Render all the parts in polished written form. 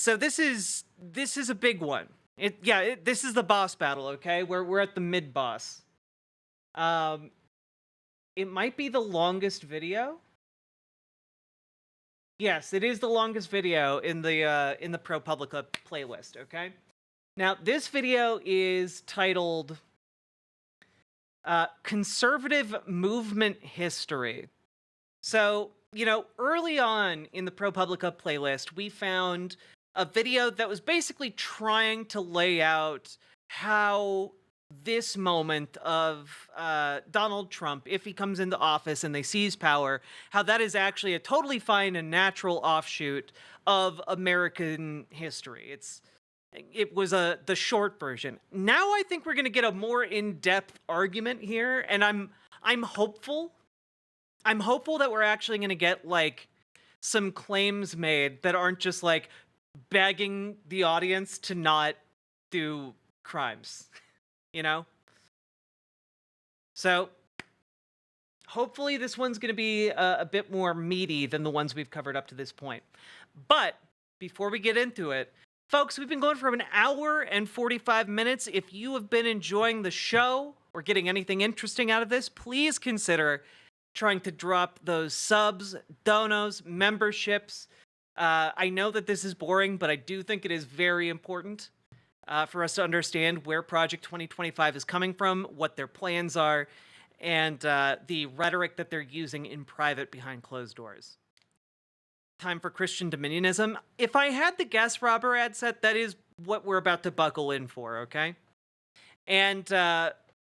So this is a big one. This is the boss battle. Okay, we're at the mid boss. It might be the longest video. Yes, it is the longest video in the ProPublica playlist. Okay, now this video is titled "Conservative Movement History." So, early on in the ProPublica playlist, we found a video that was basically trying to lay out how this moment of Donald Trump, if he comes into office and they seize power, how that is actually a totally fine and natural offshoot of American history. It was the short version. Now I think we're going to get a more in-depth argument here, and I'm hopeful. I'm hopeful that we're actually going to get like some claims made that aren't just like begging the audience to not do crimes, So hopefully this one's going to be a bit more meaty than the ones we've covered up to this point. But before we get into it, folks, we've been going for an hour and 45 minutes. If you have been enjoying the show or getting anything interesting out of this, please consider trying to drop those subs, donos, memberships. I know that this is boring, but I do think it is very important for us to understand where Project 2025 is coming from, what their plans are, and the rhetoric that they're using in private behind closed doors. Time for Christian dominionism. If I had to guess, Robber ad set, that is what we're about to buckle in for, okay? And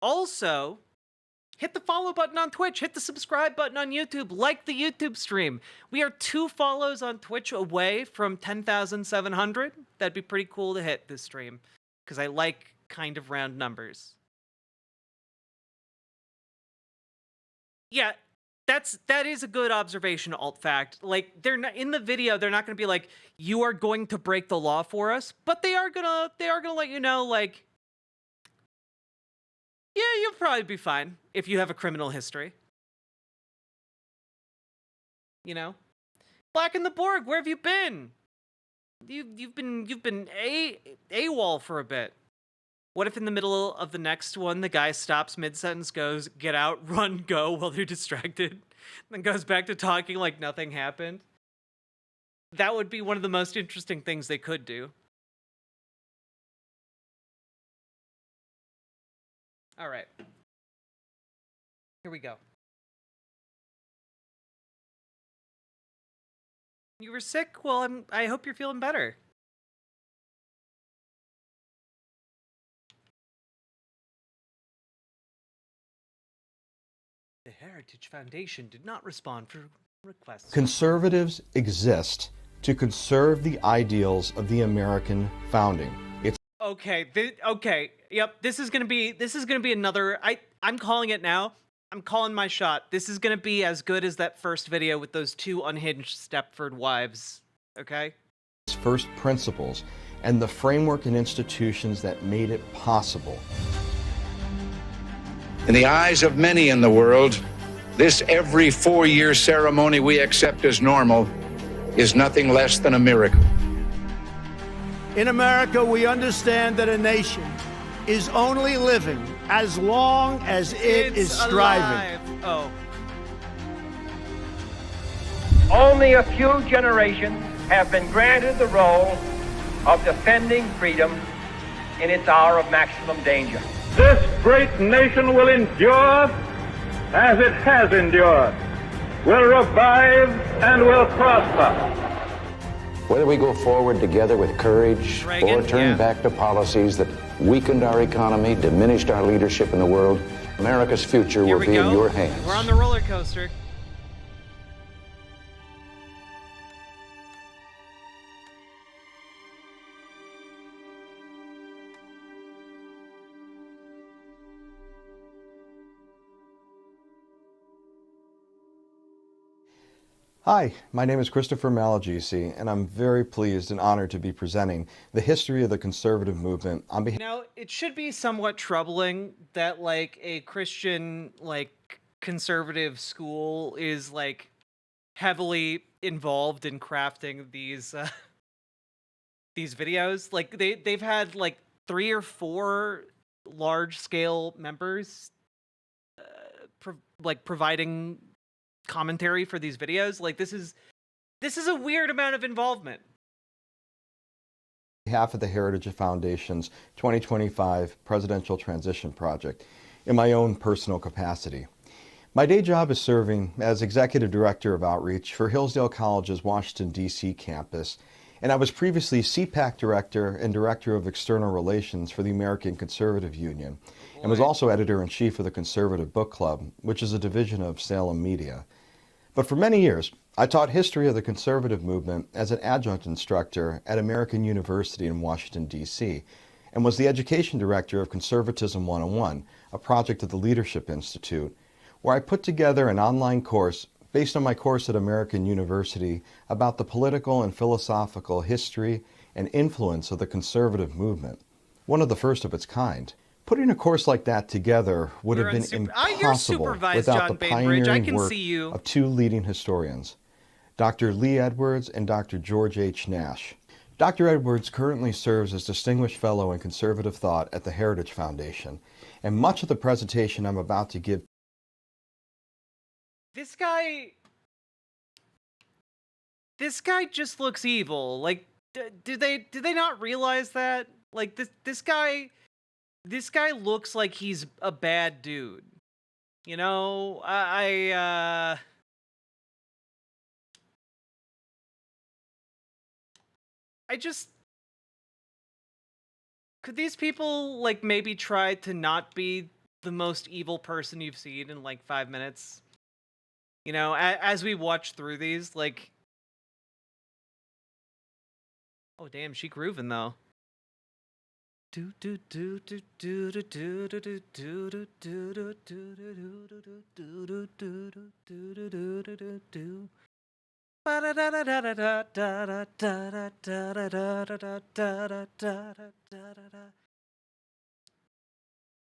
also, hit the follow button on Twitch, hit the subscribe button on YouTube, like the YouTube stream. We are 2 follows on Twitch away from 10,700. That'd be pretty cool to hit this stream, because I like kind of round numbers. Yeah, that is a good observation, alt fact. Like, they're not in the video, they're not gonna be like, you are going to break the law for us, but they are gonna let you know, like, yeah, you'll probably be fine if you have a criminal history. Black in the Borg, where have you been? You've been AWOL for a bit. What if in the middle of the next one the guy stops mid-sentence, goes, get out, run, go, while they're distracted, then goes back to talking like nothing happened? That would be one of the most interesting things they could do. All right. Here we go. You were sick? Well, I hope you're feeling better. The Heritage Foundation did not respond for requests. Conservatives exist to conserve the ideals of the American founding. Okay. Yep. This is gonna be another. I'm calling it now. I'm calling my shot. This is gonna be as good as that first video with those 2 unhinged Stepford wives. Okay. First principles and the framework and institutions that made it possible. In the eyes of many in the world, this every 4-year ceremony we accept as normal is nothing less than a miracle. In America, we understand that a nation is only living as long as it is striving. Oh. Only a few generations have been granted the role of defending freedom in its hour of maximum danger. This great nation will endure as it has endured, will revive and will prosper. Whether we go forward together with courage Reagan, or turn back to policies that weakened our economy, diminished our leadership in the world, America's future Here will we be go. in your hands. We're on the roller coaster. Hi, my name is Christopher Malagisi, and I'm very pleased and honored to be presenting the history of the conservative movement on behalf. Now, it should be somewhat troubling that, like, a Christian, like, conservative school is, like, heavily involved in crafting these these videos. Like they've had like 3 or 4 large scale members providing commentary for these videos. Like this is a weird amount of involvement. Half of the Heritage Foundation's 2025 Presidential Transition Project in my own personal capacity. My day job is serving as Executive Director of Outreach for Hillsdale College's Washington, D.C. campus, and I was previously CPAC Director and Director of External Relations for the American Conservative Union, and was also Editor-in-Chief of the Conservative Book Club, which is a division of Salem Media. But for many years, I taught history of the conservative movement as an adjunct instructor at American University in Washington, D.C., and was the Education Director of Conservatism 101, a project of the Leadership Institute, where I put together an online course based on my course at American University about the political and philosophical history and influence of the conservative movement, one of the first of its kind. Putting a course like that together would have been impossible without the pioneering work of 2 leading historians, Dr. Lee Edwards and Dr. George H. Nash. Dr. Edwards currently serves as Distinguished Fellow in Conservative Thought at the Heritage Foundation, and much of the presentation I'm about to give. This guy just looks evil. Like, do they not realize that? Like this guy looks like he's a bad dude. You know, I just, could these people like maybe try to not be the most evil person you've seen in like 5 minutes? You know, as we watch through these, like, oh damn, she grooving though. Do do do do do do do do do do do do do do do do.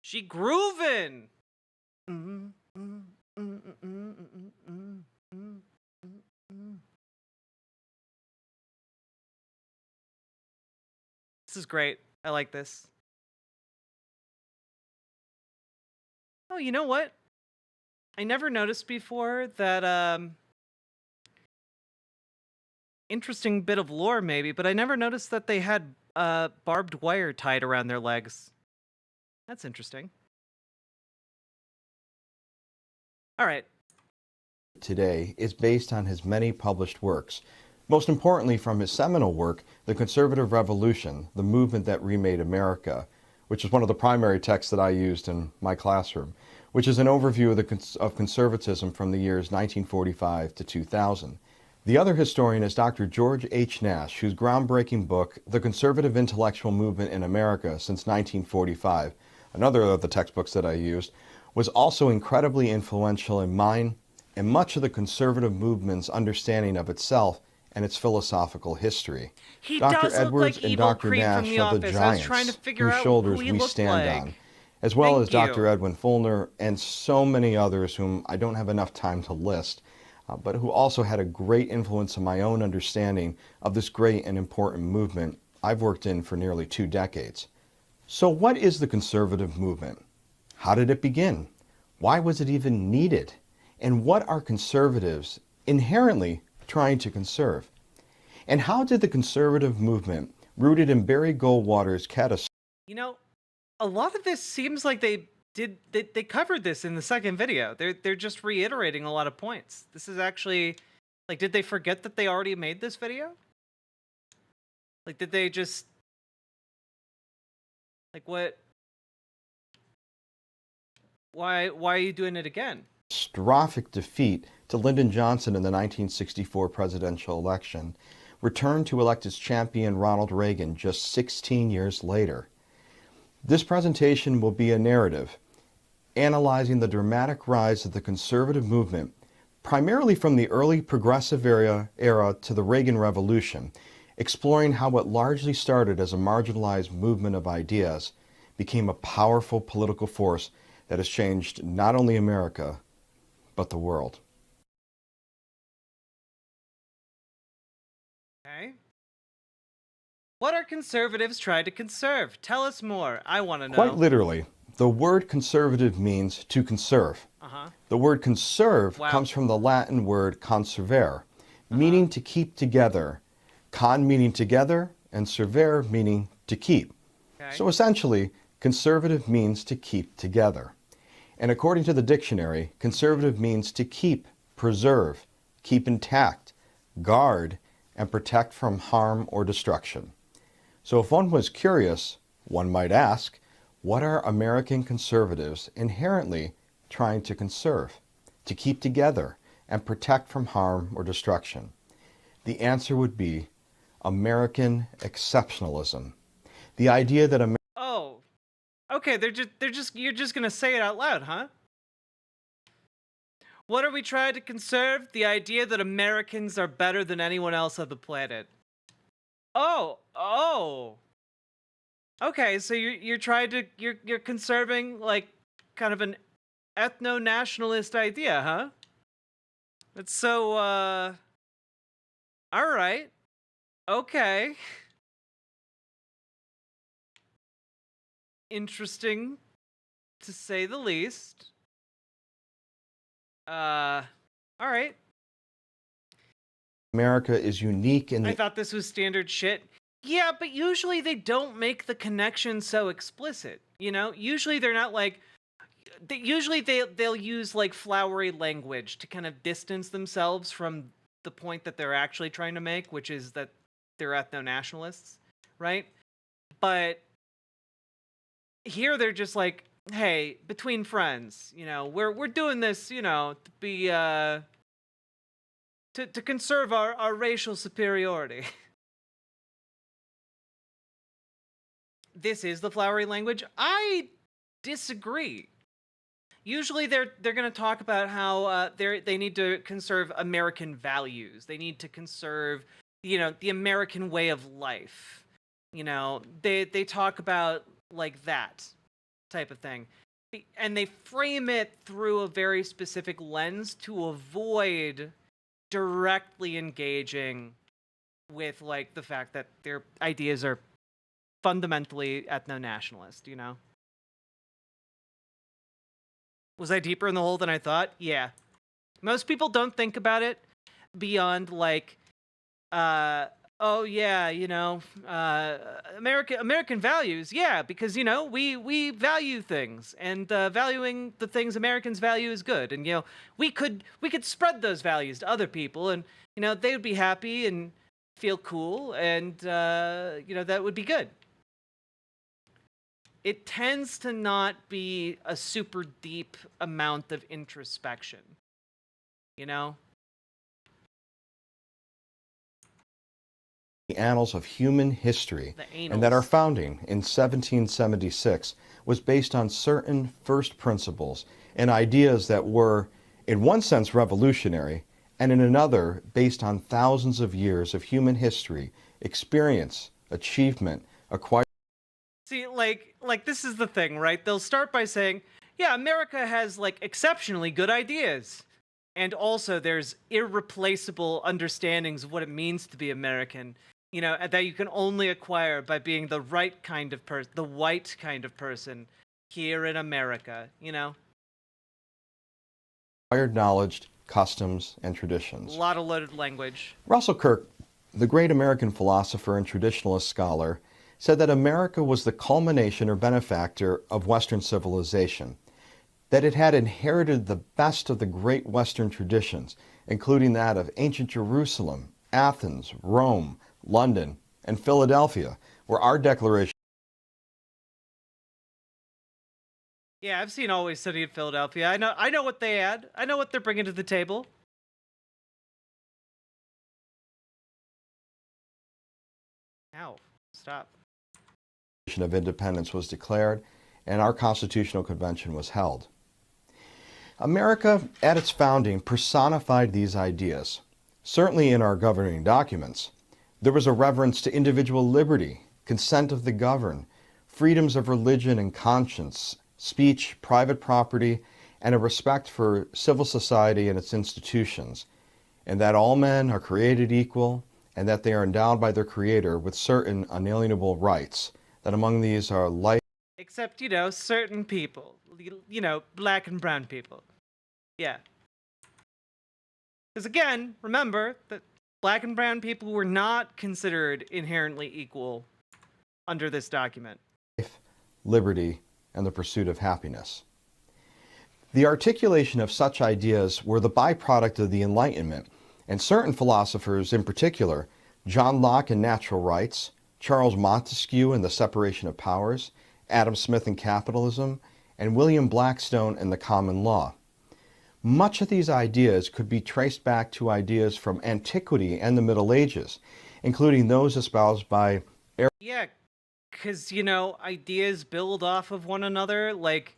She grooving. This is great. I like this. Oh, you know what? I never noticed before that, interesting bit of lore maybe, but I never noticed that they had barbed wire tied around their legs. That's interesting. All right. Today is based on his many published works, most importantly from his seminal work, The Conservative Revolution, the Movement That Remade America, which is one of the primary texts that I used in my classroom, which is an overview of conservatism from the years 1945 to 2000. The other historian is Dr. George H. Nash, whose groundbreaking book, The Conservative Intellectual Movement in America Since 1945, another of the textbooks that I used, was also incredibly influential in mine and much of the conservative movement's understanding of itself and its philosophical history. He Dr. does Edwards look like and evil Dr. Creed Nash from The are the Office. I was trying to giants figure whose out shoulders who he we looked stand like. on, as well as Thank Dr. you. Edwin Fulner and so many others whom I don't have enough time to list, but who also had a great influence on my own understanding of this great and important movement I've worked in for nearly 2 decades. So what is the conservative movement? How did it begin? Why was it even needed? And what are conservatives inherently trying to conserve? And how did the conservative movement, rooted in Barry Goldwater's catastrophe? You know, a lot of this seems like they covered this in the second video. They're just reiterating a lot of points. This is actually, like, did they forget that they already made this video? Like, did they just, like, what? Why are you doing it again? Catastrophic defeat to Lyndon Johnson in the 1964 presidential election, returned to elect his champion Ronald Reagan just 16 years later. This presentation will be a narrative analyzing the dramatic rise of the conservative movement, primarily from the early progressive era to the Reagan Revolution, exploring how what largely started as a marginalized movement of ideas became a powerful political force that has changed not only America, but the world. Okay. What are conservatives trying to conserve? Tell us more. I want to know. Quite literally, the word conservative means to conserve. The word conserve comes from the Latin word conservare, meaning to keep together. Con meaning together, and servare meaning to keep. Okay. So essentially, conservative means to keep together. And according to the dictionary, conservative means to keep, preserve, keep intact, guard, and protect from harm or destruction. So if one was curious, one might ask, what are American conservatives inherently trying to conserve, to keep together, and protect from harm or destruction? The answer would be American exceptionalism. The idea that Oh, okay. You're just gonna say it out loud, huh? What are we trying to conserve? The idea that Americans are better than anyone else on the planet. Oh. Okay, so you're trying to you're conserving like kind of an ethno-nationalist idea, huh? That's so all right. Okay. Interesting to say the least. All right. America is unique in I the thought this was standard shit. Yeah, but usually they don't make the connection so explicit. You know, usually they're not like. They'll use like flowery language to kind of distance themselves from the point that they're actually trying to make, which is that they're ethno-nationalists, right? But here they're just like, hey, between friends, you know, we're doing this, you know, to be to conserve our racial superiority. This is the flowery language. I disagree. Usually they're going to talk about how they need to conserve American values. They need to conserve, you know, the American way of life. You know, they talk about like that type of thing. And they frame it through a very specific lens to avoid directly engaging with like the fact that their ideas are fundamentally ethno-nationalist, you know? Was I deeper in the hole than I thought? Yeah. Most people don't think about it beyond like, oh yeah, you know, American values. Yeah, because you know we value things, and valuing the things Americans value is good. And you know we could spread those values to other people, and you know they would be happy and feel cool, and you know that would be good. It tends to not be a super deep amount of introspection, you know? The annals of human history, The and that our annals. founding in 1776 was based on certain first principles and ideas that were, in one sense, revolutionary, and in another, based on thousands of years of human history, experience, achievement, acquired. See, like this is the thing, right? They'll start by saying, yeah, America has like exceptionally good ideas. And also there's irreplaceable understandings of what it means to be American, you know, that you can only acquire by being the right kind of person, the white kind of person here in America, you know? Acquired knowledge, customs, and traditions. A lot of loaded language. Russell Kirk, the great American philosopher and traditionalist scholar, said that America was the culmination or benefactor of Western civilization, that it had inherited the best of the great Western traditions, including that of ancient Jerusalem, Athens, Rome, London, and Philadelphia, where our Declaration. Yeah, I've seen Always Sunny in Philadelphia. I know what they add. I know what they're bringing to the table. Ow, stop. Of Independence was declared, and our Constitutional Convention was held. America, at its founding, personified these ideas. Certainly in our governing documents, there was a reverence to individual liberty, consent of the governed, freedoms of religion and conscience, speech, private property, and a respect for civil society and its institutions, and that all men are created equal and that they are endowed by their Creator with certain unalienable rights, that among these are life. Except, you know, certain people. You know, black and brown people. Yeah. Because again, remember that black and brown people were not considered inherently equal under this document. Liberty, and the pursuit of happiness. The articulation of such ideas were the byproduct of the Enlightenment, and certain philosophers in particular, John Locke in Natural Rights, Charles Montesquieu in The Separation of Powers, Adam Smith in Capitalism, and William Blackstone in The Common Law. Much of these ideas could be traced back to ideas from antiquity and the Middle Ages, including those espoused by Yeah, because, you know, ideas build off of one another. Like,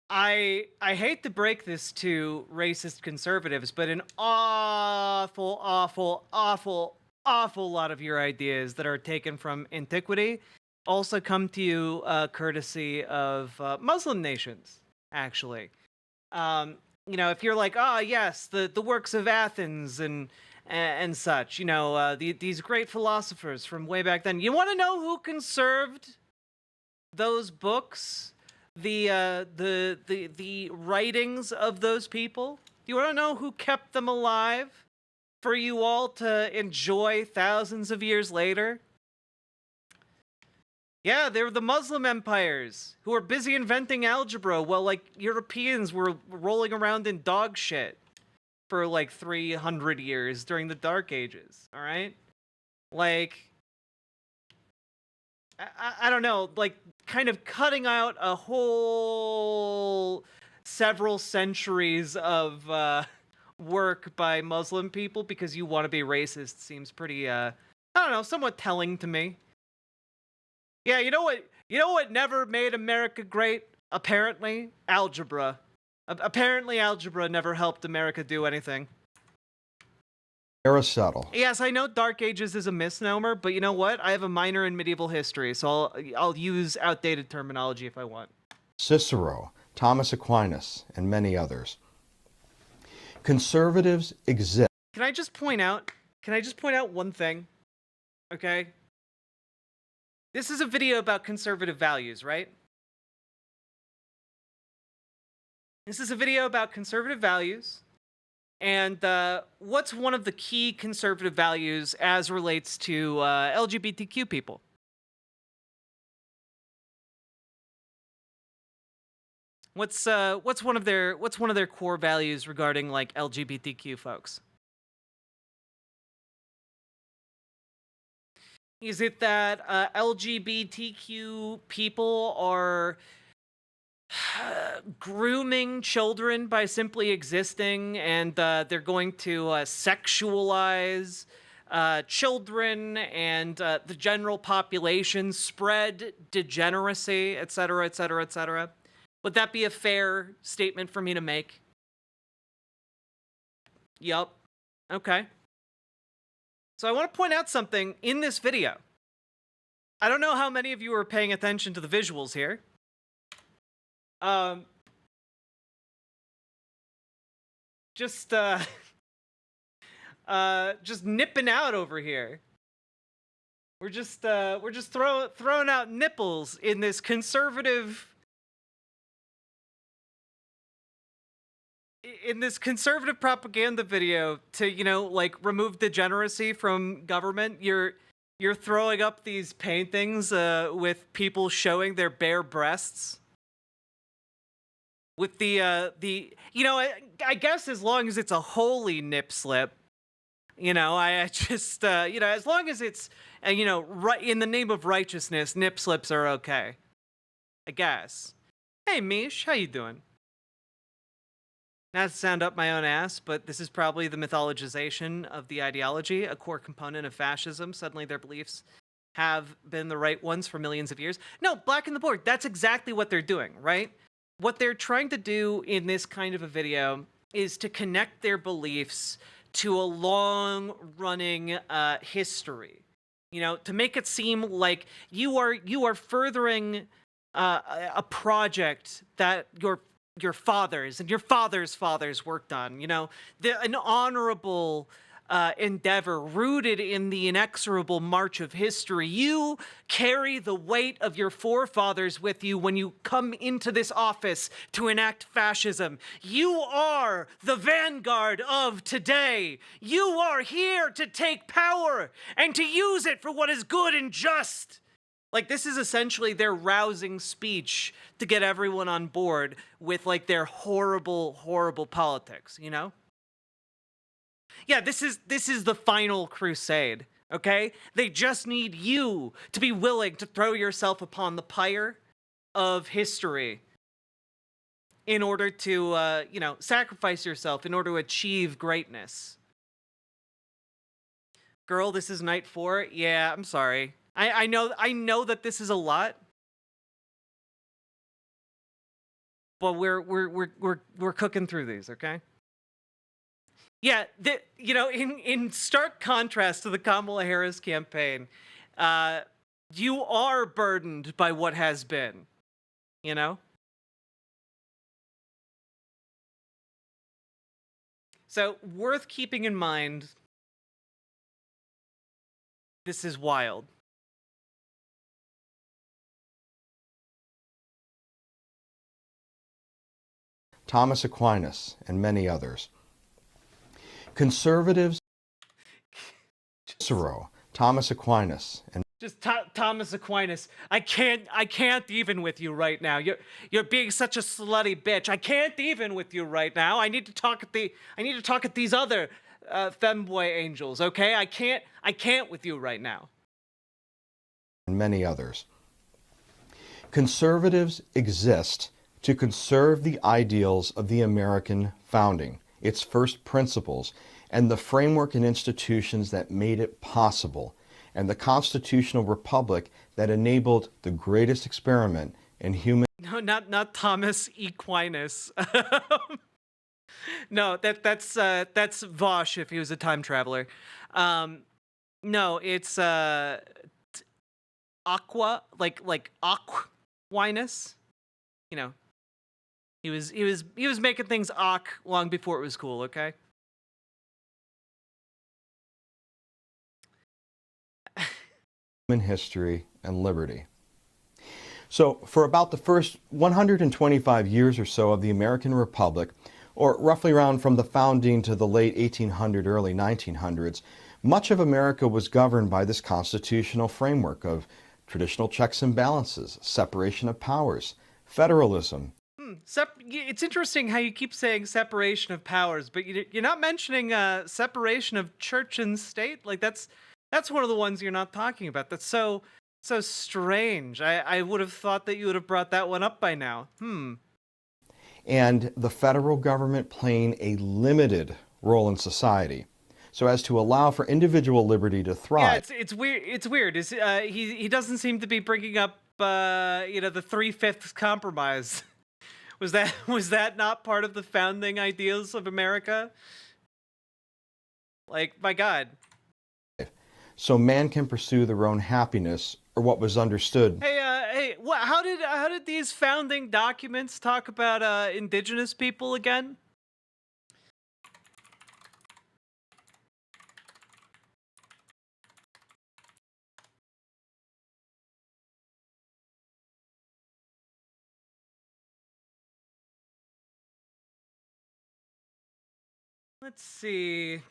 I hate to break this to racist conservatives, but an awful lot of your ideas that are taken from antiquity also come to you courtesy of Muslim nations, actually. You know, if you're like, oh yes, the works of Athens and such, you know, these great philosophers from way back then. You want to know who conserved those books? The writings of those people? Do you want to know who kept them alive for you all to enjoy thousands of years later? Yeah, they were the Muslim empires who were busy inventing algebra while, like, Europeans were rolling around in dog shit for, like, 300 years during the Dark Ages, all right? Like, I don't know, like, kind of cutting out a whole several centuries of work by Muslim people because you want to be racist seems pretty, I don't know, somewhat telling to me. Yeah, you know what? You know what never made America great? Apparently, algebra. Apparently, algebra never helped America do anything. Aristotle. Yes, I know Dark Ages is a misnomer, but you know what? I have a minor in medieval history, so I'll use outdated terminology if I want. Cicero, Thomas Aquinas, and many others. Conservatives exist. Can I just point out one thing? Okay? This is a video about conservative values, right? This is a video about conservative values. And what's one of the key conservative values as relates to LGBTQ people? What's one of their core values regarding, like, LGBTQ folks? Is it that LGBTQ people are grooming children by simply existing, and they're going to sexualize children and the general population, spread degeneracy, etc., etc., etc.? Would that be a fair statement for me to make? Yup. Okay. So I want to point out something in this video. I don't know how many of you are paying attention to the visuals here. Just nipping out over here. We're just throwing out nipples in this conservative propaganda video to, you know, like, remove degeneracy from government. You're throwing up these paintings with people showing their bare breasts. With the you know, I guess as long as it's a holy nip slip, you know, I just you know, as long as it's you know, right in the name of righteousness, nip slips are okay, I guess. Hey Mish, how you doing? Not to sound up my own ass, but this is probably the mythologization of the ideology, a core component of fascism. Suddenly their beliefs have been the right ones for millions of years. No, blacken the board. That's exactly what they're doing, right? What they're trying to do in this kind of a video is to connect their beliefs to a long-running history. You know, to make it seem like you are furthering a project that your fathers and your fathers' fathers worked on. You know, an honorable endeavor rooted in the inexorable march of history. You carry the weight of your forefathers with you when you come into this office to enact fascism. You are the vanguard of today. You are here to take power and to use it for what is good and just. Like, this is essentially their rousing speech to get everyone on board with, like, their horrible, horrible politics, you know? Yeah, this is the final crusade, okay? They just need you to be willing to throw yourself upon the pyre of history in order to, you know, sacrifice yourself in order to achieve greatness. Girl, this is night 4. Yeah, I'm sorry. I know that this is a lot, but we're cooking through these, okay? Yeah, you know, in stark contrast to the Kamala Harris campaign, you are burdened by what has been, you know? So, worth keeping in mind, this is wild. Thomas Aquinas, and many others. Conservatives, Cicero, Thomas Aquinas, and Just Thomas Aquinas. I can't even with you right now. You're being such a slutty bitch. I can't even with you right now. I need to talk at these other femboy angels, okay? I can't with you right now. and many others. Conservatives exist to conserve the ideals of the American founding, its first principles, and the framework and institutions that made it possible, and the constitutional republic that enabled the greatest experiment in human. No, not Thomas Aquinas. No, that's Vosh if he was a time traveler. No, it's Aqua, like Aquinas. You know, he was making things long before it was cool. Okay. Human history and liberty. So, for about the first 125 years or so of the American Republic, or roughly around from the founding to the late 1800s, early 1900s, much of America was governed by this constitutional framework of traditional checks and balances, separation of powers, federalism. It's interesting how you keep saying separation of powers, but you're not mentioning separation of church and state. Like that's one of the ones you're not talking about. That's so strange. I would have thought that you would have brought that one up by now. And the federal government playing a limited role in society, so as to allow for individual liberty to thrive. Yeah, it's weird. It's weird. He doesn't seem to be bringing up the 3/5 compromise. Was that not part of the founding ideals of America? Like, my God. So man can pursue their own happiness, or what was understood. Hey, how did these founding documents talk about indigenous people again? Let's see.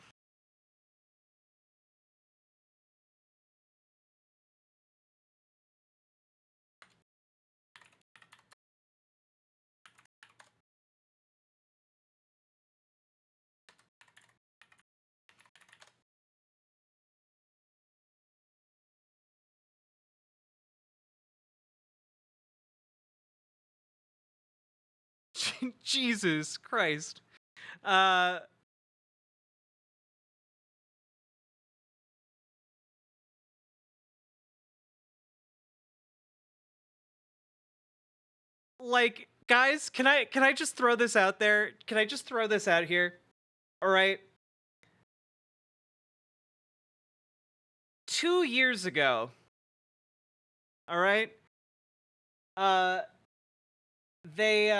Jesus Christ. Like, guys, can I just throw this out there? Can I just throw this out here? All right. 2 years ago, all right, they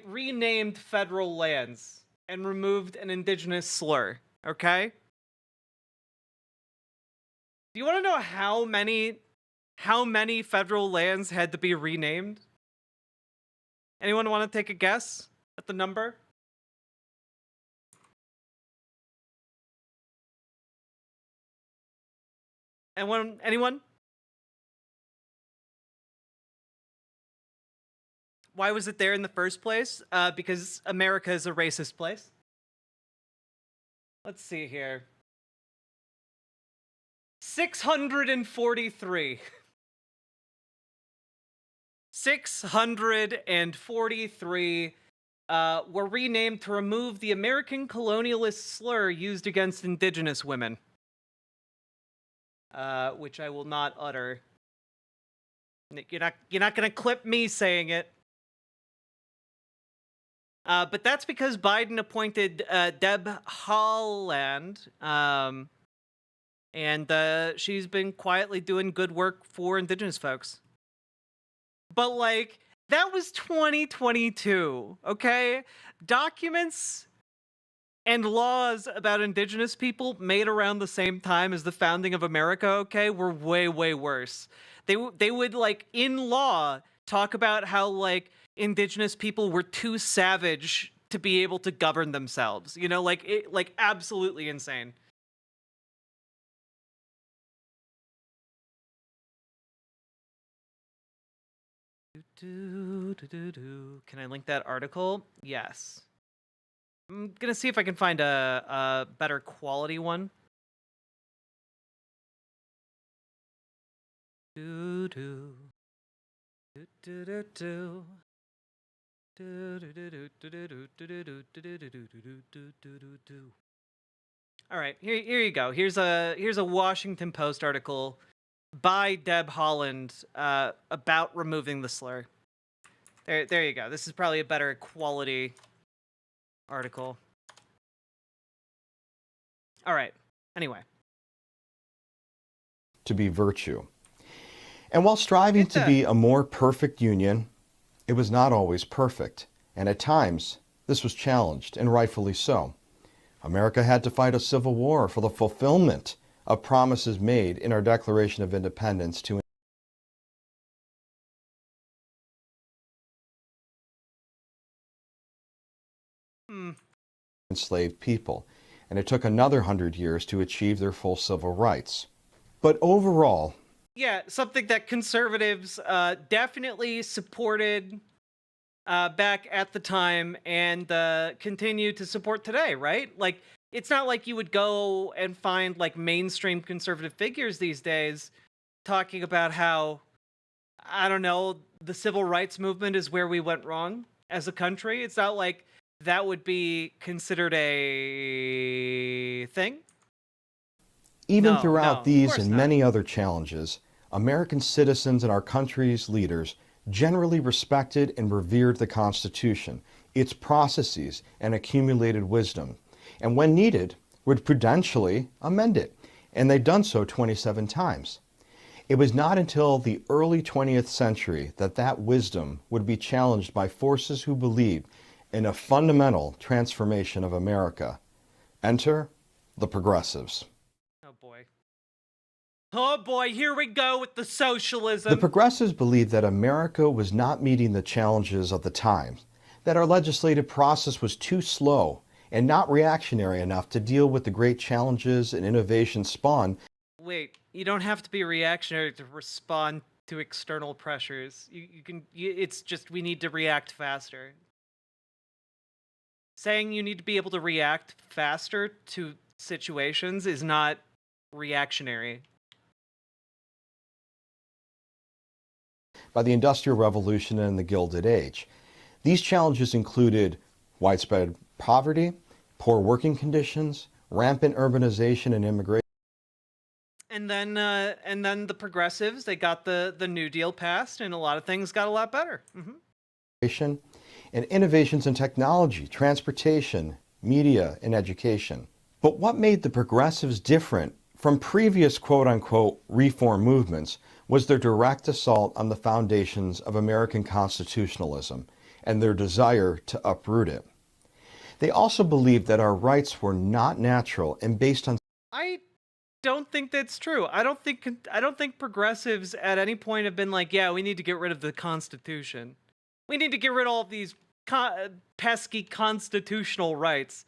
renamed federal lands and removed an indigenous slur, okay? Do you want to know how many federal lands had to be renamed? Anyone want to take a guess at the number? Anyone? Why was it there in the first place? Because America is a racist place. Let's see here. 643. 643 were renamed to remove the American colonialist slur used against indigenous women. Which I will not utter. You're not gonna clip me saying it. But that's because Biden appointed Deb Haaland, and she's been quietly doing good work for indigenous folks. But like, that was 2022, okay? Documents and laws about indigenous people made around the same time as the founding of America, okay, were way, way worse. They would, like, in law, talk about how, like, indigenous people were too savage to be able to govern themselves. You know, like absolutely insane. Can I link that article? Yes. I'm gonna see if I can find a better quality one. All right, here you go. Here's a Washington Post article by Deb Haaland about removing the slur. There you go. This is probably a better quality article. All right. Anyway. To be virtue. And while striving to be a more perfect union, it was not always perfect. And at times, this was challenged, and rightfully so. America had to fight a civil war for the fulfillment of promises made in our Declaration of Independence to enslaved people. And it took another 100 years to achieve their full civil rights. But overall, yeah, something that conservatives definitely supported back at the time and continue to support today, right? Like, it's not like you would go and find like mainstream conservative figures these days talking about how, I don't know, the civil rights movement is where we went wrong as a country. It's not like that would be considered a thing. Even throughout these and many other challenges, American citizens and our country's leaders generally respected and revered the Constitution, its processes, and accumulated wisdom, and when needed, would prudentially amend it, and they've done so 27 times. It was not until the early 20th century that that wisdom would be challenged by forces who believed in a fundamental transformation of America. Enter the progressives. Oh boy, here we go with the socialism. The progressives believed that America was not meeting the challenges of the times, that our legislative process was too slow and not reactionary enough to deal with the great challenges and innovations spawned. Wait, you don't have to be reactionary to respond to external pressures. It's just we need to react faster. Saying you need to be able to react faster to situations is not reactionary. By the Industrial Revolution and the Gilded Age. These challenges included widespread poverty, poor working conditions, rampant urbanization and immigration. And then the progressives, they got the New Deal passed, and a lot of things got a lot better. And innovations in technology, transportation, media, and education. But what made the progressives different from previous quote-unquote reform movements was their direct assault on the foundations of American constitutionalism and their desire to uproot it. They also believed that our rights were not natural and based on I don't think that's true. I don't think progressives at any point have been like, yeah, we need to get rid of the Constitution. We need to get rid of all of these pesky constitutional rights.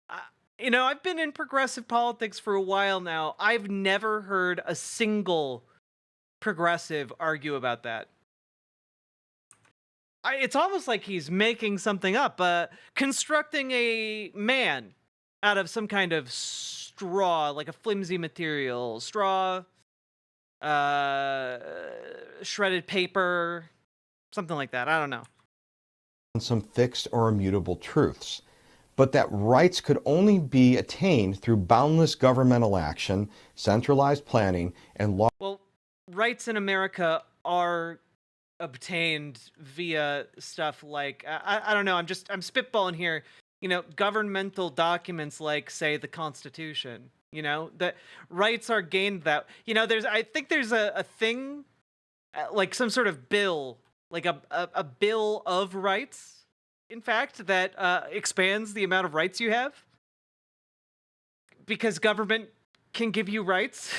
I've been in progressive politics for a while now. I've never heard a single progressive argue about that. It's almost like he's making something up, constructing a man out of some kind of straw, like a flimsy material, straw, shredded paper, something like that. I don't know. some fixed or immutable truths, but that rights could only be attained through boundless governmental action, centralized planning, and law. Well, rights in America are obtained via stuff like I don't know. I'm spitballing here. Governmental documents like, say, the Constitution. That rights are gained that. I think there's a thing like some sort of bill, like a bill of rights, in fact, that expands the amount of rights you have because government can give you rights.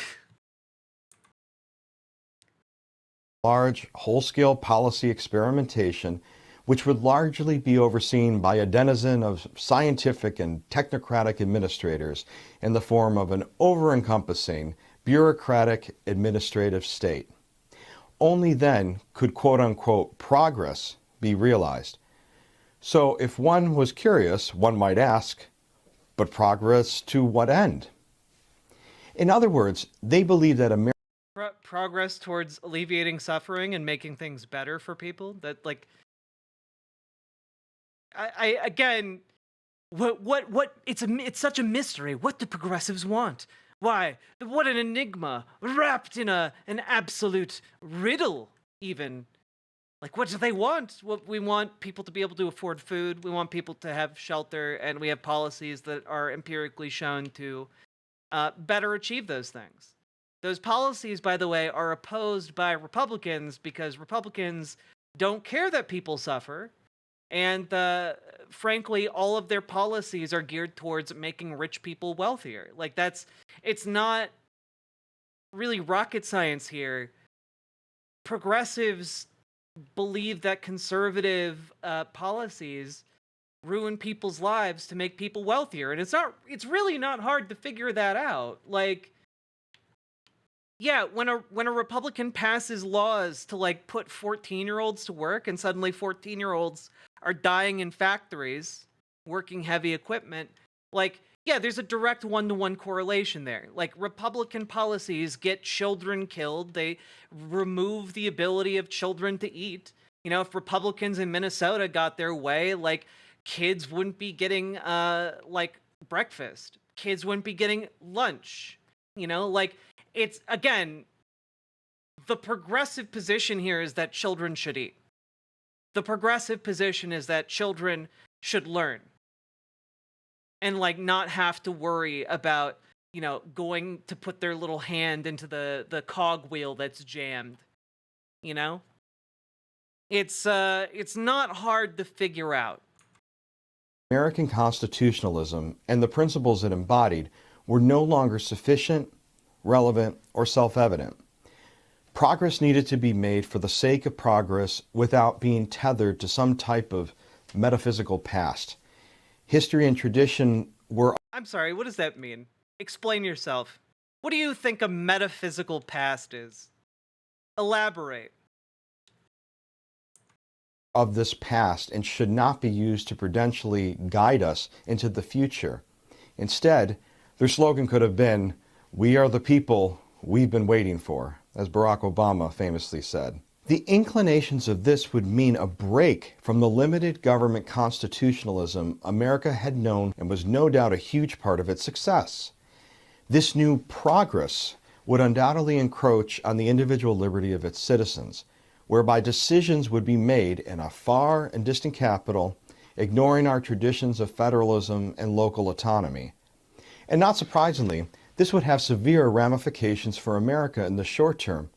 Large, whole-scale policy experimentation, which would largely be overseen by a denizen of scientific and technocratic administrators in the form of an over-encompassing, bureaucratic administrative state. Only then could quote-unquote progress be realized. So if one was curious, one might ask, but progress to what end? In other words, they believe that Progress towards alleviating suffering and making things better for people. That, like, I again, what? It's such a mystery. What do progressives want? Why? What an enigma, wrapped in an absolute riddle. Even, like, what do they want? What we want people to be able to afford food. We want people to have shelter, and we have policies that are empirically shown to better achieve those things. Those policies, by the way, are opposed by Republicans because Republicans don't care that people suffer. And frankly, all of their policies are geared towards making rich people wealthier. Like, it's not really rocket science here. Progressives believe that conservative policies ruin people's lives to make people wealthier. And it's really not hard to figure that out. Like, yeah, when a Republican passes laws to, like, put 14-year-olds to work, and suddenly 14-year-olds are dying in factories working heavy equipment, like, yeah, there's a direct one-to-one correlation there. Like, Republican policies get children killed. They remove the ability of children to eat. If Republicans in Minnesota got their way, like, kids wouldn't be getting like breakfast. Kids wouldn't be getting lunch. Like, it's, again, the progressive position here is that children should eat. The progressive position is that children should learn and, like, not have to worry about, going to put their little hand into the cogwheel that's jammed. It's not hard to figure out. American constitutionalism and the principles it embodied were no longer sufficient, relevant, or self-evident. Progress needed to be made for the sake of progress without being tethered to some type of metaphysical past. History and tradition were... I'm sorry, what does that mean? Explain yourself. What do you think a metaphysical past is? Elaborate. ...of this past and should not be used to prudentially guide us into the future. Instead, their slogan could have been, "We are the people we've been waiting for," as Barack Obama famously said. The inclinations of this would mean a break from the limited government constitutionalism America had known and was no doubt a huge part of its success. This new progress would undoubtedly encroach on the individual liberty of its citizens, whereby decisions would be made in a far and distant capital, ignoring our traditions of federalism and local autonomy. And not surprisingly, this would have severe ramifications for America in the short term,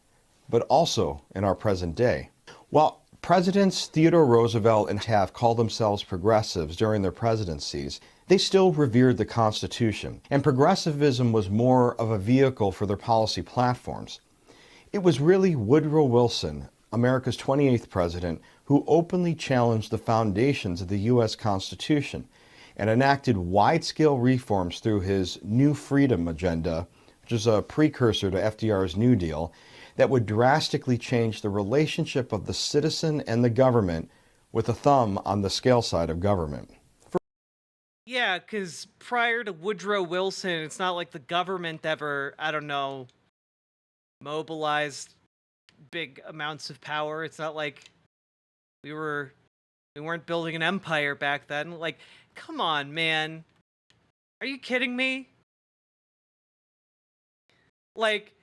but also in our present day. While Presidents Theodore Roosevelt and Taft called themselves progressives during their presidencies. They still revered the Constitution, and progressivism was more of a vehicle for their policy platforms. It was really Woodrow Wilson, America's 28th president, who openly challenged the foundations of the U.S. Constitution and enacted wide-scale reforms through his New Freedom agenda, which is a precursor to FDR's New Deal, that would drastically change the relationship of the citizen and the government, with a thumb on the scale side of government. Yeah, because prior to Woodrow Wilson, it's not like the government ever, I don't know, mobilized big amounts of power. It's not like we weren't building an empire back then. Like, come on, man. Are you kidding me? Like,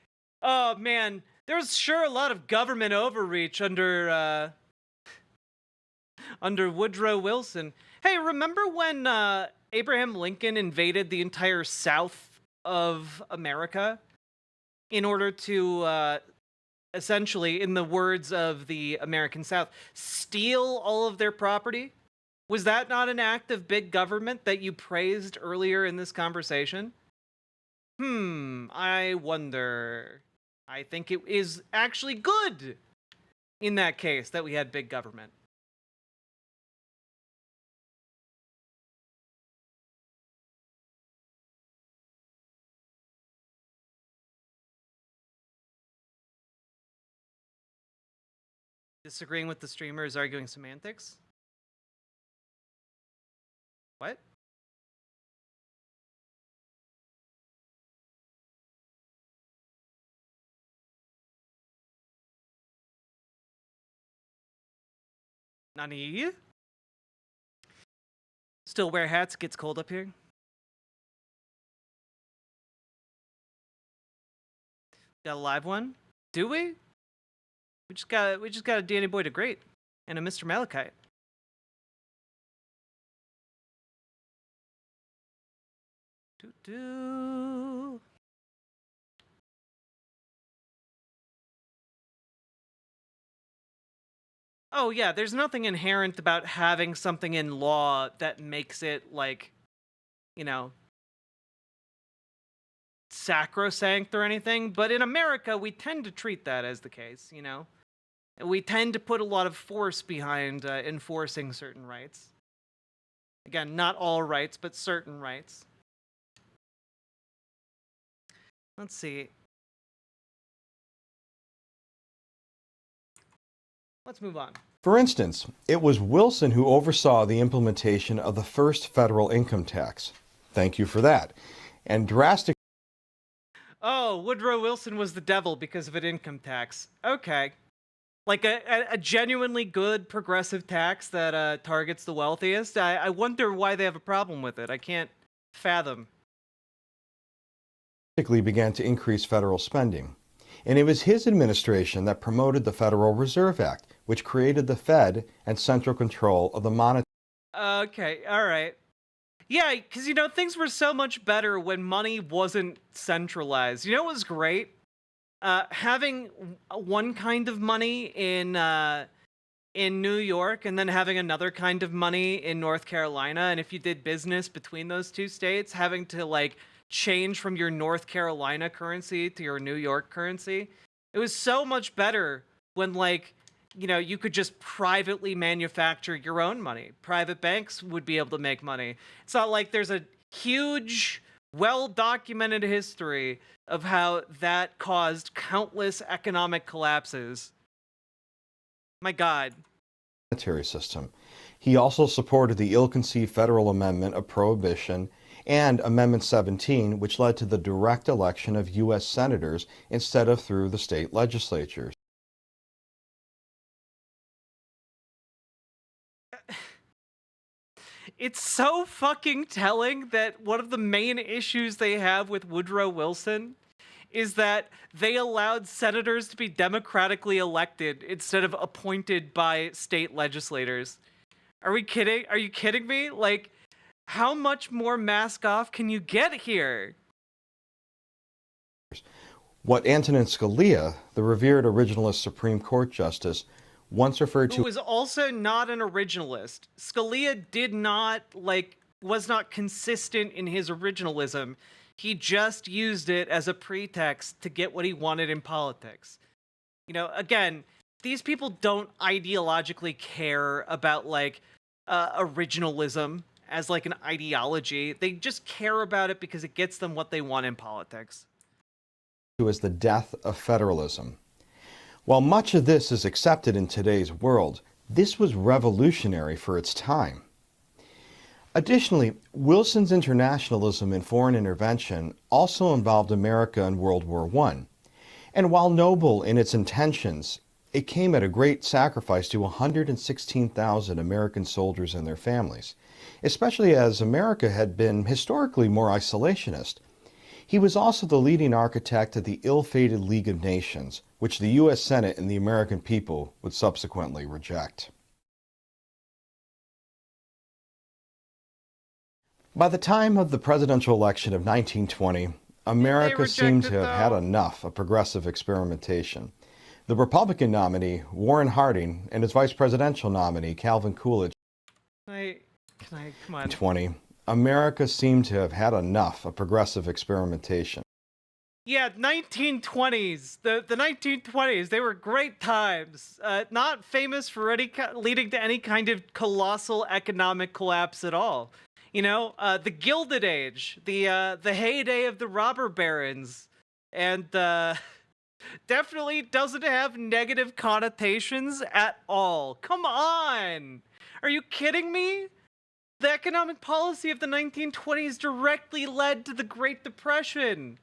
oh man, there was sure a lot of government overreach under Woodrow Wilson. Hey, remember when Abraham Lincoln invaded the entire South of America in order to essentially, in the words of the American South, steal all of their property? Was that not an act of big government that you praised earlier in this conversation? I wonder. I think it is actually good in that case that we had big government. Disagreeing with the streamer is arguing semantics? What? Nani? Still wear hats, it gets cold up here. Got a live one? Do we? We just got a Danny Boy the Great and a Mr. Malachite. Doo-doo. Oh yeah, there's nothing inherent about having something in law that makes it, like, you know, sacrosanct or anything, but in America we tend to treat that as the case, you know? We tend to put a lot of force behind enforcing certain rights. Again, not all rights, but certain rights. Let's see. Let's move on. For instance, it was Wilson who oversaw the implementation of the first federal income tax. Thank you for that. And drastic. Oh, Woodrow Wilson was the devil because of an income tax. Okay. Like a genuinely good progressive tax that targets the wealthiest. I wonder why they have a problem with it. I can't fathom. Began to increase federal spending. And it was his administration that promoted the Federal Reserve Act, which created the Fed and central control of the monetary. Okay, all right. Yeah, because, you know, things were so much better when money wasn't centralized. You know what was great? Having one kind of money in New York and then having another kind of money in North Carolina. And if you did business between those two states, having to, like, change from your North Carolina currency to your New York currency. It was so much better when, like, you know, you could just privately manufacture your own money. Private banks would be able to make money. It's not like there's a huge, well-documented history of how that caused countless economic collapses. My God. Monetary system. He also supported the ill-conceived federal amendment of prohibition and Amendment 17, which led to the direct election of U.S. senators instead of through the state legislatures. It's so fucking telling that one of the main issues they have with Woodrow Wilson is that they allowed senators to be democratically elected instead of appointed by state legislators. Are we kidding? Are you kidding me? Like, how much more mask off can you get here? What Antonin Scalia, the revered originalist Supreme Court justice, once referred Who to was also not an originalist. Scalia did not, was not consistent in his originalism. He just used it as a pretext to get what he wanted in politics. You know, again, these people don't ideologically care about, originalism as, an ideology. They just care about it because it gets them what they want in politics. as the death of federalism. While much of this is accepted in today's world, this was revolutionary for its time. Additionally, Wilson's internationalism in foreign intervention also involved America in World War I. And while noble in its intentions, it came at a great sacrifice to 116,000 American soldiers and their families, especially as America had been historically more isolationist. He was also the leading architect of the ill-fated League of Nations, which the U.S. Senate and the American people would subsequently reject. By the time of the presidential election of 1920, America seemed to have had enough of progressive experimentation. The Republican nominee, Warren Harding, and his vice presidential nominee, Calvin Coolidge, Come on. 20, America seemed to have had enough of progressive experimentation. Yeah, 1920s. The 1920s, they were great times. Not famous for leading to any kind of colossal economic collapse at all. You know, the Gilded Age, the heyday of the robber barons, and definitely doesn't have negative connotations at all. Come on! Are you kidding me? The economic policy of the 1920s directly led to the Great Depression.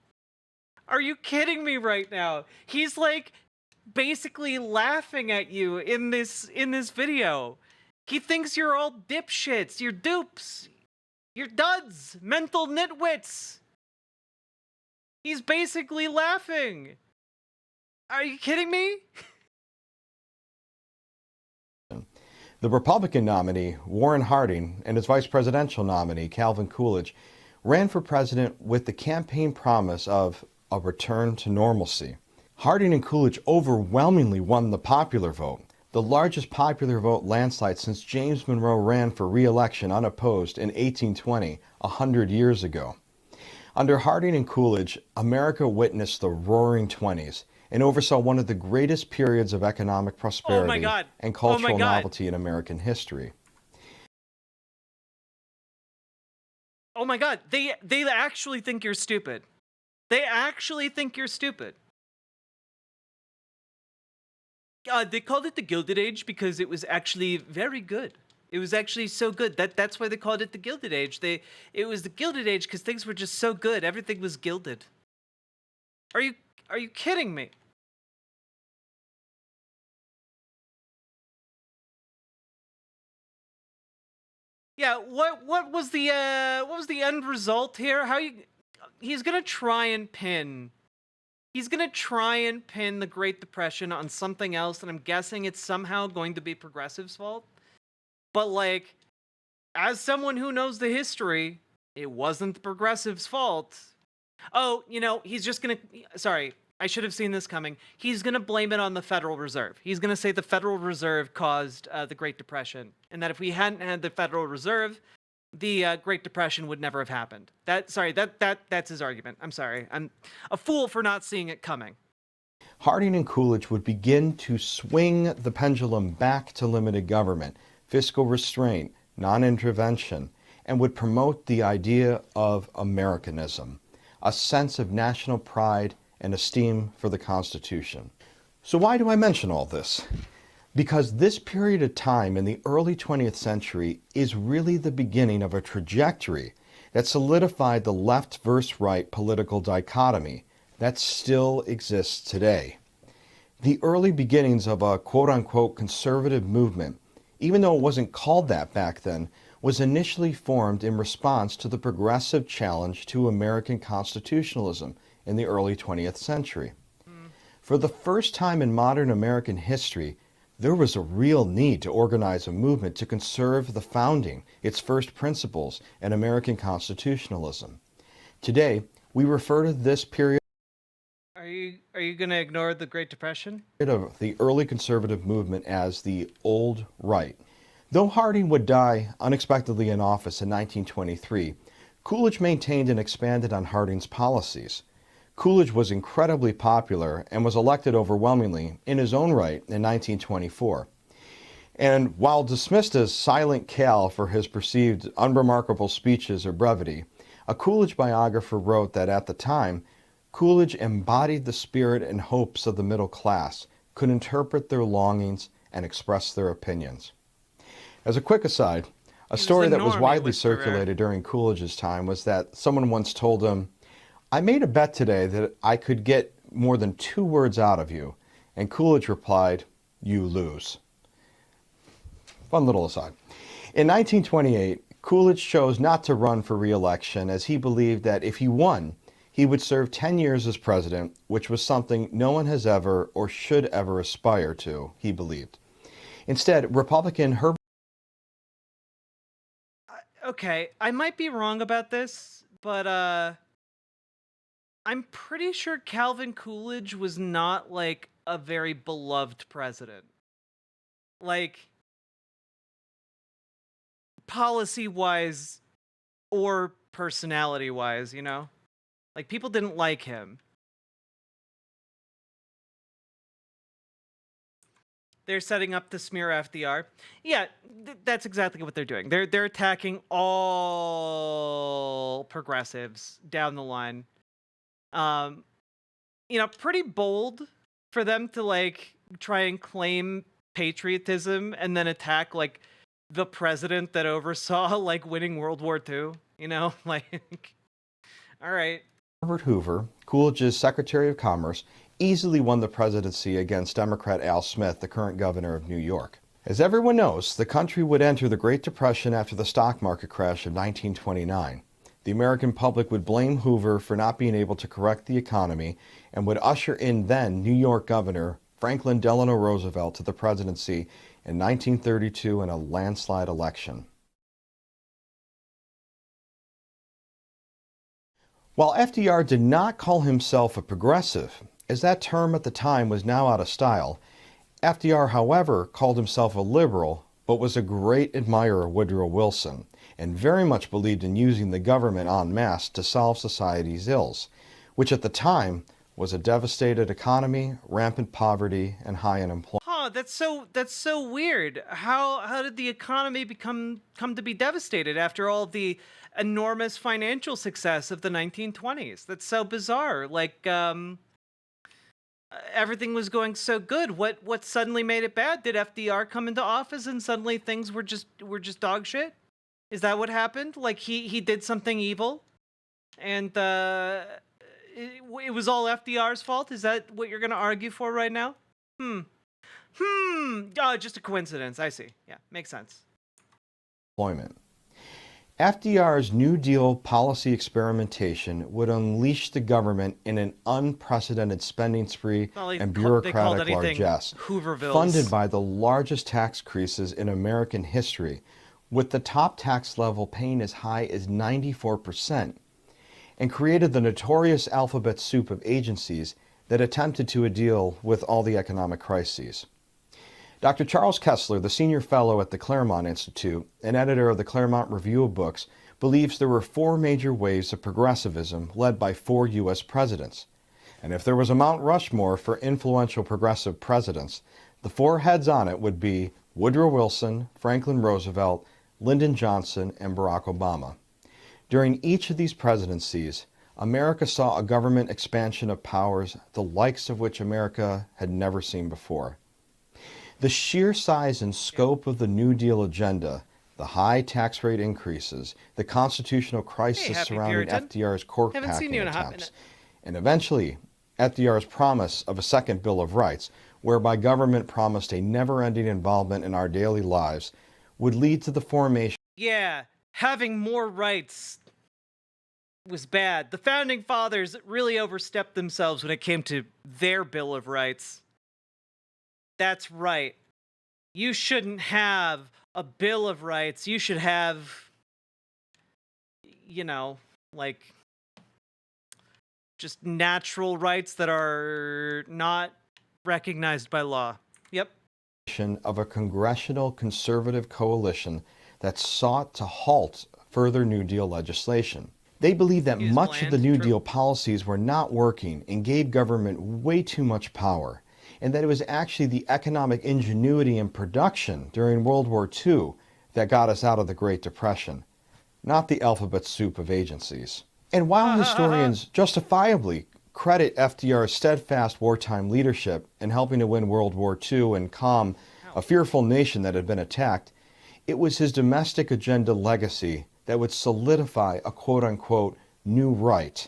Are you kidding me right now? He's basically laughing at you in this video. He thinks you're all dipshits, you're dupes, you're duds, mental nitwits. He's basically laughing. Are you kidding me? The Republican nominee, Warren Harding, and his vice presidential nominee, Calvin Coolidge, ran for president with the campaign promise of a return to normalcy. Harding and Coolidge overwhelmingly won the popular vote, the largest popular vote landslide since James Monroe ran for re-election unopposed in 1820, 100 years ago. Under Harding and Coolidge, America witnessed the Roaring Twenties and oversaw one of the greatest periods of economic prosperity and cultural novelty in American history. Oh my God, they actually think you're stupid. They actually think you're stupid. They called it the Gilded Age because it was actually very good. It was actually so good. That's why they called it the Gilded Age. It was the Gilded Age because things were just so good. Everything was gilded. Are you kidding me? Yeah, what was the end result here? He's gonna try and pin the Great Depression on something else, and I'm guessing it's somehow going to be progressives' fault. But as someone who knows the history, it wasn't the progressives' fault. Oh, he's just gonna, sorry, I should have seen this coming. He's gonna blame it on the Federal Reserve. He's gonna say the Federal Reserve caused the Great Depression, and that if we hadn't had the Federal Reserve, the Great Depression would never have happened. That's his argument. I'm sorry. I'm a fool for not seeing it coming. Harding and Coolidge would begin to swing the pendulum back to limited government, fiscal restraint, non-intervention, and would promote the idea of Americanism, a sense of national pride and esteem for the Constitution. So why do I mention all this? Because this period of time in the early 20th century is really the beginning of a trajectory that solidified the left versus right political dichotomy that still exists today. The early beginnings of a quote-unquote conservative movement, even though it wasn't called that back then, was initially formed in response to the progressive challenge to American constitutionalism in the early 20th century. For the first time in modern American history, there was a real need to organize a movement to conserve the founding, its first principles, and American constitutionalism. Today, we refer to this period. Are you you going to ignore the Great Depression? Of the early conservative movement as the Old Right. Though Harding would die unexpectedly in office in 1923, Coolidge maintained and expanded on Harding's policies. Coolidge was incredibly popular and was elected overwhelmingly in his own right in 1924. And while dismissed as Silent Cal for his perceived unremarkable speeches or brevity, a Coolidge biographer wrote that at the time, Coolidge embodied the spirit and hopes of the middle class, could interpret their longings, and express their opinions. As a quick aside, a story that was widely circulated during Coolidge's time was that someone once told him, "I made a bet today that I could get more than 2 words out of you." And Coolidge replied, "You lose." Fun little aside. In 1928, Coolidge chose not to run for re-election as he believed that if he won, he would serve 10 years as president, which was something no one has ever or should ever aspire to, he believed. Instead, Republican Herbert... Okay, I might be wrong about this, but I'm pretty sure Calvin Coolidge was not like a very beloved president. Like, policy-wise or personality-wise, you know? Like, people didn't like him. They're setting up to smear FDR. Yeah, that's exactly what they're doing. They're attacking all progressives down the line. You know, pretty bold for them to like try and claim patriotism and then attack like the president that oversaw like winning World War II. You know, like, all right. Herbert Hoover, Coolidge's Secretary of Commerce, easily won the presidency against Democrat Al Smith, the current governor of New York. As everyone knows, the country would enter the Great Depression after the stock market crash of 1929. The American public would blame Hoover for not being able to correct the economy and would usher in then New York Governor Franklin Delano Roosevelt to the presidency in 1932 in a landslide election. While FDR did not call himself a progressive, as that term at the time was now out of style, FDR, however, called himself a liberal, but was a great admirer of Woodrow Wilson, and very much believed in using the government en masse to solve society's ills, which at the time was a devastated economy, rampant poverty, and high unemployment. Huh, that's so weird. How did the economy come to be devastated after all the enormous financial success of the 1920s? That's so bizarre. Like everything was going so good. What suddenly made it bad? Did FDR come into office and suddenly things were just dog shit? Is that what happened? Like he did something evil and it was all FDR's fault? Is that what you're going to argue for right now? Oh, just a coincidence. I see. Yeah, makes sense. FDR's New Deal policy experimentation would unleash the government in an unprecedented spending spree and bureaucratic largesse, funded by the largest tax increases in American history, with the top tax level paying as high as 94%, and created the notorious alphabet soup of agencies that attempted to deal with all the economic crises. Dr. Charles Kessler, the senior fellow at the Claremont Institute and editor of the Claremont Review of Books, believes there were 4 major waves of progressivism led by 4 U.S. presidents. And if there was a Mount Rushmore for influential progressive presidents, the 4 heads on it would be Woodrow Wilson, Franklin Roosevelt, Lyndon Johnson, and Barack Obama. During each of these presidencies, America saw a government expansion of powers the likes of which America had never seen before. The sheer size and scope of the New Deal agenda, the high tax rate increases, the constitutional crisis surrounding FDR's court packing attempts, and eventually FDR's promise of a second Bill of Rights, whereby government promised a never-ending involvement in our daily lives, would lead to the formation. Yeah, having more rights was bad. The Founding Fathers really overstepped themselves when it came to their Bill of Rights. That's right. You shouldn't have a Bill of Rights. You should have, you know, like, just natural rights that are not recognized by law. Yep. Of a congressional conservative coalition that sought to halt further New Deal legislation. They believed that Use much of the bland, New true. Deal policies were not working and gave government way too much power, and that it was actually the economic ingenuity and production during World War II that got us out of the Great Depression, not the alphabet soup of agencies. And while historians justifiably credit FDR's steadfast wartime leadership in helping to win World War II and calm a fearful nation that had been attacked, it was his domestic agenda legacy that would solidify a quote-unquote new right,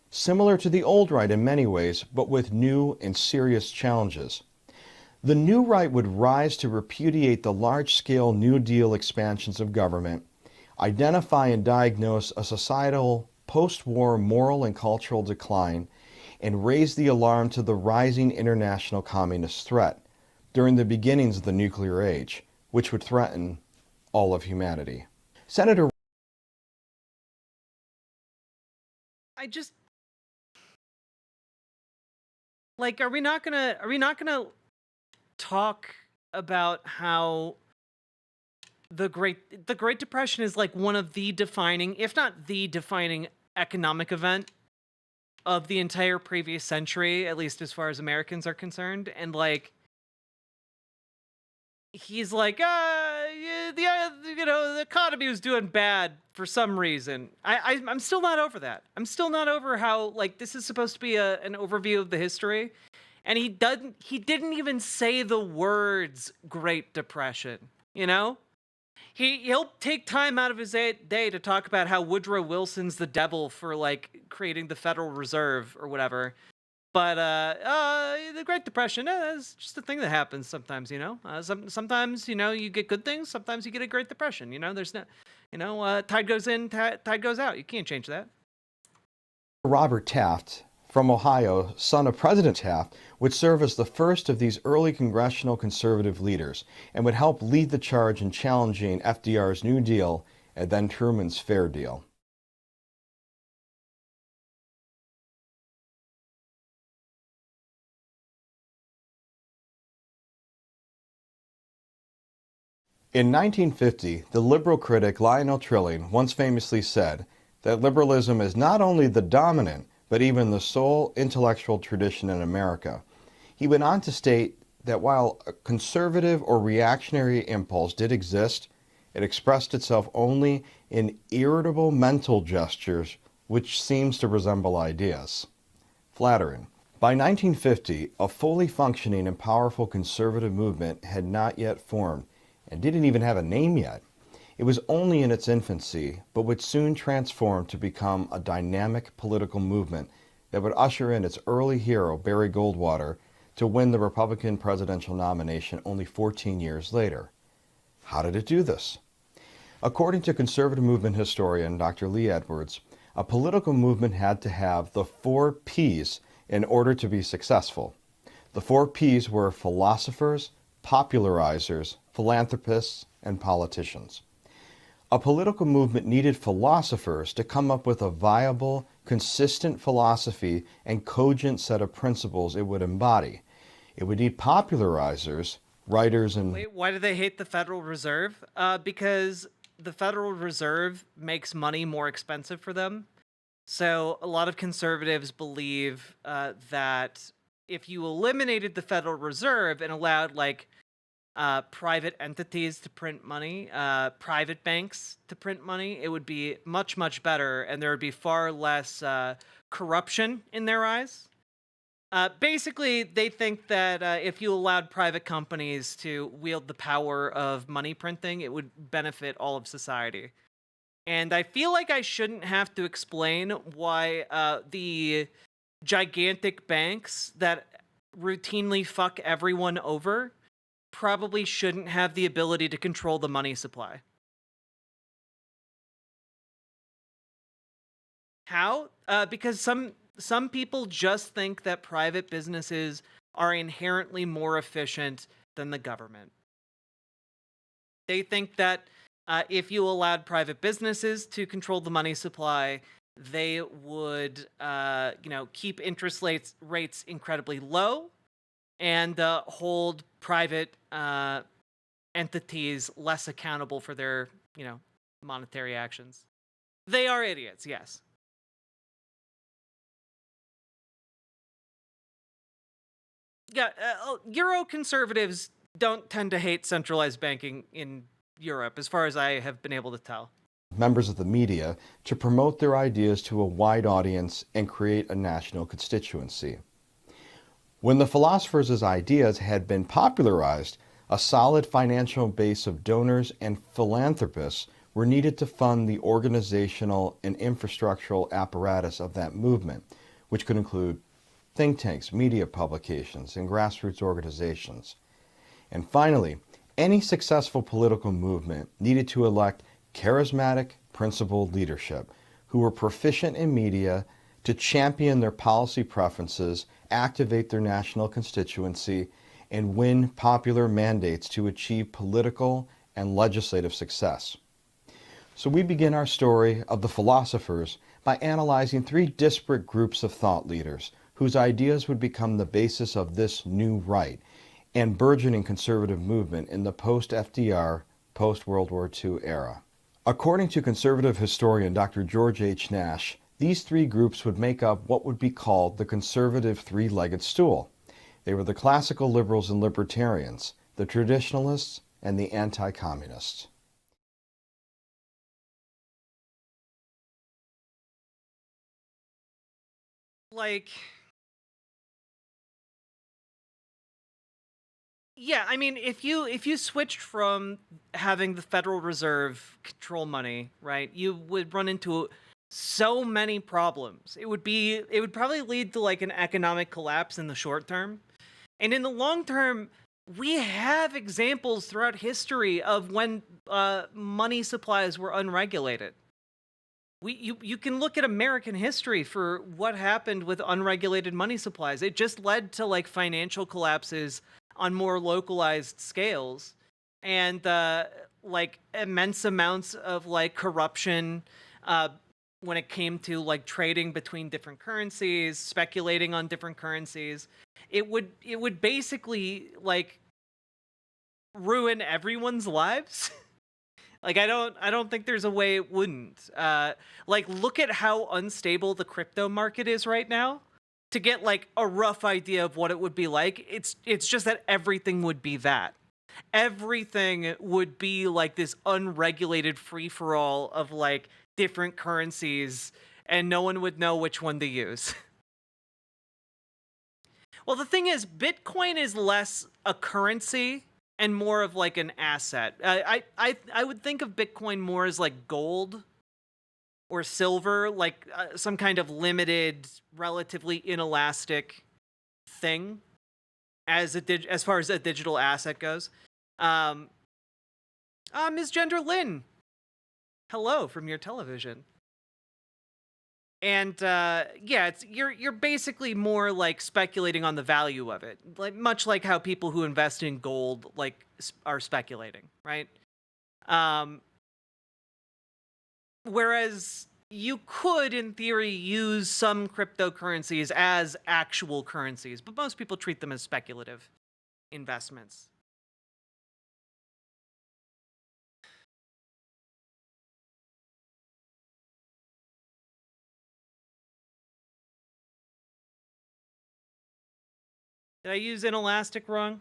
similar to the old right in many ways, but with new and serious challenges. The new right would rise to repudiate the large-scale New Deal expansions of government, identify and diagnose a societal post-war moral and cultural decline, and raise the alarm to the rising international communist threat during the beginnings of the nuclear age, which would threaten all of humanity. Senator Are we not gonna talk about how the Great Depression is like one of the defining, if not the defining, economic event of the entire previous century, at least as far as Americans are concerned, and like he's like, yeah, the economy was doing bad for some reason. I'm still not over that. I'm still not over how like this is supposed to be an overview of the history, and he didn't even say the words Great Depression. You know, he'll take time out of his day to talk about how Woodrow Wilson's the devil for like creating the Federal Reserve or whatever. But the Great Depression is just a thing that happens sometimes, you know. Sometimes, you know, you get good things. Sometimes you get a Great Depression. You know, there's no, you know, tide goes in, tide goes out. You can't change that. Robert Taft, from Ohio, son of President Taft, would serve as the first of these early congressional conservative leaders and would help lead the charge in challenging FDR's New Deal and then Truman's Fair Deal. In 1950, the liberal critic Lionel Trilling once famously said that liberalism is not only the dominant, but even the sole intellectual tradition in America. He went on to state that while a conservative or reactionary impulse did exist, it expressed itself only in irritable mental gestures which seems to resemble ideas. Flattering. By 1950, a fully functioning and powerful conservative movement had not yet formed, and didn't even have a name yet. It was only in its infancy, but would soon transform to become a dynamic political movement that would usher in its early hero, Barry Goldwater, to win the Republican presidential nomination only 14 years later. How did it do this? According to conservative movement historian Dr. Lee Edwards, a political movement had to have the 4 Ps in order to be successful. The 4 Ps were philosophers, popularizers, philanthropists, and politicians. A political movement needed philosophers to come up with a viable, consistent philosophy and cogent set of principles it would embody. It would need popularizers, writers, and... Wait, why do they hate the Federal Reserve? Because the Federal Reserve makes money more expensive for them. So a lot of conservatives believe that if you eliminated the Federal Reserve and allowed like private entities to print money, private banks to print money, it would be much, much better, and there would be far less corruption in their eyes. Basically, they think that if you allowed private companies to wield the power of money printing, it would benefit all of society. And I feel like I shouldn't have to explain why the gigantic banks that routinely fuck everyone over probably shouldn't have the ability to control the money supply. How? Because some people just think that private businesses are inherently more efficient than the government. They think that if you allowed private businesses to control the money supply, They would, keep interest rates incredibly low and hold private entities less accountable for their, monetary actions. They are idiots, yes. Yeah, Euro conservatives don't tend to hate centralized banking in Europe, as far as I have been able to tell. Members of the media to promote their ideas to a wide audience and create a national constituency. When the philosophers' ideas had been popularized, a solid financial base of donors and philanthropists were needed to fund the organizational and infrastructural apparatus of that movement, which could include think tanks, media publications, and grassroots organizations. And finally, any successful political movement needed to elect charismatic, principled leadership who were proficient in media to champion their policy preferences, activate their national constituency, and win popular mandates to achieve political and legislative success. So we begin our story of the philosophers by analyzing three disparate groups of thought leaders whose ideas would become the basis of this new right and burgeoning conservative movement in the post-FDR, post-World War II era. According to conservative historian Dr. George H. Nash, these three groups would make up what would be called the conservative three-legged stool. They were the classical liberals and libertarians, the traditionalists, and the anti-communists. Yeah, I mean, if you switched from having the Federal Reserve control money, right, you would run into so many problems. It would probably lead to like an economic collapse in the short term. And in the long term, we have examples throughout history of when money supplies were unregulated. You can look at American history for what happened with unregulated money supplies. It just led to like financial collapses on more localized scales, and like immense amounts of like corruption when it came to like trading between different currencies, speculating on different currencies. It would basically like ruin everyone's lives. Like I don't think there's a way it wouldn't. Like look at how unstable the crypto market is right now. To get like a rough idea of what it would be like, it's just that everything would be that. Everything would be like this unregulated free-for-all of like different currencies, and no one would know which one to use. Well, the thing is, Bitcoin is less a currency and more of like an asset. I would think of Bitcoin more as like gold or silver, like some kind of relatively inelastic thing as far as a digital asset goes. Ms. Gender Lynn, hello from your television. And yeah, you're basically more like speculating on the value of it, like much like how people who invest in gold like are speculating, right? Whereas you could, in theory, use some cryptocurrencies as actual currencies, but most people treat them as speculative investments. Did I use inelastic wrong?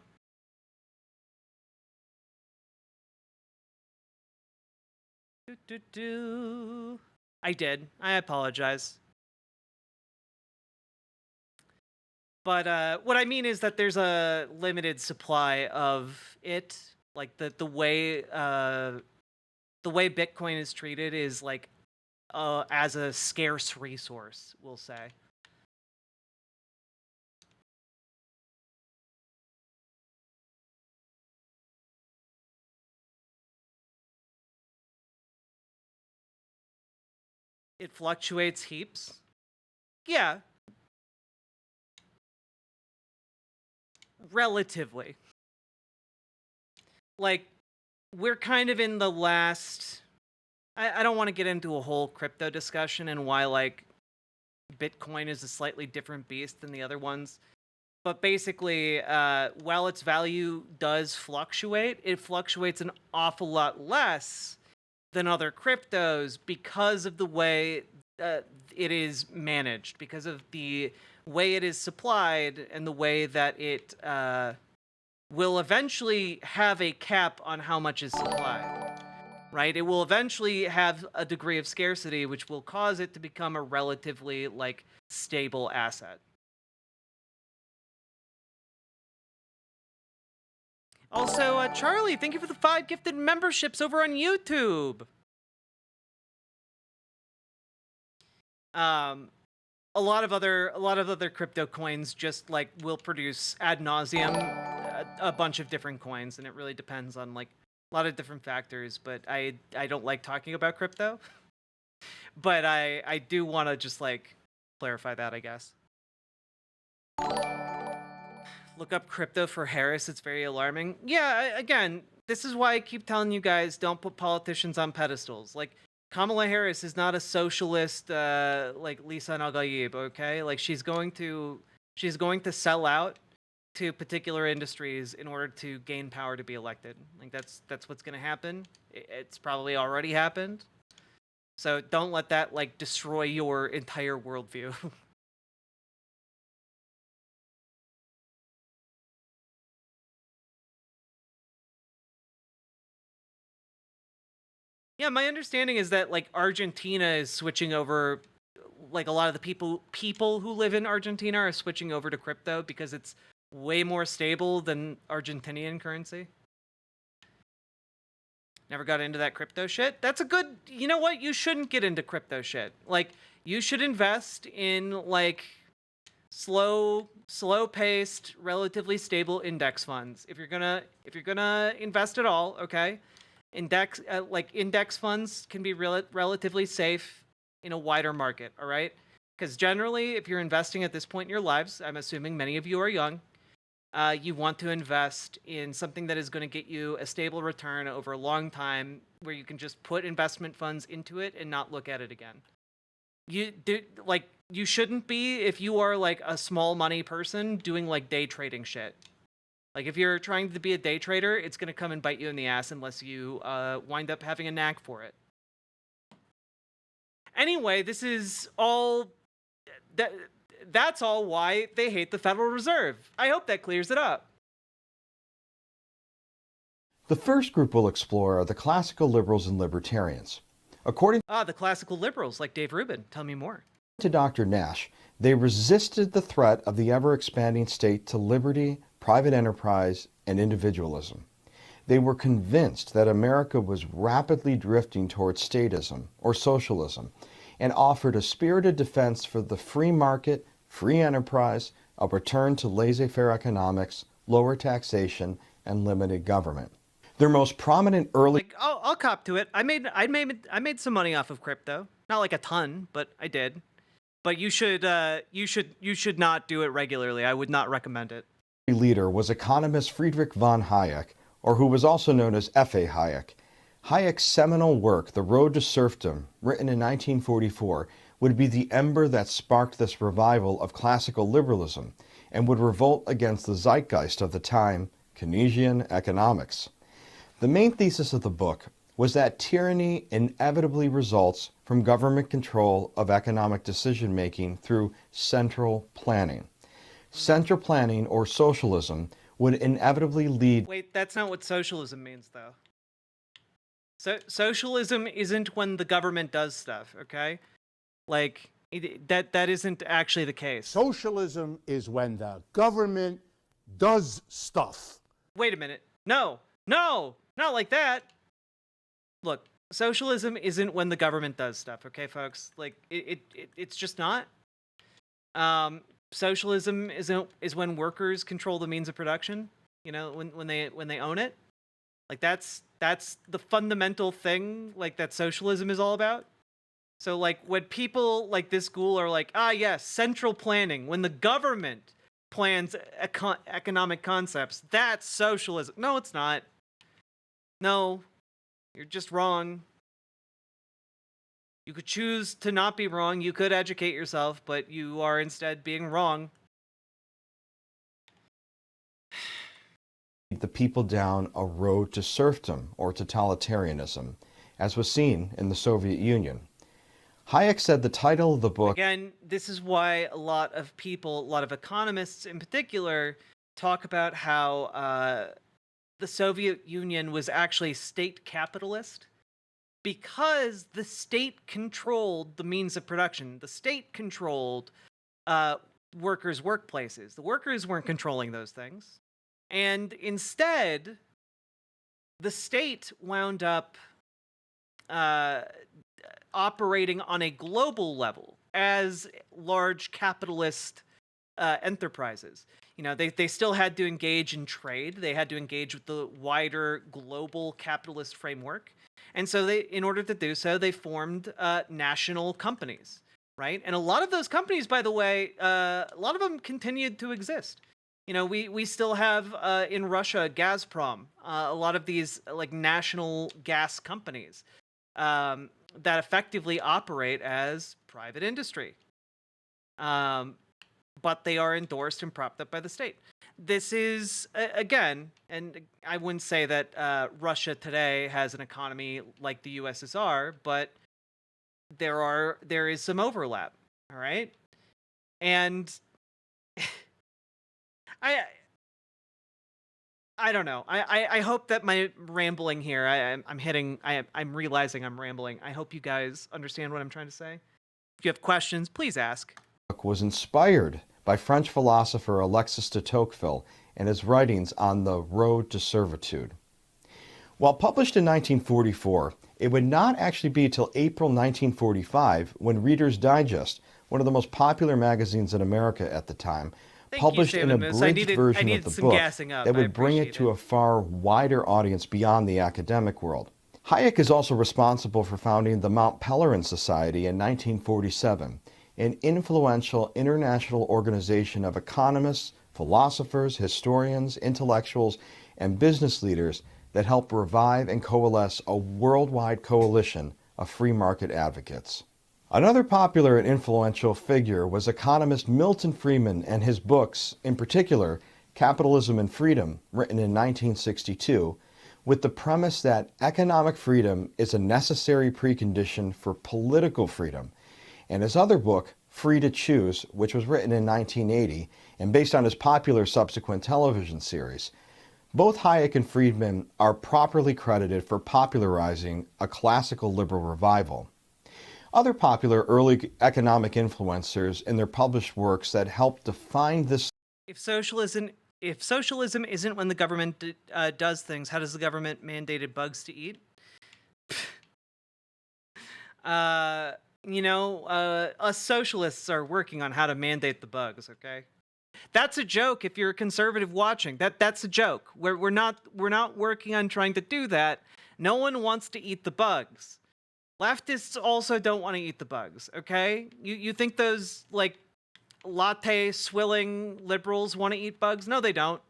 I did. I apologize. But what I mean is that there's a limited supply of it. Like the way Bitcoin is treated is like as a scarce resource, we'll say. It fluctuates heaps. Yeah. Relatively. Like, we're kind of in the last I don't want to get into a whole crypto discussion and why like Bitcoin is a slightly different beast than the other ones. But basically, while its value does fluctuate, it fluctuates an awful lot less than other cryptos because of the way it is managed, because of the way it is supplied, and the way that it will eventually have a cap on how much is supplied. Right? It will eventually have a degree of scarcity, which will cause it to become a relatively like stable asset. Also, Charlie, thank you for the 5 gifted memberships over on YouTube. A lot of other crypto coins just like will produce ad nauseum a bunch of different coins, and it really depends on like a lot of different factors. But I don't like talking about crypto, but I do want to just like clarify that, I guess. Look up crypto for Harris. It's very alarming. Yeah, again, this is why I keep telling you guys, don't put politicians on pedestals. Like, Kamala Harris is not a socialist like Lisa Nagayib, okay? Like, she's going to sell out to particular industries in order to gain power to be elected. Like, that's what's going to happen. It's probably already happened. So don't let that like destroy your entire worldview. Yeah, my understanding is that like Argentina is switching over, like a lot of the people who live in Argentina are switching over to crypto because it's way more stable than Argentinian currency. Never got into that crypto shit. That's a good, you know what? You shouldn't get into crypto shit. Like, you should invest in like slow paced, relatively stable index funds. If you're gonna invest at all, okay? Index funds can be relatively safe in a wider market, all right? Because generally, if you're investing at this point in your lives, I'm assuming many of you are young, you want to invest in something that is going to get you a stable return over a long time, where you can just put investment funds into it and not look at it again. You shouldn't be, if you are like a small money person, doing like day trading shit. Like, if you're trying to be a day trader, it's going to come and bite you in the ass unless you wind up having a knack for it. Anyway, this is all... That's all why they hate the Federal Reserve. I hope that clears it up. The first group we'll explore are the classical liberals and libertarians. According the classical liberals, like Dave Rubin. Tell me more. To Dr. Nash, they resisted the threat of the ever-expanding state to liberty, private enterprise, and individualism. They were convinced that America was rapidly drifting towards statism or socialism, and offered a spirited defense for the free market, free enterprise, a return to laissez-faire economics, lower taxation, and limited government. Their most prominent early... Like, I'll cop to it. I made some money off of crypto. Not like a ton, but I did. But you should not do it regularly. I would not recommend it. Leader was economist Friedrich von Hayek, or who was also known as F.A. Hayek. Hayek's seminal work, The Road to Serfdom, written in 1944, would be the ember that sparked this revival of classical liberalism and would revolt against the zeitgeist of the time, Keynesian economics. The main thesis of the book was that tyranny inevitably results from government control of economic decision-making through central planning. Central planning, or socialism, would inevitably lead... Wait, that's not what socialism means, though. So socialism isn't when the government does stuff, okay? Like, that isn't actually the case. Socialism is when the government does stuff. Wait a minute. No, not like that. Look, socialism isn't when the government does stuff, okay, folks? Like, it's just not. Socialism is when workers control the means of production. You know, when they own it. Like, that's the fundamental thing, like, that socialism is all about. So, like, when people like this ghoul are like, yes, central planning, when the government plans economic concepts, that's socialism. No, it's not. No, you're just wrong. You could choose to not be wrong. You could educate yourself, but you are instead being wrong. The people down a road to serfdom or totalitarianism, as was seen in the Soviet Union. Hayek said the title of the book... Again, this is why a lot of people, a lot of economists in particular, talk about how the Soviet Union was actually state capitalist, because the state controlled the means of production. The state controlled workers' workplaces. The workers weren't controlling those things. And instead, the state wound up operating on a global level as large capitalist enterprises. You know, they still had to engage in trade. They had to engage with the wider global capitalist framework. And so in order to do so, they formed national companies, right? And a lot of those companies, by the way, a lot of them continued to exist. You know, we still have in Russia, Gazprom, a lot of these like national gas companies that effectively operate as private industry. But they are endorsed and propped up by the state. This is, again, and I wouldn't say that Russia today has an economy like the USSR, but there is some overlap, all right? And I don't know. I hope that my rambling here, I'm realizing I'm rambling. I hope you guys understand what I'm trying to say. If you have questions, please ask. Was inspired by French philosopher Alexis de Tocqueville and his writings on the road to servitude. While published in 1944, it would not actually be till April 1945 when Reader's Digest, one of the most popular magazines in America at the time, published an abridged version of the book that would bring it to a far wider audience beyond the academic world. Hayek is also responsible for founding the Mount Pelerin Society in 1947, an influential international organization of economists, philosophers, historians, intellectuals, and business leaders that help revive and coalesce a worldwide coalition of free market advocates. Another popular and influential figure was economist Milton Friedman and his books, in particular, Capitalism and Freedom, written in 1962, with the premise that economic freedom is a necessary precondition for political freedom, and his other book, Free to Choose, which was written in 1980 and based on his popular subsequent television series. Both Hayek and Friedman are properly credited for popularizing a classical liberal revival. Other popular early economic influencers in their published works that helped define this... If socialism isn't when the government does things, how does the government mandated bugs to eat? Us socialists are working on how to mandate the bugs, okay? That's a joke if you're a conservative watching. That's a joke. We're not working on trying to do that. No one wants to eat the bugs. Leftists also don't want to eat the bugs, okay? You think those, like, latte swilling liberals want to eat bugs? No, they don't.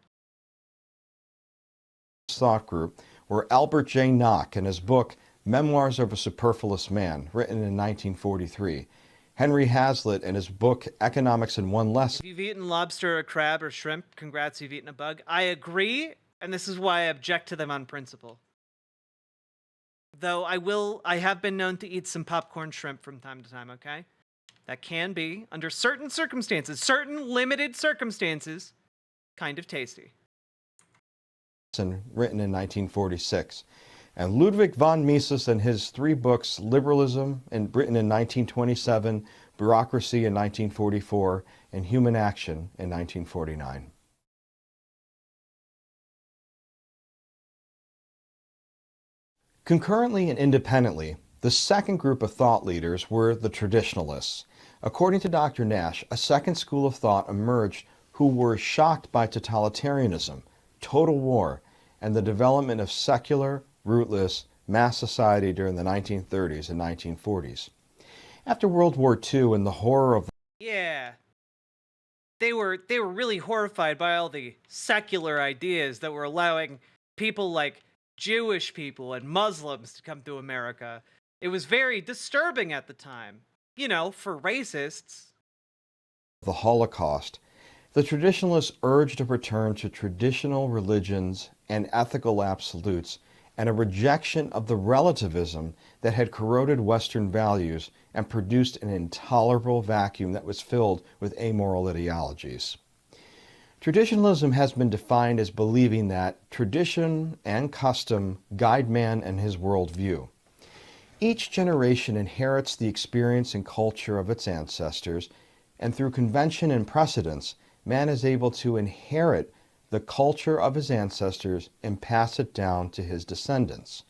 Thought group were Albert J. Nock in his book Memoirs of a Superfluous Man, written in 1943, Henry Hazlitt in his book Economics in One Lesson. If you've eaten lobster or crab or shrimp, congrats, you've eaten a bug. I agree, and this is why I object to them on principle. Though I have been known to eat some popcorn shrimp from time to time, okay? That can be, under certain circumstances, certain limited circumstances, kind of tasty. Written in 1946. And Ludwig von Mises and his three books, Liberalism, written in 1927, Bureaucracy in 1944, and Human Action in 1949. Concurrently and independently, the second group of thought leaders were the traditionalists. According to Dr. Nash, a second school of thought emerged who were shocked by totalitarianism, total war, and the development of secular, rootless, mass society during the 1930s and 1940s. After World War II and the horror of... Yeah. They were really horrified by all the secular ideas that were allowing people like Jewish people and Muslims to come to America. It was very disturbing at the time, you know, for racists. The Holocaust, the traditionalists urged a return to traditional religions and ethical absolutes and a rejection of the relativism that had corroded Western values and produced an intolerable vacuum that was filled with amoral ideologies. Traditionalism has been defined as believing that tradition and custom guide man and his worldview. Each generation inherits the experience and culture of its ancestors, and through convention and precedence, man is able to inherit the culture of his ancestors and pass it down to his descendants.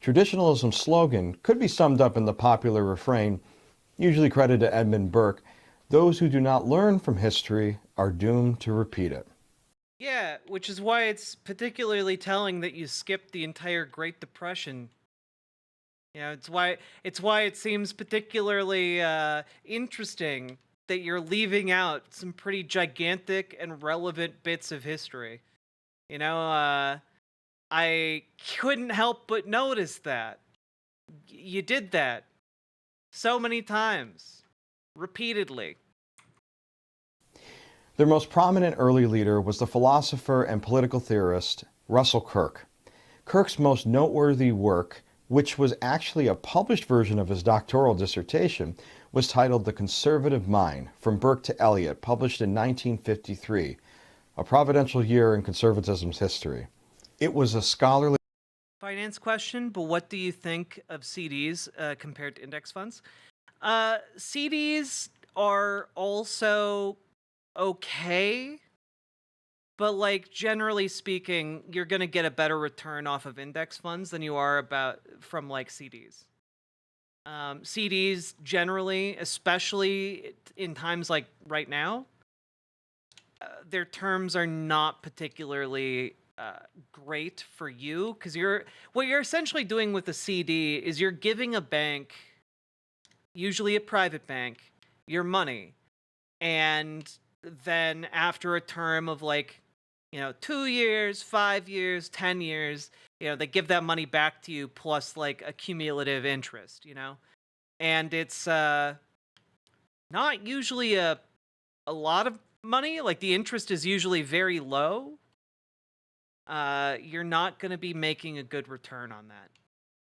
Traditionalism's slogan could be summed up in the popular refrain, usually credited to Edmund Burke, "Those who do not learn from history are doomed to repeat it." Yeah, which is why it's particularly telling that you skipped the entire Great Depression. You know, it's why it seems particularly interesting that you're leaving out some pretty gigantic and relevant bits of history. You know, I couldn't help but notice that. You did that so many times, repeatedly. Their most prominent early leader was the philosopher and political theorist Russell Kirk. Kirk's most noteworthy work, which was actually a published version of his doctoral dissertation, was titled The Conservative Mind, From Burke to Eliot, published in 1953, a providential year in conservatism's history. It was a scholarly Finance question, but what do you think of CDs compared to index funds? CDs are also okay, but like generally speaking, you're gonna get a better return off of index funds than you are from like CDs. CDs generally, especially in times like right now, their terms are not particularly great for you because what you're essentially doing with a CD is you're giving a bank, usually a private bank, your money, and then after a term of like, 2 years, 5 years, 10 years, they give that money back to you plus like a cumulative interest, and it's not usually a lot of money. Like the interest is usually very low. You're not going to be making a good return on that.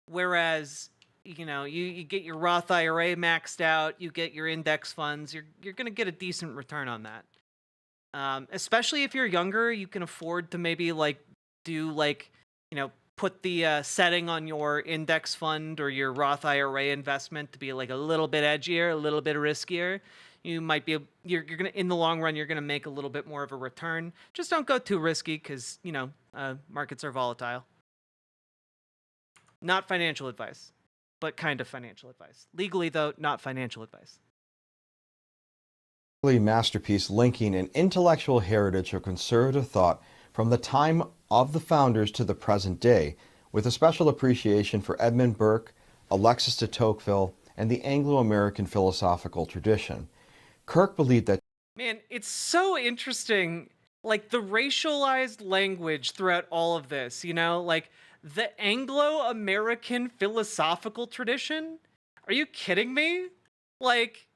Whereas, you get your Roth IRA maxed out, you get your index funds, you're going to get a decent return on that. Especially if you're younger, you can afford to maybe put the setting on your index fund or your Roth IRA investment to be like a little bit edgier, a little bit riskier. You might be, you're gonna, in the long run, you're gonna make a little bit more of a return. Just don't go too risky because, markets are volatile. Not financial advice, but kind of financial advice. Legally, though, not financial advice. Masterpiece linking an intellectual heritage of conservative thought from the time of the founders to the present day, with a special appreciation for Edmund Burke, Alexis de Tocqueville, and the Anglo-American philosophical tradition. Kirk believed that... Man, it's so interesting, like the racialized language throughout all of this, like the Anglo-American philosophical tradition? Are you kidding me? Like,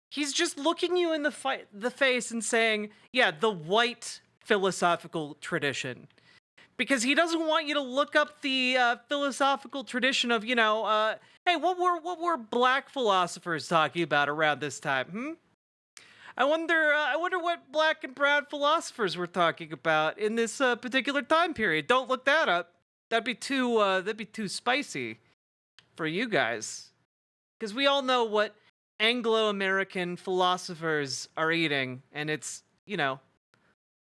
he's just looking you in the face and saying, yeah, the white philosophical tradition. Because he doesn't want you to look up the philosophical tradition of, hey, what were black philosophers talking about around this time? I wonder what black and brown philosophers were talking about in this particular time period. Don't look that up. That'd be too spicy for you guys. Because we all know what Anglo-American philosophers are eating, and it's,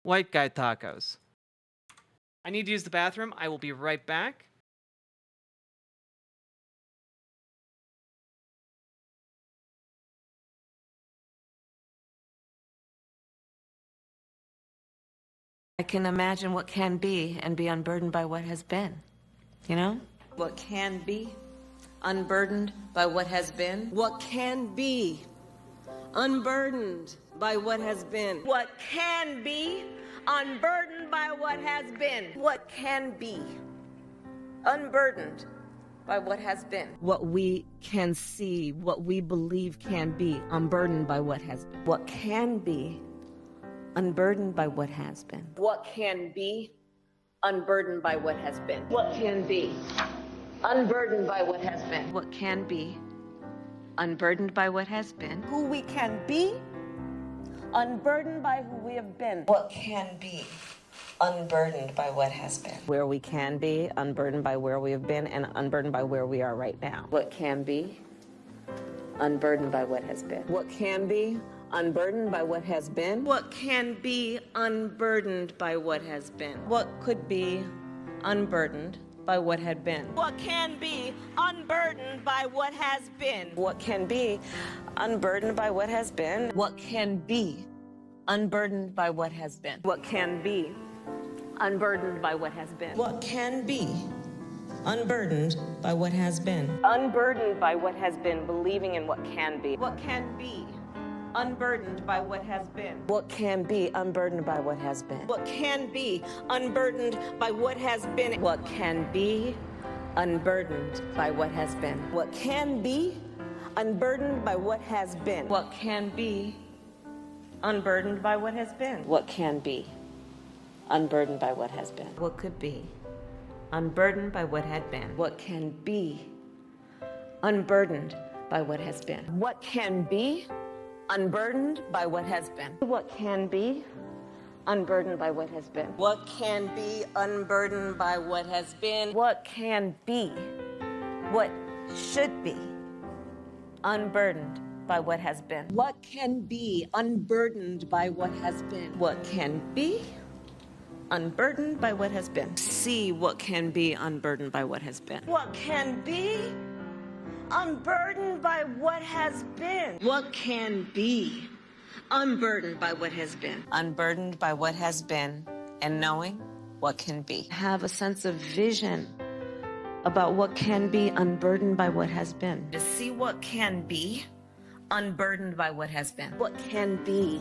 white guy tacos. I need to use the bathroom. I will be right back. I can imagine what can be and be unburdened by what has been, What can be, unburdened by what has been. What can be, unburdened by what has been. What can be, unburdened by what has been. What can be, unburdened by what has been. What we can see, what we believe can be, unburdened by what has been. What can be, unburdened by what has been. What can be, unburdened by what has been. What can be, Unburdened by what has been. What can be, unburdened by what has been. Who we can be, unburdened by who we have been. what can be, unburdened by what has been. Where we can be, unburdened by where we have been, and unburdened by where we are right now. What can be, unburdened by what has been. What can be, unburdened by what has been. What can be, unburdened by what has been. What could be, unburdened by what had been. What can be, unburdened by what has been. What can be, unburdened by what has been. What can be, unburdened by what has been. What can be, Unburdened by what has been. what can be, unburdened by what has been. Unburdened by what has been, believing in what can be. What can be, unburdened by what has been. What can be, unburdened by what has been. What can be, unburdened by what has been. What can be, unburdened by what has been. What can be, unburdened by what has been. What can be, unburdened by what has been. What can be, unburdened by what has been. What could be, unburdened by what had been. What can be, unburdened by what has been. What can be, unburdened by what has been. What can be, unburdened by what has been. What can be, unburdened by what has been. What can be, what should be, unburdened by what has been. What can be, unburdened by what has been. What can be, unburdened by what has been. See what can be unburdened by what has been. What can be, unburdened by what has been. What can be, unburdened by what has been. Unburdened by what has been and knowing what can be. Have a sense of vision about what can be unburdened by what has been. To see what can be unburdened by what has been. What can be,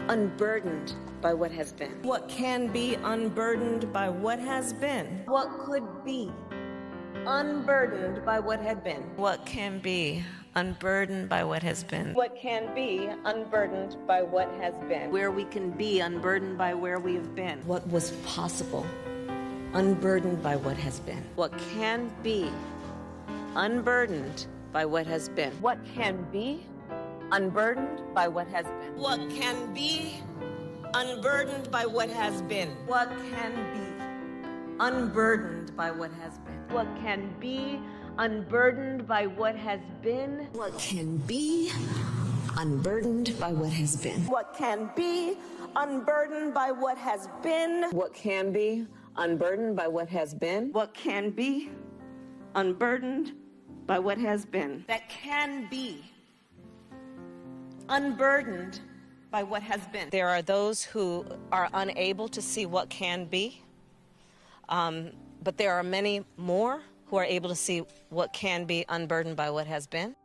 unburdened by what has been. What can be, unburdened by what has been. What could be, unburdened by what had been. What can be unburdened by what has been. What can be, unburdened by what has been. Where we can be unburdened by where we have been. What was possible, unburdened by what has been. What can be unburdened by what has been. What can be, unburdened by what has been. What can be, unburdened by what has been. What can be unburdened by what has been. What can be, unburdened by what has been. What can be, unburdened by what has been. What can be, unburdened by what has been. What can be unburdened by what has been. What can be, unburdened by what has been. That can be, unburdened by what has been. There are those who are unable to see what can be, but there are many more who are able to see what can be unburdened by what has been.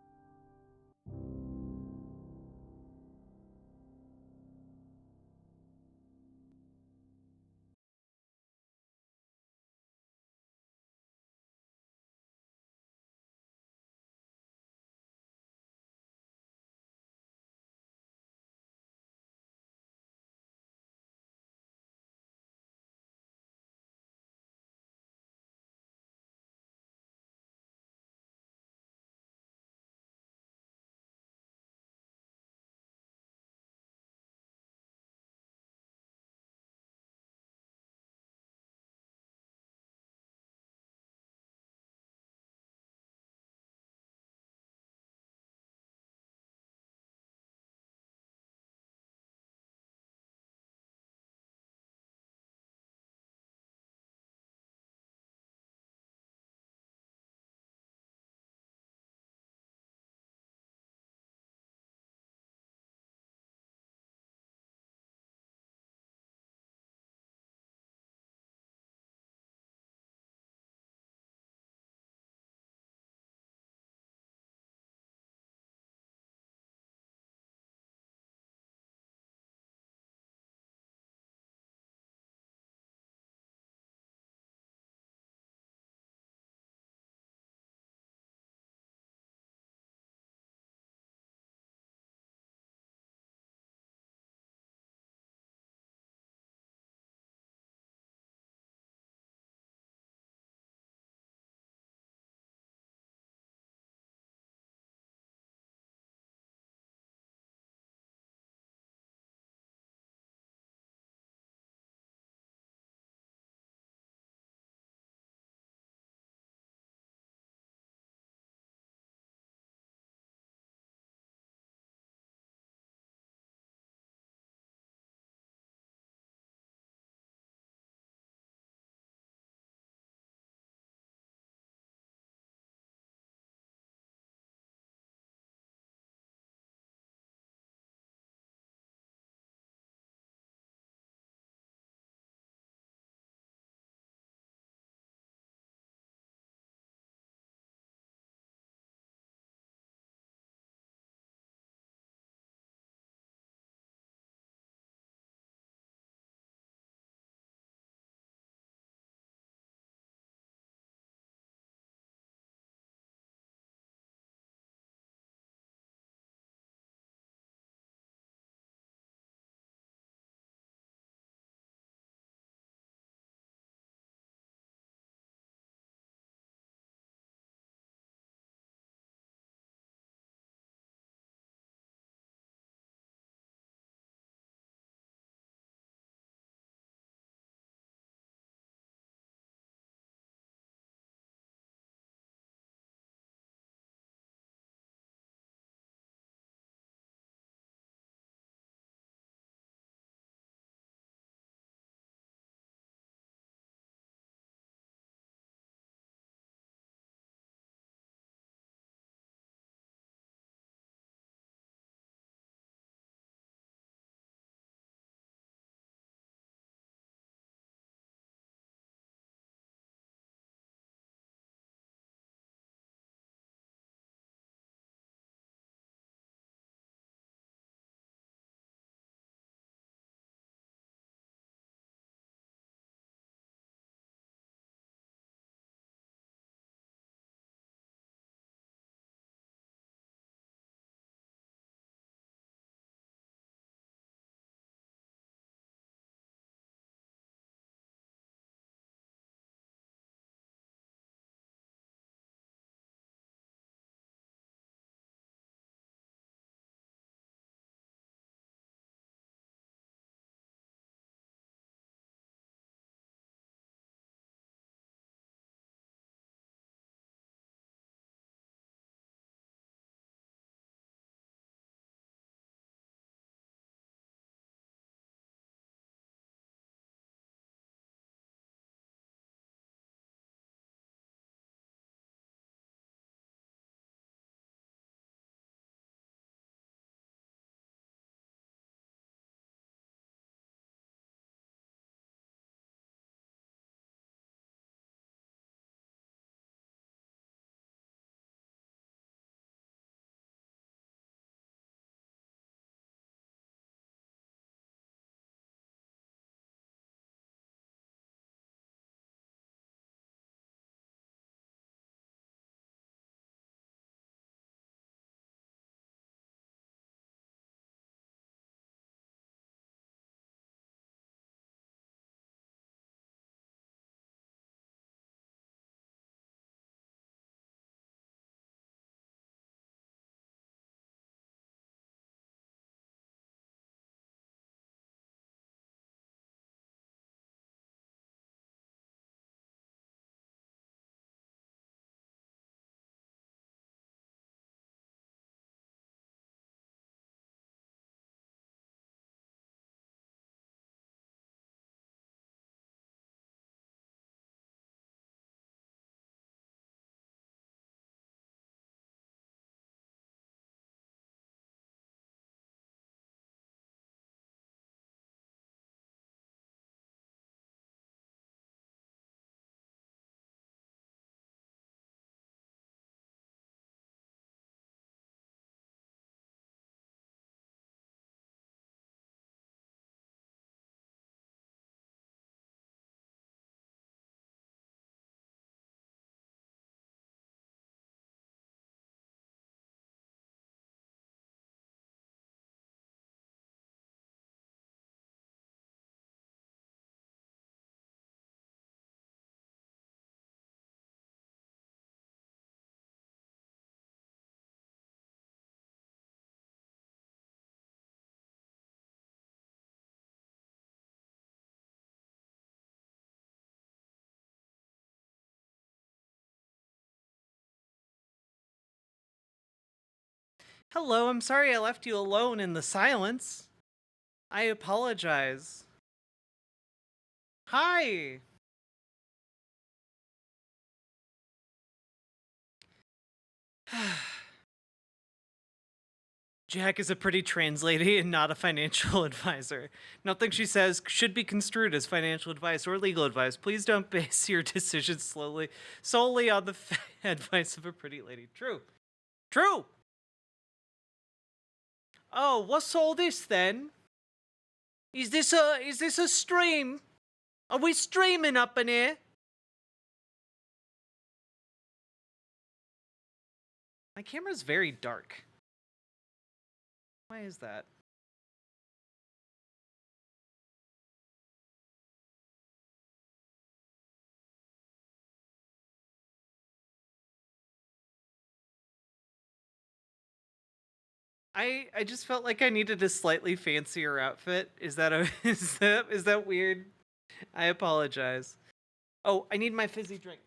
Hello, I'm sorry I left you alone in the silence. I apologize. Hi. Jack is a pretty trans lady and not a financial advisor. Nothing she says should be construed as financial advice or legal advice. Please don't base your decisions solely on the advice of a pretty lady. True. True. Oh, what's all this then? Is this a stream? Are we streaming up in here? My camera's very dark. Why is that? I just felt like I needed a slightly fancier outfit. Is that is that weird? I apologize. Oh, I need my fizzy drink.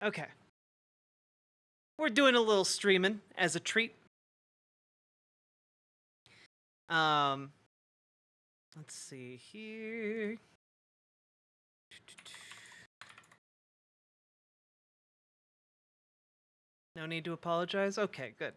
Okay. We're doing a little streaming as a treat. Let's see here. No need to apologize? Okay, good.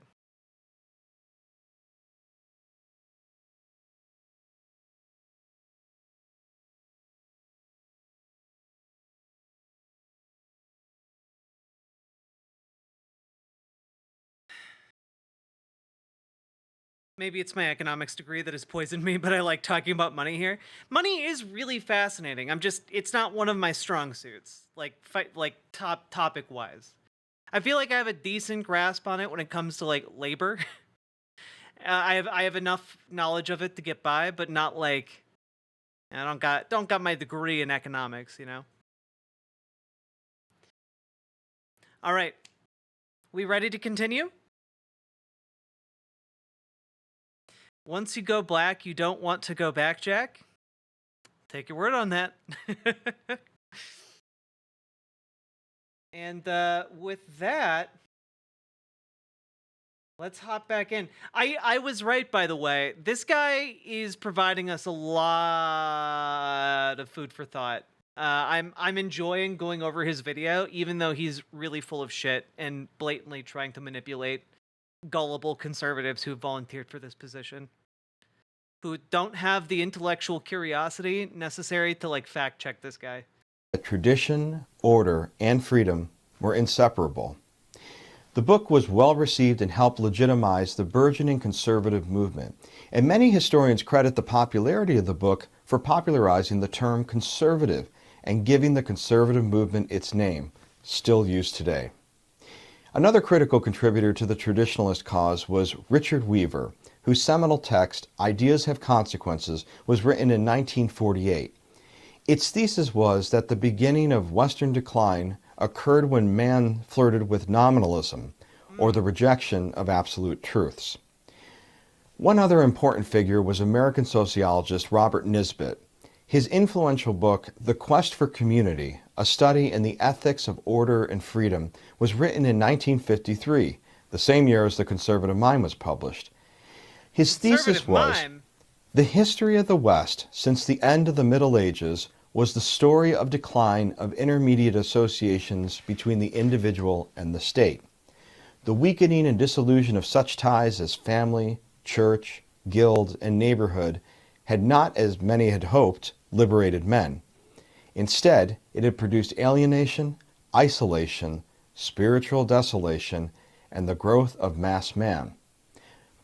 Maybe it's my economics degree that has poisoned me, but I like talking about money here. Money is really fascinating. It's not one of my strong suits, like topic wise. I feel like I have a decent grasp on it when it comes to like labor. I have enough knowledge of it to get by, but not like I don't got my degree in economics, you know. All right, we ready to continue? Once you go black, you don't want to go back, Jack? Take your word on that. And with that, let's hop back in. I was right, by the way. This guy is providing us a lot of food for thought. I'm enjoying going over his video, even though he's really full of shit and blatantly trying to manipulate gullible conservatives who volunteered for this position, who don't have the intellectual curiosity necessary to like fact check this guy. Tradition, order, and freedom were inseparable. The book was well received and helped legitimize the burgeoning conservative movement, and many historians credit the popularity of the book for popularizing the term conservative and giving the conservative movement its name, still used today. Another critical contributor to the traditionalist cause was Richard Weaver, whose seminal text, Ideas Have Consequences, was written in 1948. Its thesis was that the beginning of Western decline occurred when man flirted with nominalism, or the rejection of absolute truths. One other important figure was American sociologist Robert Nisbet. His influential book, The Quest for Community, A Study in the Ethics of Order and Freedom, was written in 1953, the same year as The Conservative Mind was published. His thesis was, the history of the West since the end of the Middle Ages was the story of decline of intermediate associations between the individual and the state. The weakening and dissolution of such ties as family, church, guild, and neighborhood had not, as many had hoped, liberated men. Instead, it had produced alienation, isolation, spiritual desolation, and the growth of mass man.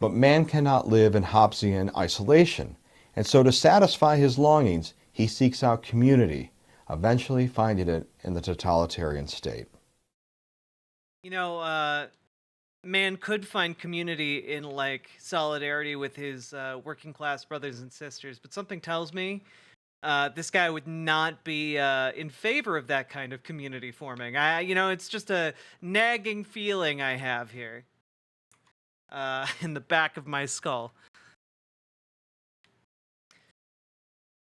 But man cannot live in Hobbesian isolation, and so to satisfy his longings, he seeks out community, eventually finding it in the totalitarian state. You know, man could find community in like solidarity with his working class brothers and sisters, but something tells me this guy would not be in favor of that kind of community forming. It's just a nagging feeling I have here in the back of my skull.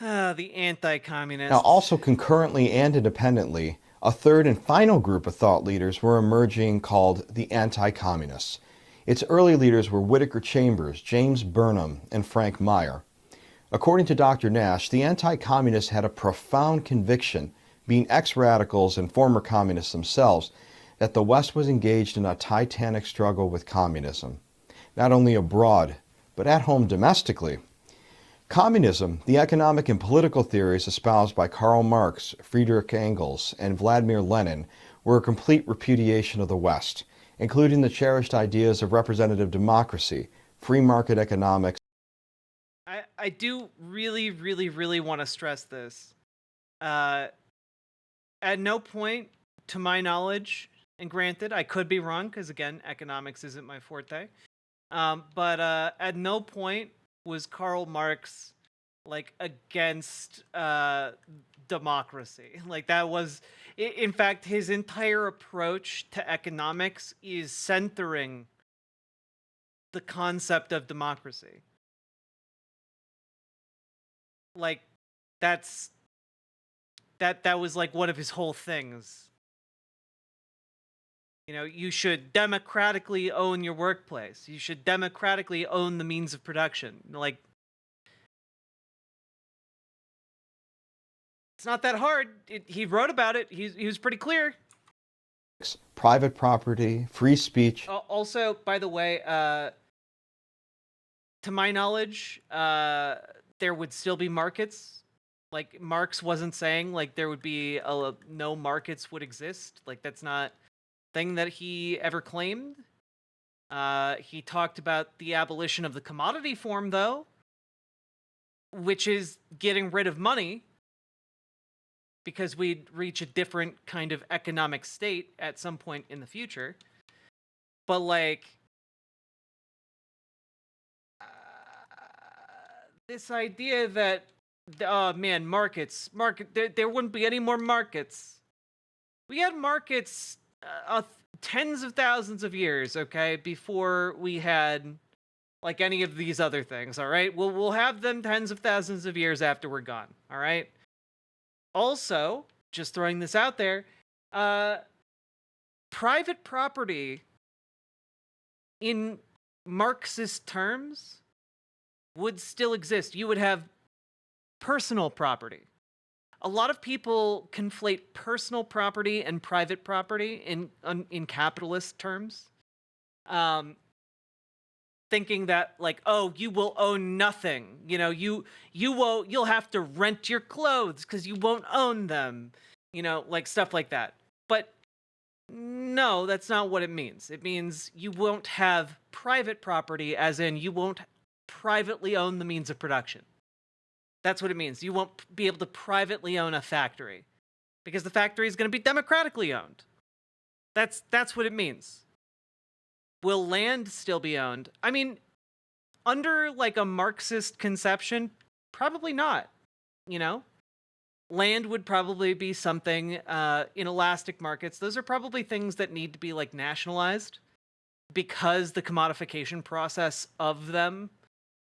The anti-communists. Now, also concurrently and independently, a third and final group of thought leaders were emerging called the anti-communists. Its early leaders were Whittaker Chambers, James Burnham, and Frank Meyer. According to Dr. Nash, the anti-communists had a profound conviction, being ex-radicals and former communists themselves, that the West was engaged in a titanic struggle with communism, not only abroad, but at home domestically. Communism, the economic and political theories espoused by Karl Marx, Friedrich Engels, and Vladimir Lenin, were a complete repudiation of the West, including the cherished ideas of representative democracy, free market economics. I do really, really, really want to stress this. At no point, to my knowledge, and granted, I could be wrong, because again, economics isn't my forte, but at no point was Karl Marx like against democracy. Like that was, in fact, his entire approach to economics is centering the concept of democracy. Like that was like one of his whole things. You should democratically own your workplace. You should democratically own the means of production. Like, it's not that hard. He wrote about it. He was pretty clear. Private property, free speech. Also, by the way, to my knowledge, there would still be markets. Like, Marx wasn't saying, like, there would be no markets would exist. Like, that's not thing that he ever claimed. He talked about the abolition of the commodity form, though, which is getting rid of money, because we'd reach a different kind of economic state at some point in the future. But like, this idea that, oh man, there wouldn't be any more markets. We had markets tens of thousands of years, okay, before we had like any of these other things. All right, we'll have them tens of thousands of years after we're gone. All right. Also, just throwing this out there, private property in Marxist terms would still exist. You would have personal property. A lot of people conflate personal property and private property in capitalist terms, thinking that like, oh, you will own nothing. You'll have to rent your clothes because you won't own them. Like stuff like that. But no, that's not what it means. It means you won't have private property, as in you won't privately own the means of production. That's what it means. You won't be able to privately own a factory because the factory is going to be democratically owned. That's what it means. Will land still be owned? I mean, under like a Marxist conception, probably not. Land would probably be something in elastic markets. Those are probably things that need to be like nationalized because the commodification process of them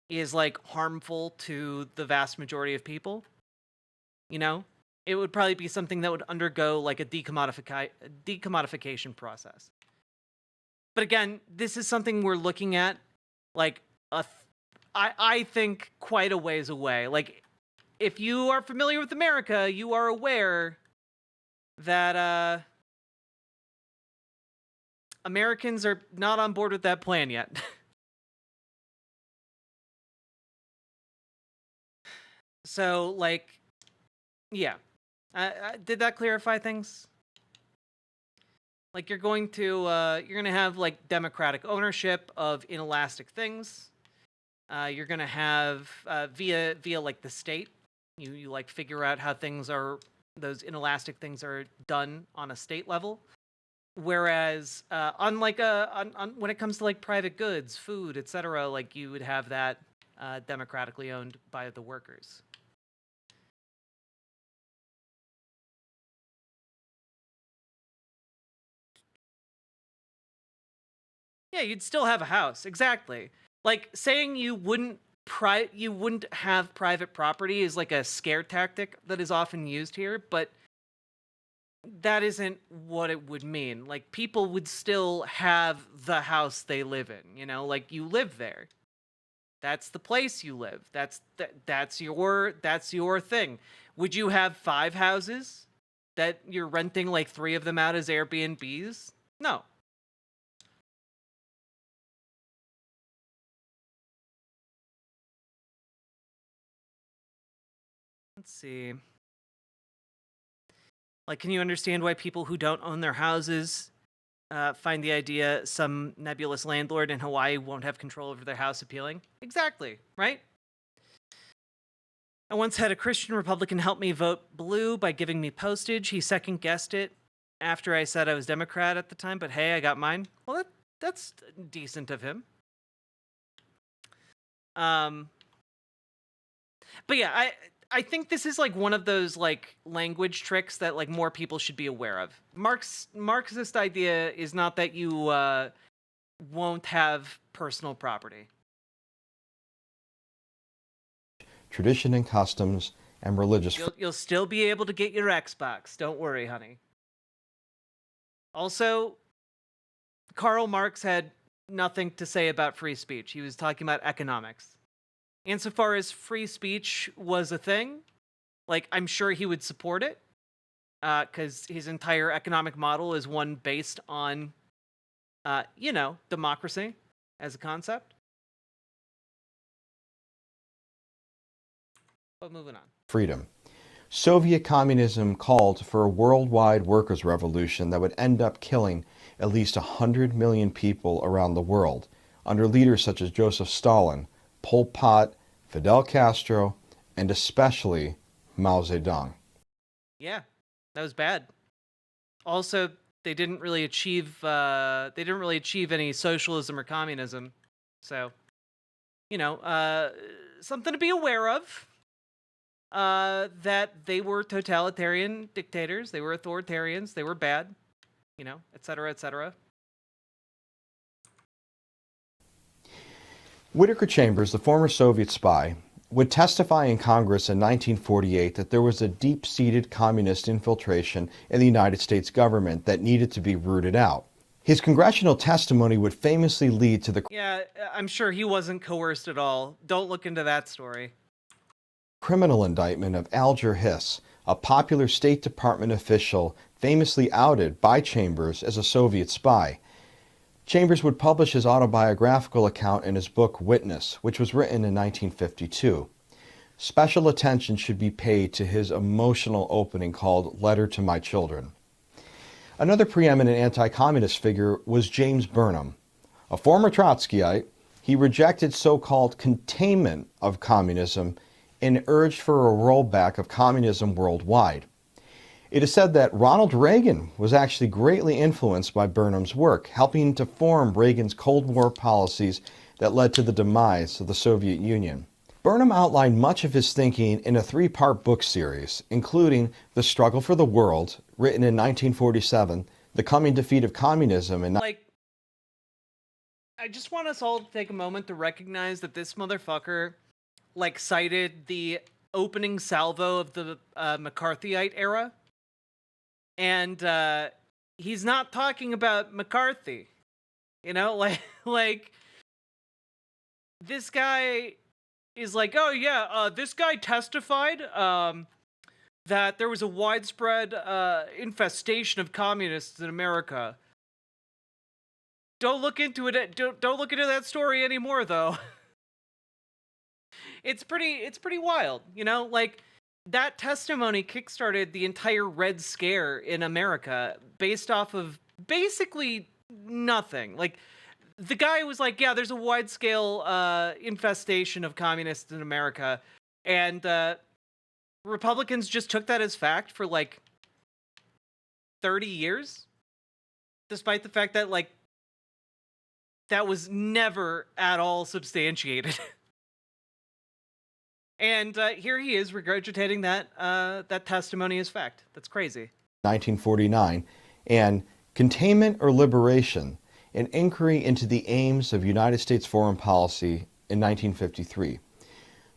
is like harmful to the vast majority of people. It would probably be something that would undergo like a decommodification process. But again, this is something we're looking at like I think quite a ways away. Like, if you are familiar with America, you are aware that Americans are not on board with that plan yet. So, like, yeah. Did that clarify things? Like, you're going to have, like, democratic ownership of inelastic things. You're going to have, via, like, the state, you, like, figure out how those inelastic things are done on a state level. Whereas on when it comes to like private goods, food, etc., like you would have that democratically owned by the workers. Yeah, you'd still have a house. Exactly. Like saying you wouldn't have private property is like a scare tactic that is often used here, but that isn't what it would mean. Like people would still have the house they live in, you know? Like you live there. That's the place you live. That's your thing. Would you have 5 houses that you're renting like 3 of them out as Airbnbs? No. Let's see. Like, can you understand why people who don't own their houses find the idea some nebulous landlord in Hawaii won't have control over their house appealing? Exactly, right? I once had a Christian Republican help me vote blue by giving me postage. He second-guessed it after I said I was Democrat at the time, but hey, I got mine. Well, that's decent of him. But yeah, I think this is like one of those like language tricks that like more people should be aware of. Marxist idea is not that you won't have personal property. Tradition and customs and religious. You'll still be able to get your Xbox. Don't worry, honey. Also, Karl Marx had nothing to say about free speech. He was talking about economics. Insofar as free speech was a thing, like, I'm sure he would support it, because his entire economic model is one based on, democracy as a concept. But moving on. Freedom. Soviet communism called for a worldwide workers' revolution that would end up killing at least 100 million people around the world, under leaders such as Joseph Stalin, Pol Pot, Fidel Castro, and especially Mao Zedong. Yeah, that was bad. Also, they didn't really achieve any socialism or communism. So, something to be aware of. That they were totalitarian dictators, they were authoritarians, they were bad, etc., etc. Whittaker Chambers, the former Soviet spy, would testify in Congress in 1948 that there was a deep-seated communist infiltration in the United States government that needed to be rooted out. His congressional testimony would famously lead to the... Yeah, I'm sure he wasn't coerced at all. Don't look into that story. Criminal indictment of Alger Hiss, a popular State Department official famously outed by Chambers as a Soviet spy. Chambers would publish his autobiographical account in his book Witness, which was written in 1952. Special attention should be paid to his emotional opening called Letter to My Children. Another preeminent anti-communist figure was James Burnham. A former Trotskyite, he rejected so-called containment of communism and urged for a rollback of communism worldwide. It is said that Ronald Reagan was actually greatly influenced by Burnham's work, helping to form Reagan's Cold War policies that led to the demise of the Soviet Union. Burnham outlined much of his thinking in a 3-part book series, including The Struggle for the World, written in 1947, The Coming Defeat of Communism, and... I just want us all to take a moment to recognize that this motherfucker cited the opening salvo of the McCarthyite era. And he's not talking about McCarthy. This guy is like, oh yeah, this guy testified that there was a widespread infestation of communists in America. Don't look into it. Don't look into that story anymore, though. It's pretty wild, that testimony kickstarted the entire Red Scare in America based off of basically nothing. The guy was like, yeah, there's a wide-scale infestation of communists in America, and Republicans just took that as fact for 30 years. despite the fact that, like, that was never at all substantiated. And here he is regurgitating that testimony as fact. That's crazy. 1949, and Containment or Liberation, an inquiry into the aims of United States foreign policy in 1953.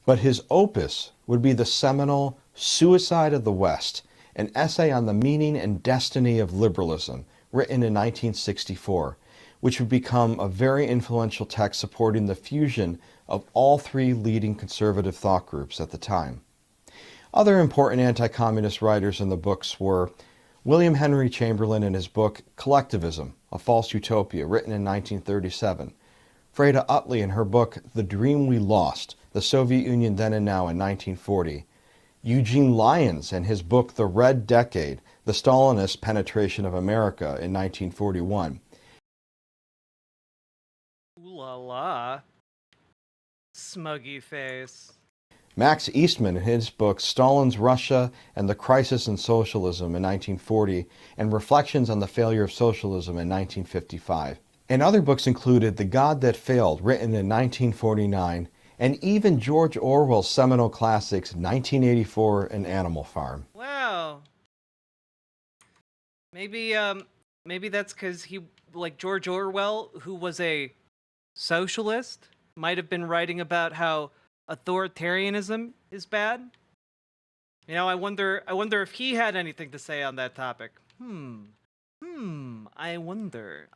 But his opus would be the seminal Suicide of the West, an essay on the meaning and destiny of liberalism, written in 1964, which would become a very influential text supporting the fusion of all three leading conservative thought groups at the time. Other important anti-communist writers in the books were William Henry Chamberlain in his book Collectivism, A False Utopia, written in 1937, Freda Utley in her book The Dream We Lost, The Soviet Union Then and Now in 1940, Eugene Lyons in his book The Red Decade, The Stalinist Penetration of America in 1941. Ooh la la. Smuggy face. Max Eastman in his book Stalin's Russia and the Crisis in Socialism in 1940 and Reflections on the Failure of Socialism in 1955. And other books included The God That Failed, written in 1949, and even George Orwell's seminal classics 1984 and Animal Farm. Wow. Maybe that's because he, like George Orwell, who was a socialist, might have been writing about how authoritarianism is bad. You know, I wonder if he had anything to say on that topic. I wonder.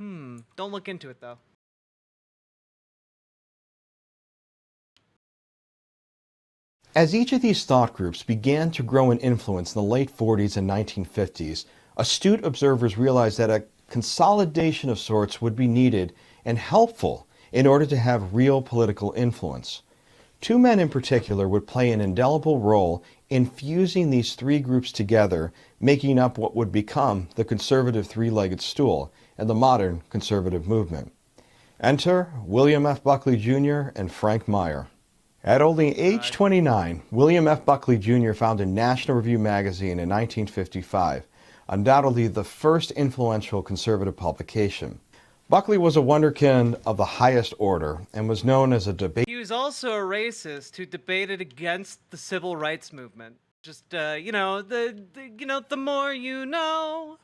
Don't look into it, though. As each of these thought groups began to grow in influence in the late 40s and 1950s, astute observers realized that a consolidation of sorts would be needed and helpful in order to have real political influence. Two men in particular would play an indelible role in fusing these three groups together, making up what would become the conservative three-legged stool and the modern conservative movement. Enter William F. Buckley Jr. and Frank Meyer. At only age 29, William F. Buckley Jr. founded National Review magazine in 1955, undoubtedly the first influential conservative publication. Buckley was a wonderkind of the highest order and was known as a debate. He was also a racist who debated against the civil rights movement. Just the more you know.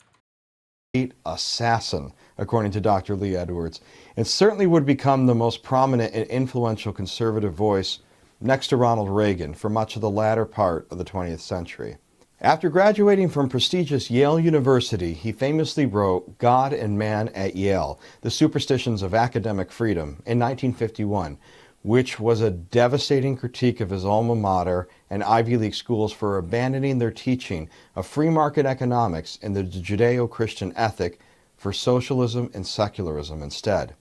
Assassin, according to Dr. Lee Edwards, and certainly would become the most prominent and influential conservative voice next to Ronald Reagan for much of the latter part of the 20th century. After graduating from prestigious Yale University, he famously wrote God and Man at Yale, The Superstitions of Academic Freedom, in 1951, which was a devastating critique of his alma mater and Ivy League schools for abandoning their teaching of free market economics and the Judeo-Christian ethic for socialism and secularism instead.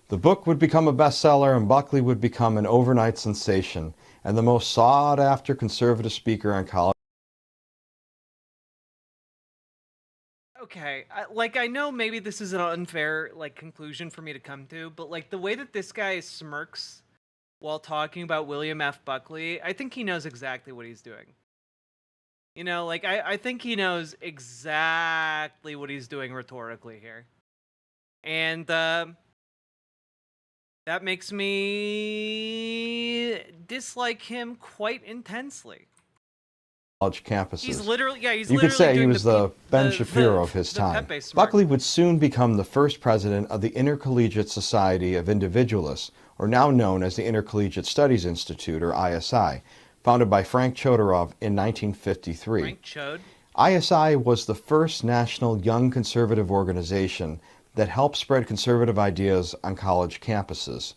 The book would become a bestseller, and Buckley would become an overnight sensation and the most sought-after conservative speaker on college. Okay, I know maybe this is an unfair, conclusion for me to come to, but, the way that this guy smirks while talking about William F. Buckley, I think he knows exactly what he's doing. You know, I think he knows exactly what he's doing rhetorically here. And, that makes me dislike him quite intensely. College campuses. He's literally you could say he was the Ben Shapiro of his the time. Pepe smirk. Buckley would soon become the first president of the Intercollegiate Society of Individualists, or now known as the Intercollegiate Studies Institute, or ISI, founded by Frank Chodorov in 1953. Frank Chode? ISI was the first national young conservative organization that helped spread conservative ideas on college campuses.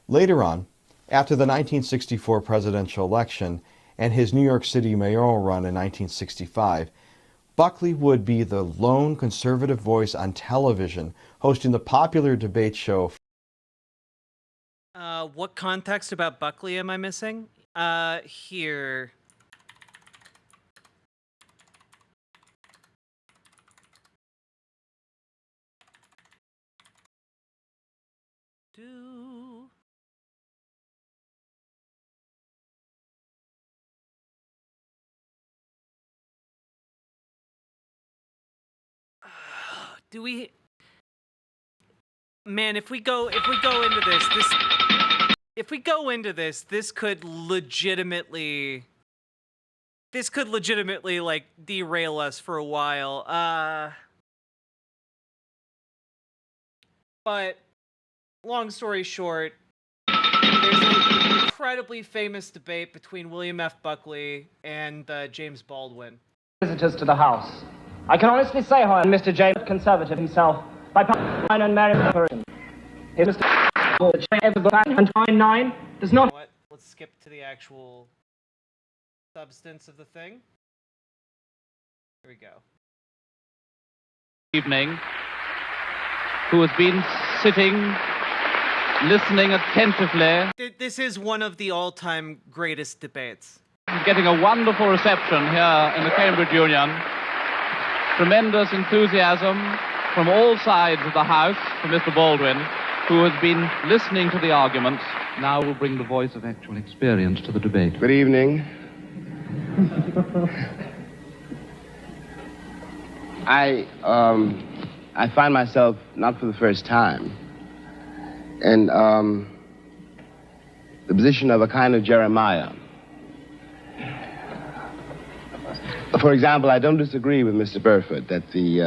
Later on, after the 1964 presidential election and his New York City mayoral run in 1965, Buckley would be the lone conservative voice on television, hosting the popular debate show. What context about Buckley am I missing? Here. do we? Man, if we go into this, this could legitimately like derail us for a while. But long story short, there's an incredibly famous debate between William F. Buckley and James Baldwin. Visitors to the House. I can honestly say, however, Mr. James conservative himself by fine and married person. His Mr. the chair of the 9 does not. What? Let's skip to the actual substance of the thing. Here we go. Evening, who has been sitting, listening attentively. This is one of the all-time greatest debates. Getting a wonderful reception here in the Cambridge Union. Tremendous enthusiasm from all sides of the House, from Mr. Baldwin, who has been listening to the arguments. Now will bring the voice of actual experience to the debate. Good evening. I find myself, not for the first time, in the position of a kind of Jeremiah. For example, I don't disagree with Mr. Burford that the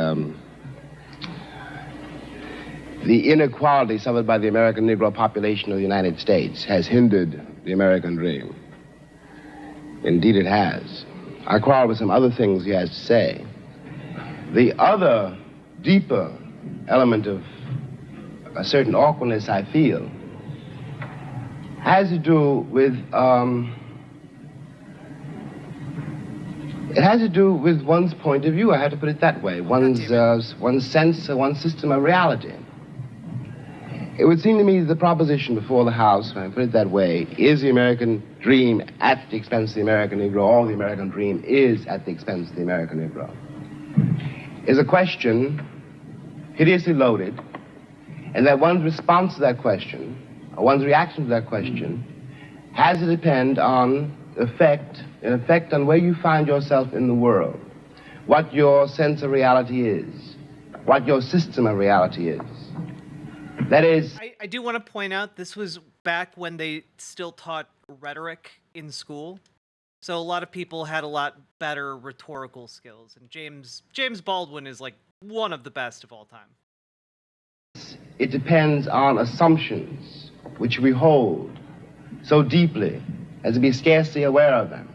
inequality suffered by the American Negro population of the United States has hindered the American dream. Indeed, it has. I quarrel with some other things he has to say. The other, deeper element of a certain awkwardness I feel has to do with it has to do with one's point of view. I have to put it that way. One's sense, one's system of reality. It would seem to me that the proposition before the House, if I put it that way, is the American dream at the expense of the American Negro, or the American dream is at the expense of the American Negro, is a question hideously loaded, and that one's response to that question, or one's reaction to that question, has to depend on an effect on where you find yourself in the world, what your sense of reality is, what your system of reality is. That is... I do want to point out, this was back when they still taught rhetoric in school. So a lot of people had a lot better rhetorical skills. And James Baldwin is like one of the best of all time. It depends on assumptions which we hold so deeply as to be scarcely aware of them.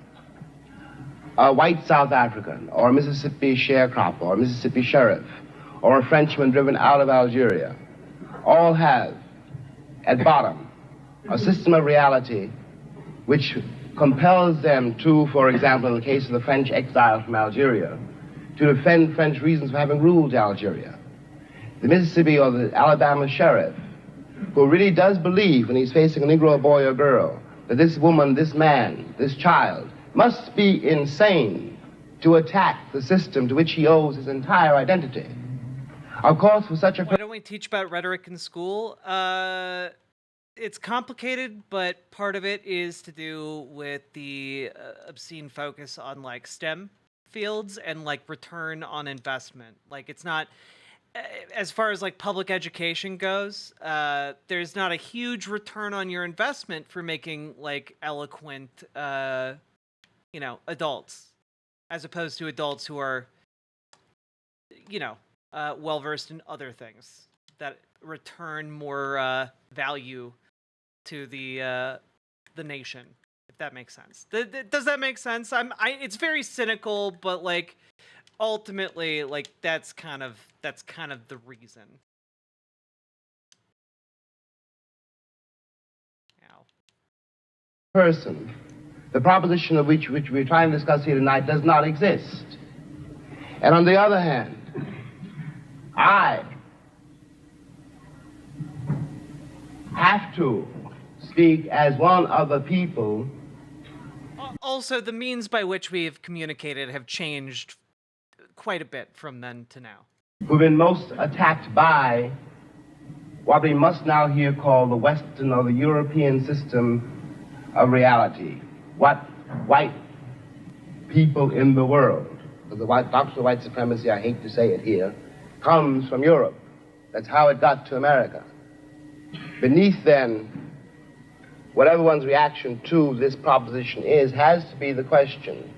A white South African, or a Mississippi sharecropper, or a Mississippi sheriff, or a Frenchman driven out of Algeria, all have, at bottom, a system of reality which compels them to, for example, in the case of the French exile from Algeria, to defend French reasons for having ruled Algeria. The Mississippi or the Alabama sheriff, who really does believe when he's facing a Negro boy or girl, that this woman, this man, this child, must be insane to attack the system to which he owes his entire identity. Of course, for such a... Why don't we teach about rhetoric in school? It's complicated, but part of it is to do with the obscene focus on like STEM fields and like return on investment. Like it's not, as far as like public education goes, there's not a huge return on your investment for making like eloquent, adults, as opposed to adults who are, well-versed in other things that return more value to the nation, if that makes sense. Does that make sense? It's very cynical, but like ultimately, like that's kind of the reason. Ow. Person, the proposition of which we're trying to discuss here tonight does not exist. And on the other hand, I have to speak as one of the people. Also, the means by which we have communicated have changed quite a bit from then to now. Who've been most attacked by what we must now here call the Western or the European system of reality. What white people in the world, the doctrine of white supremacy, I hate to say it here, comes from Europe. That's how it got to America. Beneath, then, whatever one's reaction to this proposition is, has to be the question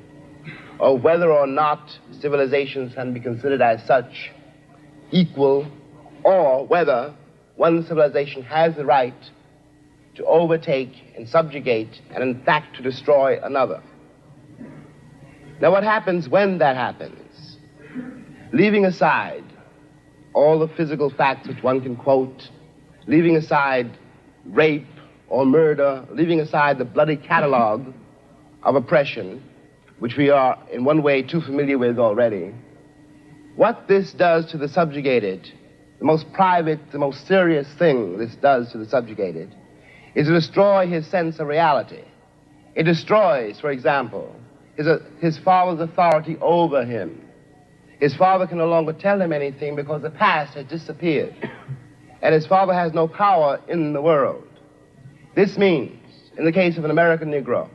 of whether or not civilizations can be considered as such equal, or whether one civilization has the right to overtake and subjugate and in fact to destroy another. Now what happens when that happens? Leaving aside all the physical facts which one can quote, leaving aside rape or murder, leaving aside the bloody catalog of oppression, which we are in one way too familiar with already, what this does to the subjugated, the most private, the most serious thing this does to the subjugated, is to destroy his sense of reality. It destroys, for example, his father's authority over him. His father can no longer tell him anything because the past has disappeared, and his father has no power in the world. This means, in the case of an American Negro,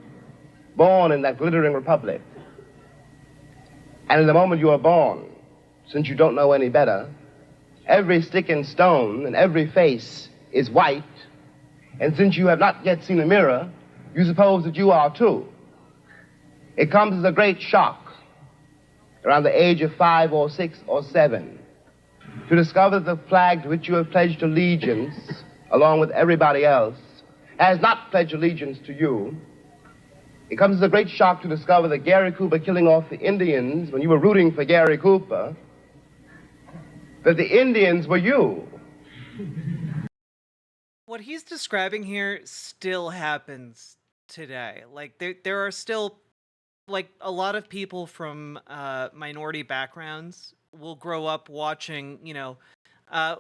born in that glittering republic, and in the moment you are born, since you don't know any better, every stick and stone and every face is white, and since you have not yet seen a mirror, you suppose that you are too. It comes as a great shock around the age of 5 or 6 or 7 to discover that the flag to which you have pledged allegiance, along with everybody else, has not pledged allegiance to you. It comes as a great shock to discover that Gary Cooper killing off the Indians when you were rooting for Gary Cooper, that the Indians were you. What he's describing here still happens today. Like, there are still, like, a lot of people from minority backgrounds will grow up watching, you know,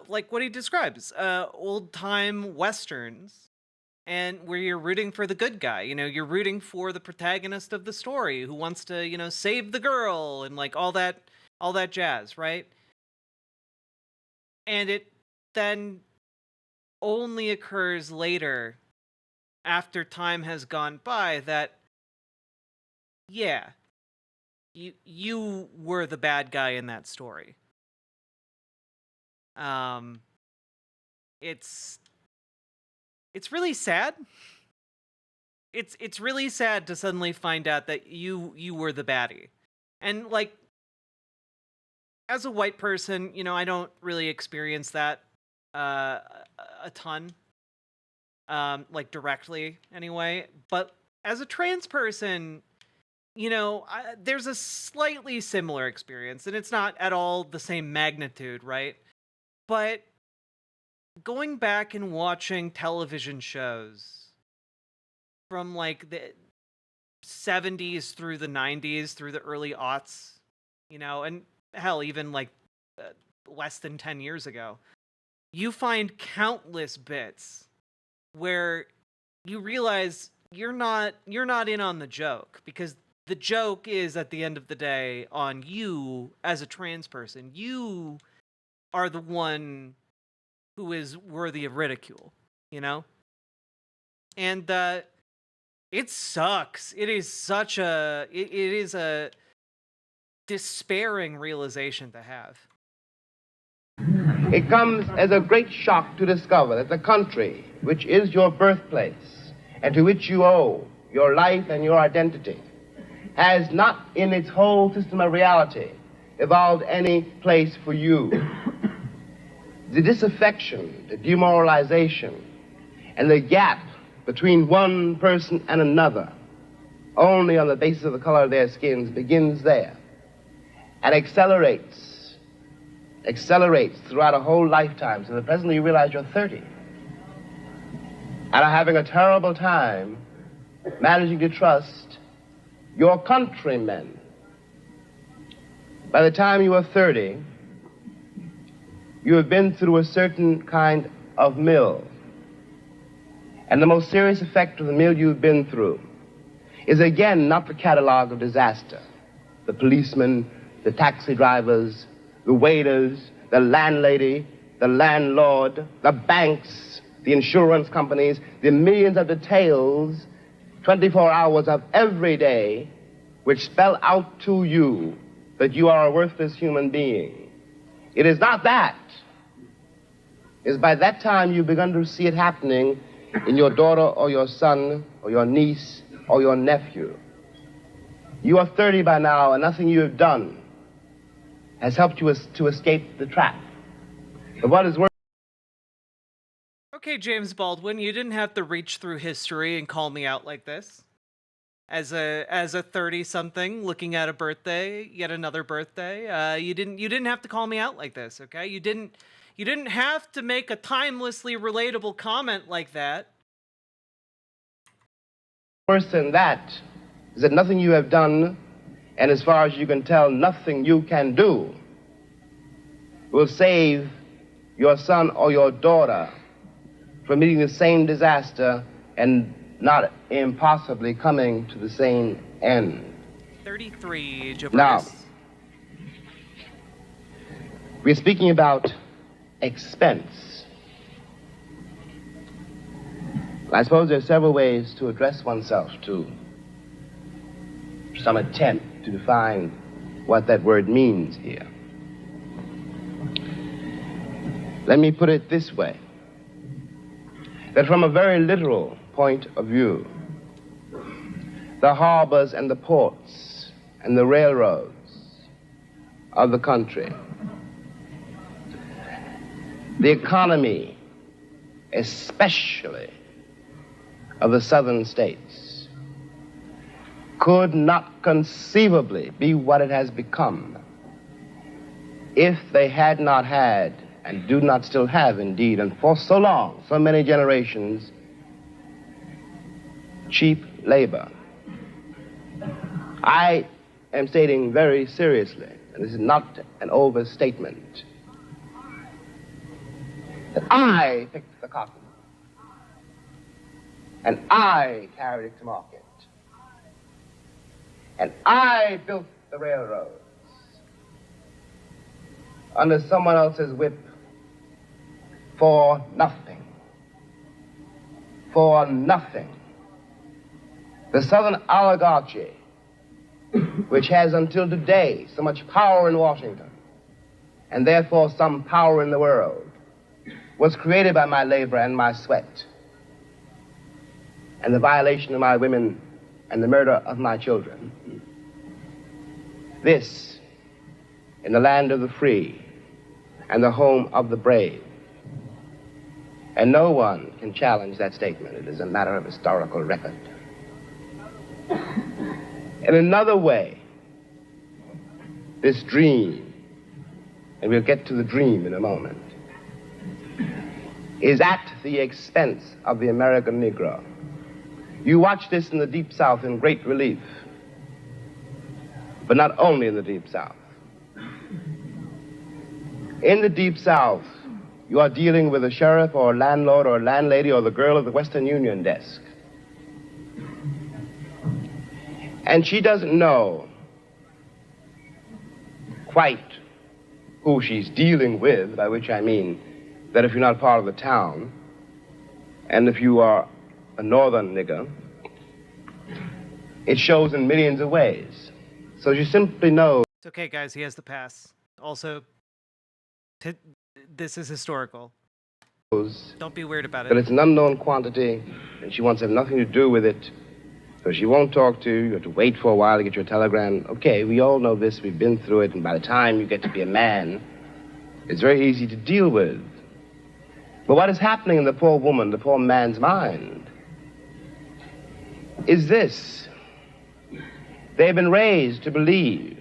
like what he describes, old-time Westerns, and where you're rooting for the good guy. You know, you're rooting for the protagonist of the story who wants to, you know, save the girl and, like, all that jazz, right? And it then only occurs later, after time has gone by, that, yeah, you were the bad guy in that story. It's really sad. It's really sad to suddenly find out that you were the baddie. And, like, as a white person, you know, I don't really experience that a ton, like, directly anyway. But as a trans person, you know, there's a slightly similar experience, and it's not at all the same magnitude, right? But going back and watching television shows from, like, the 70s through the 90s, through the early aughts, you know, and hell, even, like, less than 10 years ago, you find countless bits where you realize you're not in on the joke, because the joke is, at the end of the day, on you as a trans person. You are the one who is worthy of ridicule, you know? And it sucks. It is such a it is a despairing realization to have. It comes as a great shock to discover that the country, which is your birthplace, and to which you owe your life and your identity, has not in its whole system of reality evolved any place for you. The disaffection, the demoralization, and the gap between one person and another, only on the basis of the color of their skins, begins there and accelerates throughout a whole lifetime. So that presently you realize you're 30 and are having a terrible time managing to trust your countrymen. By the time you are 30, you have been through a certain kind of mill. And the most serious effect of the mill you've been through is, again, not the catalog of disaster. The policemen, the taxi drivers, the waiters, the landlady, the landlord, the banks, the insurance companies, the millions of details, 24 hours of every day, which spell out to you that you are a worthless human being. It is not that. It's by that time you've begun to see it happening in your daughter or your son or your niece or your nephew. You are 30 by now, and nothing you have done has helped you to escape the trap. But what is worse... Okay, James Baldwin, you didn't have to reach through history and call me out like this. As a 30-something looking at a birthday, yet another birthday, you didn't have to call me out like this, okay? You didn't have to make a timelessly relatable comment like that. Worse than that is that nothing you have done, and as far as you can tell, nothing you can do, will save your son or your daughter from meeting the same disaster and not impossibly coming to the same end. 33, Joe Now, Burgess. we're speaking about expense. I suppose there are several ways to address oneself to some attempt to define what that word means here. Let me put it this way, that from a very literal point of view, the harbors and the ports and the railroads of the country, the economy, especially of the southern states, could not conceivably be what it has become if they had not had, and do not still have indeed, and for so long, so many generations, cheap labor. I am stating very seriously, and this is not an overstatement, that I picked the cotton, and I carried it to market, and I built the railroads under someone else's whip for nothing. For nothing. The Southern oligarchy, which has until today so much power in Washington, and therefore some power in the world, was created by my labor and my sweat, and the violation of my women and the murder of my children. This, in the land of the free and the home of the brave. And no one can challenge that statement. It is a matter of historical record. In another way, this dream, and we'll get to the dream in a moment, is at the expense of the American Negro. You watch this in the Deep South in great relief, but not only in the Deep South. In the Deep South, you are dealing with a sheriff or a landlord or a landlady or the girl at the Western Union desk. And she doesn't know quite who she's dealing with, by which I mean that if you're not part of the town, and if you are a northern nigger, it shows in millions of ways. So you simply know... It's okay, guys, he has the pass. Also, this is historical. Don't be weird about it. But it's an unknown quantity, and she wants to have nothing to do with it. So she won't talk to you. You have to wait for a while to get your telegram. Okay, we all know this. We've been through it. And by the time you get to be a man, it's very easy to deal with. But what is happening in the poor woman, the poor man's mind, is this. They've been raised to believe,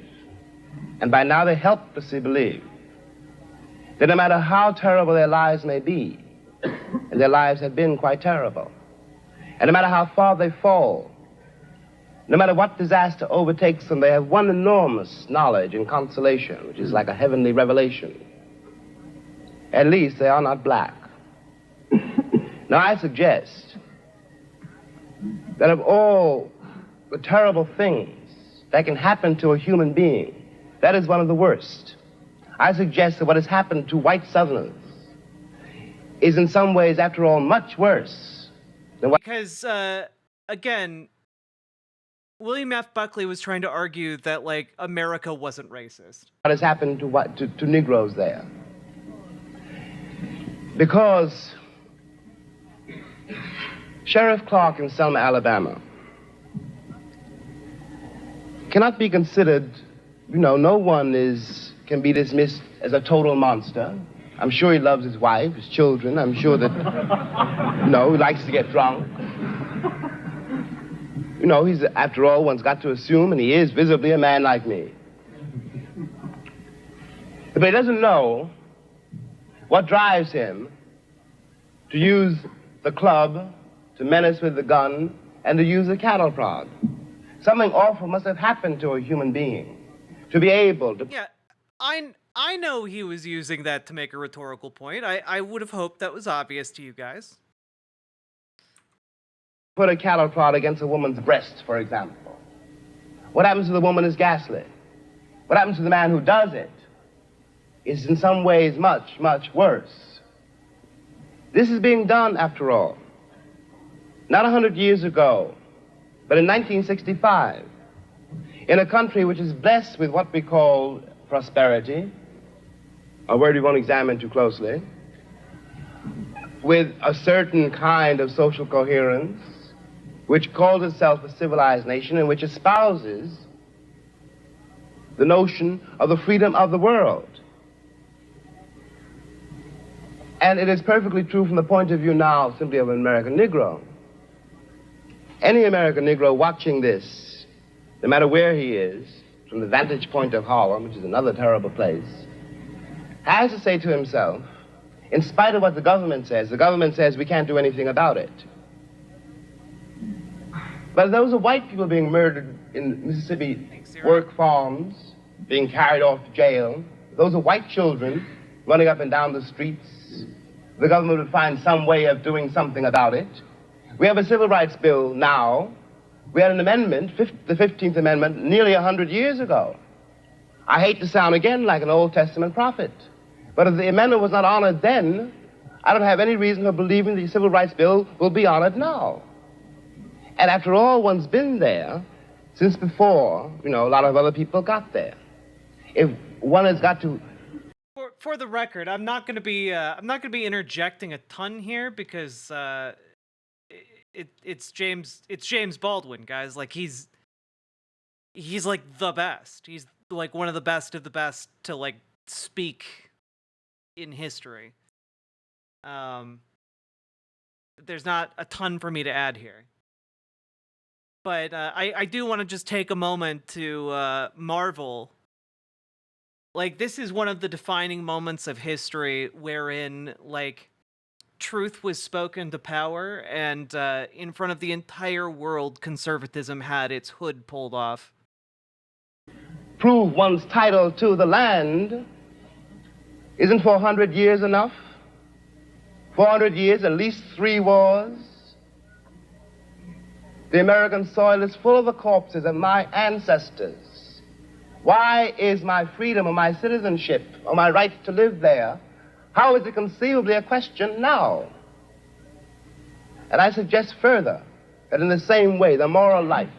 and by now they helplessly believe, that no matter how terrible their lives may be, and their lives have been quite terrible, and no matter how far they fall, no matter what disaster overtakes them, they have one enormous knowledge and consolation, which is like a heavenly revelation. At least they are not black. Now I suggest that of all the terrible things that can happen to a human being, that is one of the worst. I suggest that what has happened to white Southerners is in some ways, after all, much worse than what... Because, again, William F. Buckley was trying to argue that, like, America wasn't racist. What has happened to Negroes there? Because Sheriff Clark in Selma, Alabama, cannot be considered, no one can be dismissed as a total monster. I'm sure he loves his wife, his children. I'm sure that, he likes to get drunk. He's, after all, one's got to assume, and he is visibly a man like me. But he doesn't know what drives him to use the club, to menace with the gun, and to use the cattle prod. Something awful must have happened to a human being to be able to... Yeah, I know he was using that to make a rhetorical point. I would have hoped that was obvious to you guys. Put a cattle prod against a woman's breast, for example. What happens to the woman is ghastly. What happens to the man who does it is in some ways much, much worse. This is being done, after all, not 100 years ago, but in 1965, in a country which is blessed with what we call prosperity, a word we won't examine too closely, with a certain kind of social coherence, which calls itself a civilized nation and which espouses the notion of the freedom of the world. And it is perfectly true from the point of view now simply of an American Negro. Any American Negro watching this, no matter where he is, from the vantage point of Harlem, which is another terrible place, has to say to himself, in spite of what the government says we can't do anything about it. But those are white people being murdered in Mississippi work farms, being carried off to jail. Those are white children running up and down the streets. The government would find some way of doing something about it. We have a civil rights bill now. We had an amendment, the 15th Amendment, nearly 100 years ago. I hate to sound again like an Old Testament prophet, but if the amendment was not honored then, I don't have any reason for believing the civil rights bill will be honored now. And after all, one's been there since before, a lot of other people got there. If one has got to... For the record, I'm not going to be interjecting a ton here because it's James Baldwin, guys. Like he's like the best. He's like one of the best to like speak in history. There's not a ton for me to add here. But I do want to just take a moment to marvel. Like, this is one of the defining moments of history wherein, like, truth was spoken to power, and in front of the entire world, conservatism had its hood pulled off. Prove one's title to the land. Isn't 400 years enough? 400 years, at least 3 wars. The American soil is full of the corpses of my ancestors. Why is my freedom or my citizenship or my right to live there, how is it conceivably a question now? And I suggest further that in the same way, the moral life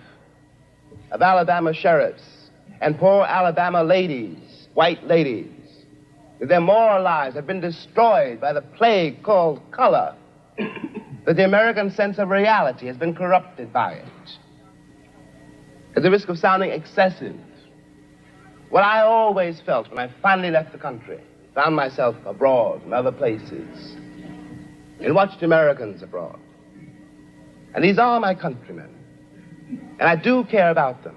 of Alabama sheriffs and poor Alabama ladies, white ladies, their moral lives have been destroyed by the plague called color, that the American sense of reality has been corrupted by it. At the risk of sounding excessive, what I always felt when I finally left the country, found myself abroad in other places, and watched Americans abroad. And these are my countrymen. And I do care about them.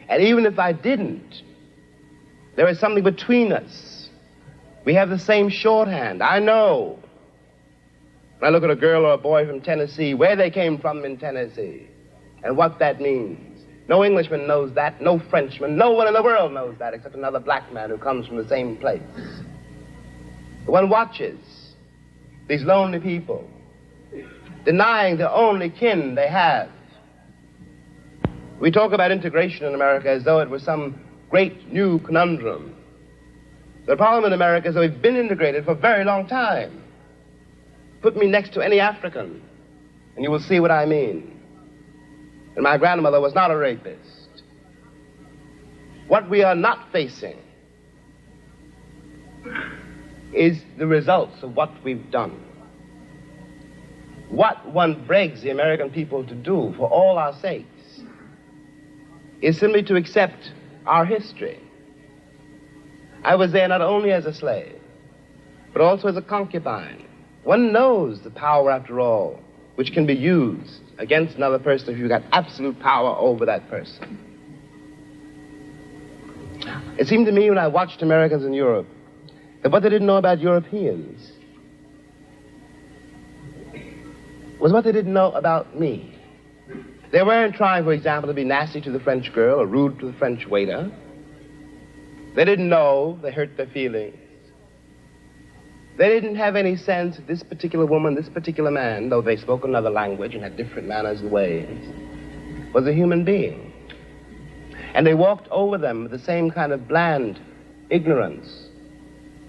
And even if I didn't, there is something between us. We have the same shorthand. I know, when I look at a girl or a boy from Tennessee, where they came from in Tennessee, and what that means. No Englishman knows that, no Frenchman, no one in the world knows that except another black man who comes from the same place. One watches these lonely people denying the only kin they have. We talk about integration in America as though it was some great new conundrum. The problem in America is that we've been integrated for a very long time. Put me next to any African, and you will see what I mean. And my grandmother was not a rapist. What we are not facing is the results of what we've done. What one begs the American people to do for all our sakes is simply to accept our history. I was there not only as a slave, but also as a concubine. One knows the power, after all, which can be used against another person if you've got absolute power over that person. It seemed to me when I watched Americans in Europe that what they didn't know about Europeans was what they didn't know about me. They weren't trying, for example, to be nasty to the French girl or rude to the French waiter. They didn't know they hurt their feelings. They didn't have any sense that this particular woman, this particular man, though they spoke another language and had different manners and ways, was a human being. And they walked over them with the same kind of bland ignorance,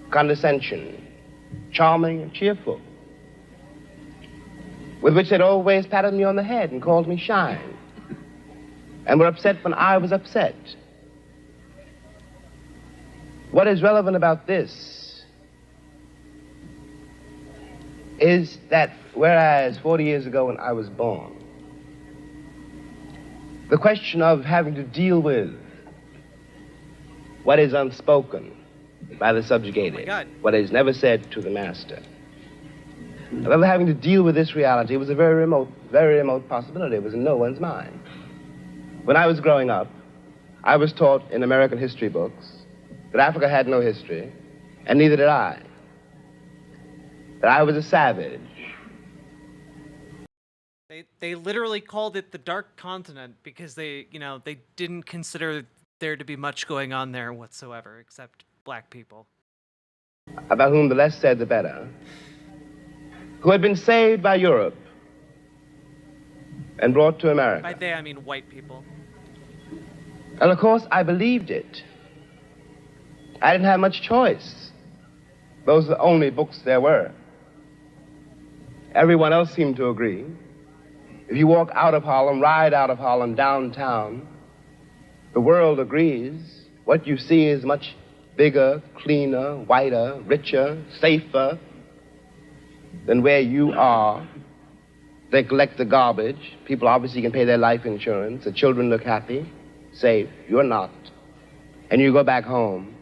condescension, charming and cheerful, with which they'd always patted me on the head and called me shine, and were upset when I was upset. What is relevant about this is that whereas 40 years ago when I was born, the question of having to deal with what is unspoken by the subjugated, what is never said to the master, of having to deal with this reality was a very remote possibility. It was in no one's mind. When I was growing up, I was taught in American history books that Africa had no history, and neither did I. That I was a savage. They literally called it the Dark Continent because they didn't consider there to be much going on there whatsoever except black people. About whom the less said, the better. Who had been saved by Europe and brought to America. By they, I mean white people. And of course, I believed it. I didn't have much choice. Those are the only books there were. Everyone else seemed to agree. If you walk out of Harlem, ride out of Harlem, downtown, the world agrees. What you see is much bigger, cleaner, whiter, richer, safer than where you are. They collect the garbage. People obviously can pay their life insurance. The children look happy, safe. You're not. And you go back home.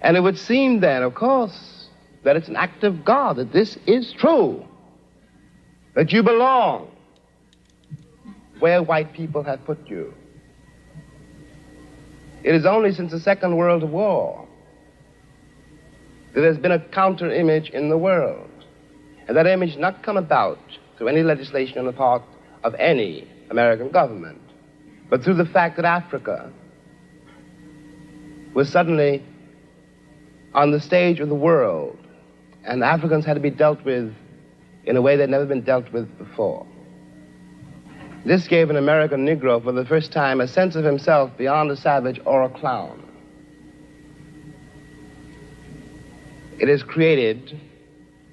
And it would seem then, of course, that it's an act of God, that this is true, that you belong where white people have put you. It is only since the Second World War that there's been a counter-image in the world. And that image not come about through any legislation on the part of any American government, but through the fact that Africa was suddenly on the stage of the world, and Africans had to be dealt with in a way that had never been dealt with before. This gave an American Negro for the first time a sense of himself beyond a savage or a clown. It has created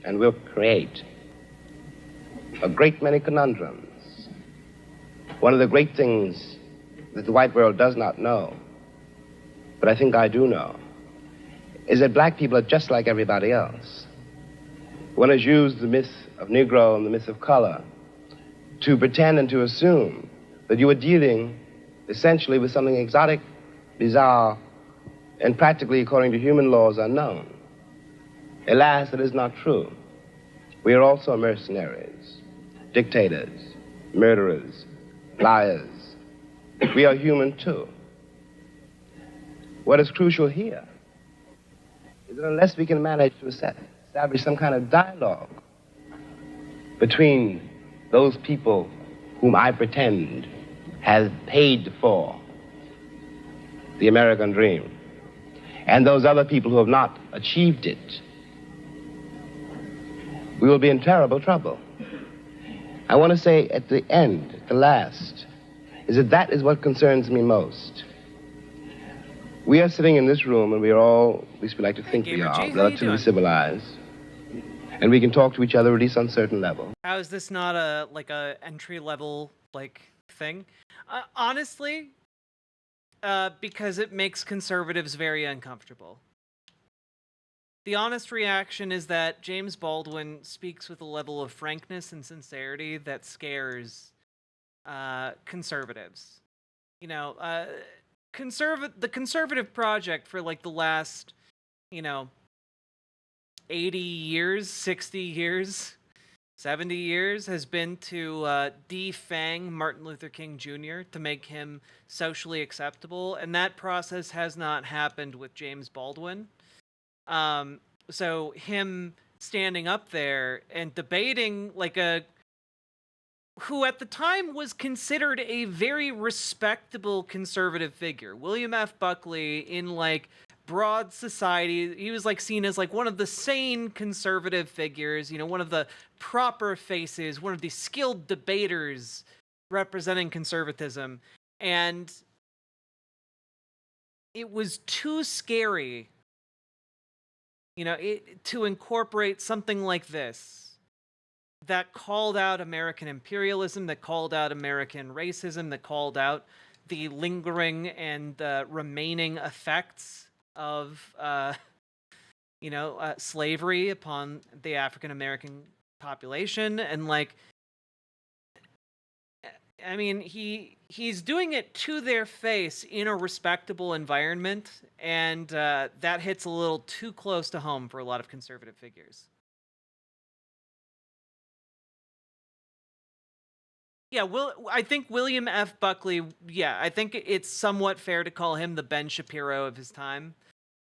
and will create a great many conundrums. One of the great things that the white world does not know, but I think I do know, is that black people are just like everybody else. One has used the myth of Negro and the myth of color to pretend and to assume that you are dealing essentially with something exotic, bizarre, and practically, according to human laws, unknown. Alas, that is not true. We are also mercenaries, dictators, murderers, liars. We are human too. What is crucial here is that unless we can manage to establish some kind of dialogue between those people whom I pretend have paid for the American dream and those other people who have not achieved it, we will be in terrible trouble. I want to say at the end, at the last, is that is what concerns me most. We are sitting in this room, and we are all, at least we like to think we are, relatively civilized. And we can talk to each other at least on certain level. How is this not a entry level thing. Honestly, because it makes conservatives very uncomfortable. The honest reaction is that James Baldwin speaks with a level of frankness and sincerity that scares conservatives. You know, the conservative project for like the last, 80 years, 60 years, 70 years has been to defang Martin Luther King Jr. to make him socially acceptable, and that process has not happened with James Baldwin. So him standing up there and debating who at the time was considered a very respectable conservative figure, William F. Buckley, in broad society, he was seen as one of the sane conservative figures, one of the proper faces, one of the skilled debaters representing conservatism. And it was too scary, to incorporate something like this that called out American imperialism, that called out American racism, that called out the lingering and remaining effects of slavery upon the African American population. And he's doing it to their face in a respectable environment, and that hits a little too close to home for a lot of conservative figures. Yeah, I think William F. Buckley, I think it's somewhat fair to call him the Ben Shapiro of his time.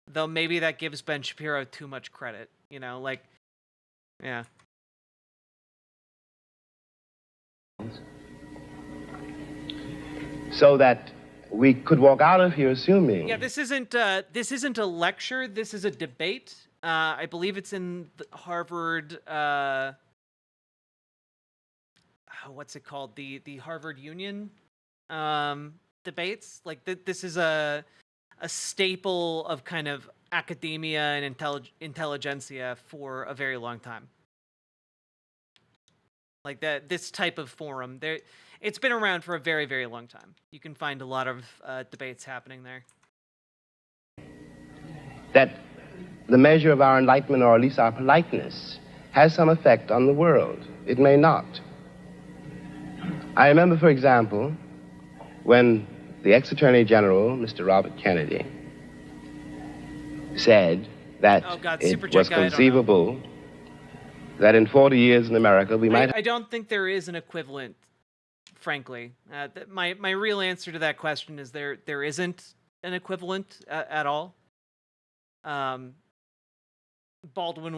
Though maybe that gives Ben Shapiro too much credit, yeah. So that we could walk out of here assuming... Yeah, this isn't a lecture, this is a debate. I believe it's in the Harvard... what's it called? The Harvard Union debates. This is a staple of kind of academia and intelligentsia for a very long time. This type of forum, it's been around for a very, very long time. You can find a lot of debates happening there. That the measure of our enlightenment, or at least our politeness, has some effect on the world. It may not. I remember, for example, when the ex-Attorney General, Mr. Robert Kennedy, said that it was conceivable that in 40 years in America we might... I don't think there is an equivalent, frankly. My real answer to that question is there isn't an equivalent at all. Baldwin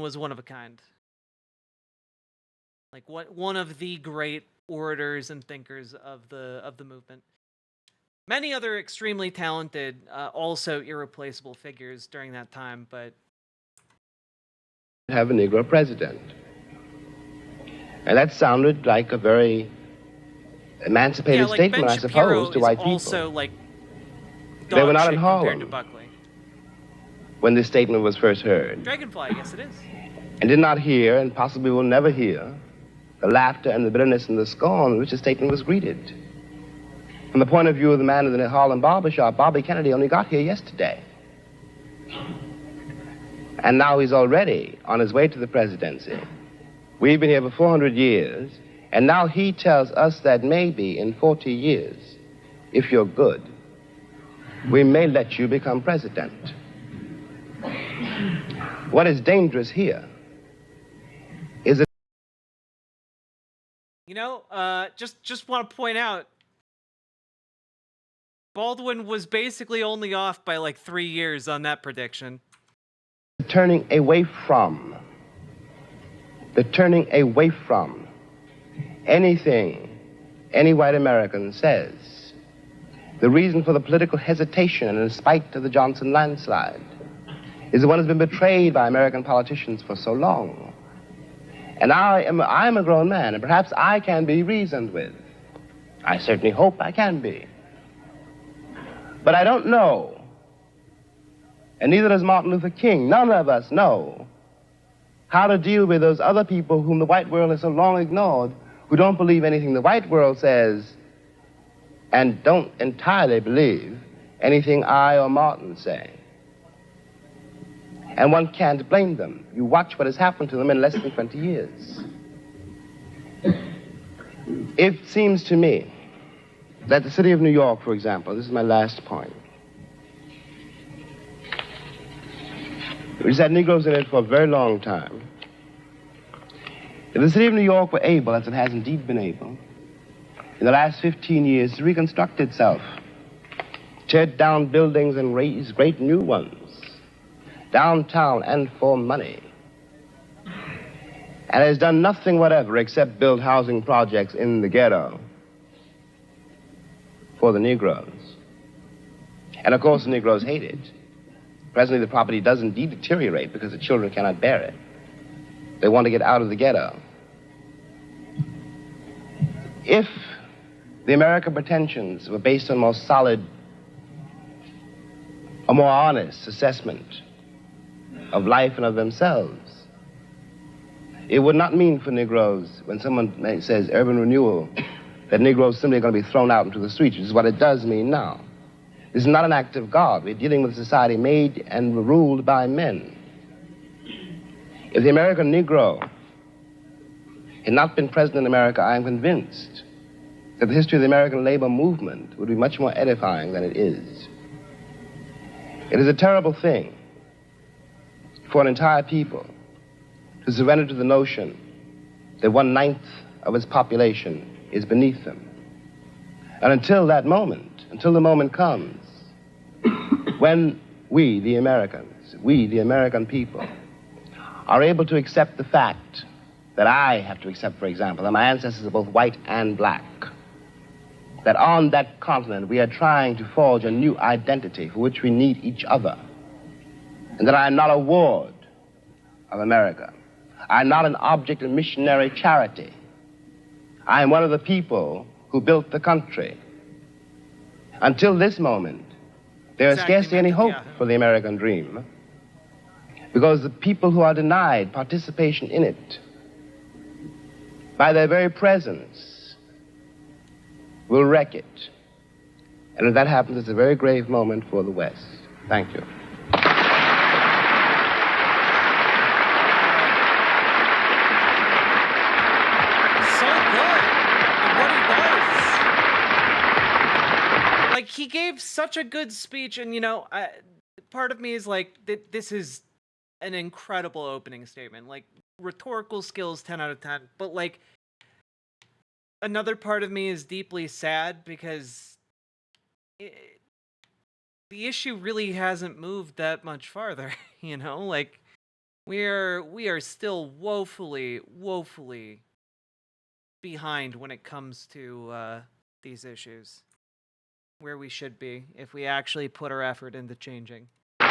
was one of a kind. One of the great orators and thinkers of the movement. Many other extremely talented, also irreplaceable figures during that time, but... have a Negro president. And that sounded like a very emancipated statement, Ben I suppose, to white people. Also, they were not in Harlem to Buckley. When this statement was first heard. Dragonfly, yes it is. And did not hear, and possibly will never hear, the laughter and the bitterness and the scorn with which the statement was greeted. From the point of view of the man in the Harlem barbershop, Bobby Kennedy only got here yesterday. And now he's already on his way to the presidency. We've been here for 400 years, and now he tells us that maybe in 40 years, if you're good, we may let you become president. What is dangerous here is that... Just want to point out, Baldwin was basically only off by 3 years on that prediction. Turning away from anything any white American says. The reason for the political hesitation and in spite of the Johnson landslide is that one has been betrayed by American politicians for so long. And I am a grown man, and perhaps I can be reasoned with. I certainly hope I can be. But I don't know, and neither does Martin Luther King, none of us know how to deal with those other people whom the white world has so long ignored, who don't believe anything the white world says, and don't entirely believe anything I or Martin say. And one can't blame them. You watch what has happened to them in less than 20 years. It seems to me that the city of New York, for example, this is my last point, which has had Negroes in it for a very long time. If the city of New York were able, as it has indeed been able, in the last 15 years to reconstruct itself, tear down buildings and raise great new ones, downtown and for money, and has done nothing whatever except build housing projects in the ghetto for the Negroes. And of course the Negroes hate it. Presently the property does indeed deteriorate because the children cannot bear it. They want to get out of the ghetto. If the American pretensions were based on more solid, a more honest assessment of life and of themselves, it would not mean for Negroes, when someone says urban renewal, that Negroes simply are going to be thrown out into the streets, which is what it does mean now. This is not an act of God. We're dealing with a society made and ruled by men. If the American Negro had not been present in America, I am convinced that the history of the American labor movement would be much more edifying than it is. It is a terrible thing for an entire people to surrender to the notion that 1/9 of its population is beneath them. And until that moment, until the moment comes when we, the American people, are able to accept the fact that I have to accept, for example, that my ancestors are both white and black, that on that continent we are trying to forge a new identity for which we need each other, and that I am not a ward of America. I am not an object of missionary charity. I am one of the people who built the country. Until this moment, there is scarcely any hope for the American dream, because the people who are denied participation in it, by their very presence, will wreck it. And if that happens, it's a very grave moment for the West. Thank you. He gave such a good speech, and part of me is like, this is an incredible opening statement. Like, rhetorical skills 10 out of 10, but like, another part of me is deeply sad because the issue really hasn't moved that much farther. Like, we are still woefully behind when it comes to these issues, where we should be if we actually put our effort into changing. Here's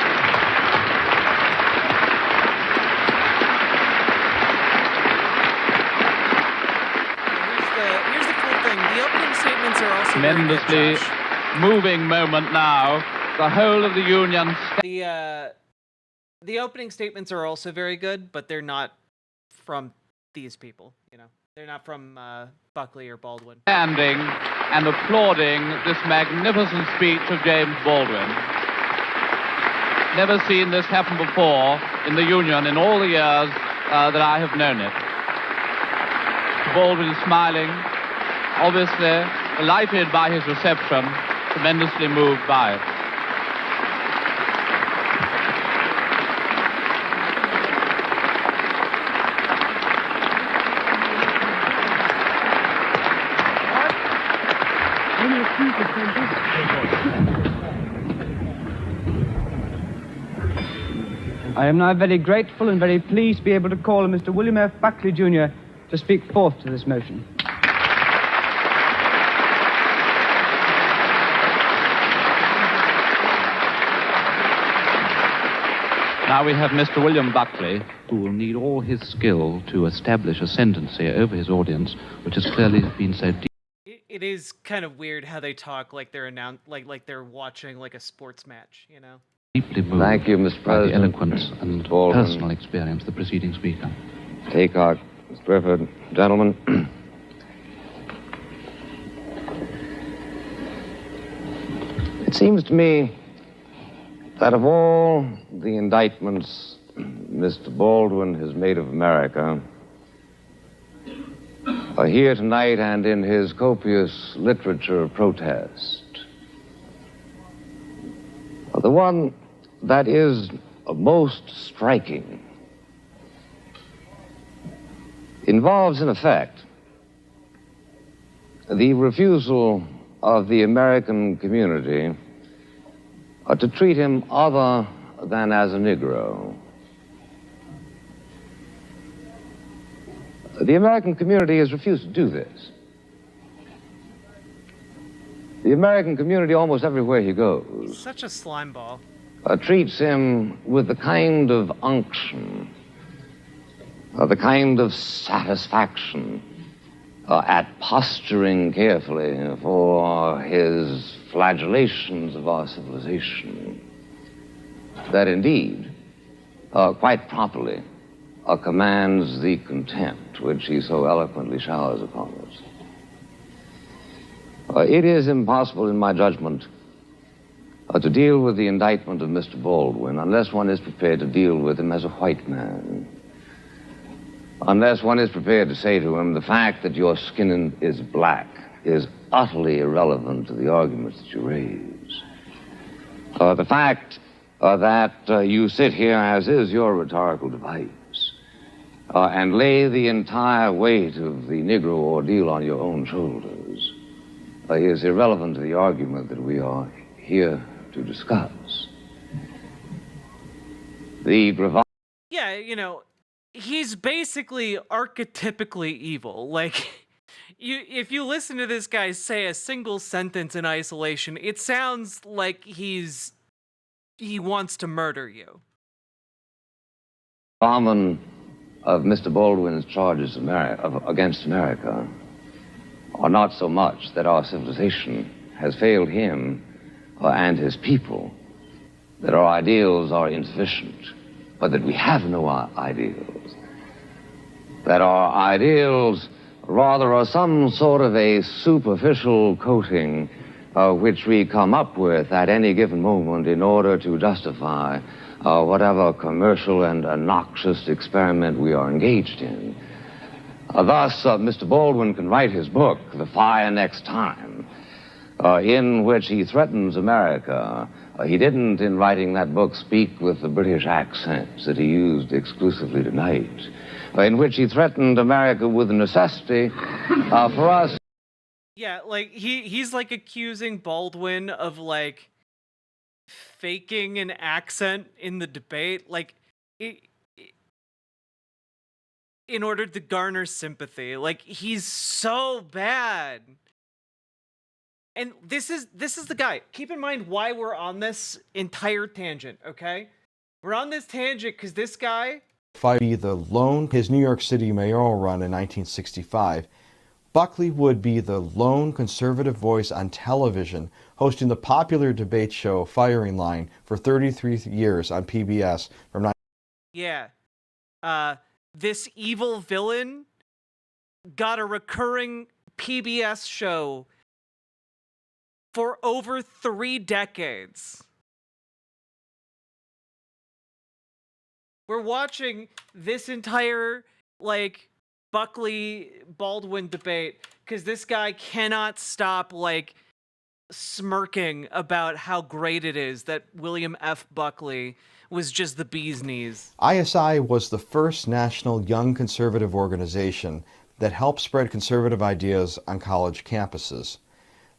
the cool thing. The opening statements are also tremendously moving moment now. The whole of the Union. The opening statements are also very good, but they're not from these people. They're not from Buckley or Baldwin. Standing and applauding this magnificent speech of James Baldwin. Never seen this happen before in the Union in all the years that I have known it. Baldwin is smiling, obviously delighted by his reception, tremendously moved by it. I am now very grateful and very pleased to be able to call on Mr. William F. Buckley, Jr. to speak forth to this motion. Now we have Mr. William Buckley, who will need all his skill to establish ascendancy over his audience, which has clearly been so deep. It is kind of weird how they talk like they're like they're watching like a sports match, Deeply moved. Thank you, Mr. President. By the eloquence and personal experience of the preceding speaker. Aycock, Mr. Griffith, gentlemen. seems to me that of all the indictments Mr. Baldwin has made of America, here tonight and in his copious literature of protest, the one that is most striking involves, in effect, the refusal of the American community to treat him other than as a Negro. The American community has refused to do this. The American community, almost everywhere he goes, Such a slime ball. Treats him with the kind of unction, the kind of satisfaction at posturing carefully for his flagellations of our civilization, that indeed, quite properly, commands the contempt which he so eloquently showers upon us. It is impossible, in my judgment, to deal with the indictment of Mr. Baldwin unless one is prepared to deal with him as a white man. Unless one is prepared to say to him, the fact that your skin is black is utterly irrelevant to the arguments that you raise. The fact that you sit here, as is your rhetorical device, and lay the entire weight of the Negro ordeal on your own shoulders is irrelevant to the argument that we are here to discuss. Yeah, you know, he's basically archetypically evil. Like, if you listen to this guy say a single sentence in isolation, it sounds like he wants to murder you. Common of Mr. Baldwin's charges against America are not so much that our civilization has failed him and his people, that our ideals are insufficient, but that we have no ideals. That our ideals rather are some sort of a superficial coating which we come up with at any given moment in order to justify whatever commercial and noxious experiment we are engaged in. Thus, Mr. Baldwin can write his book, The Fire Next Time, in which he threatens America. He didn't, in writing that book, speak with the British accents that he used exclusively tonight, in which he threatened America with the necessity for us. Yeah, like, he's, like, accusing Baldwin of, like, faking an accent in the debate, like, in order to garner sympathy. Like, he's so bad. And this is the guy. Keep in mind why we're on this entire tangent, okay? We're on this tangent because this guy... His New York City mayoral run in 1965, Buckley would be the lone conservative voice on television, hosting the popular debate show Firing Line for 33 years on PBS from... Yeah. This evil villain got a recurring PBS show for over 3 decades. We're watching this entire, like, Buckley-Baldwin debate because this guy cannot stop, like, smirking about how great it is that William F. Buckley was just the bee's knees. ISI was the first national young conservative organization that helped spread conservative ideas on college campuses.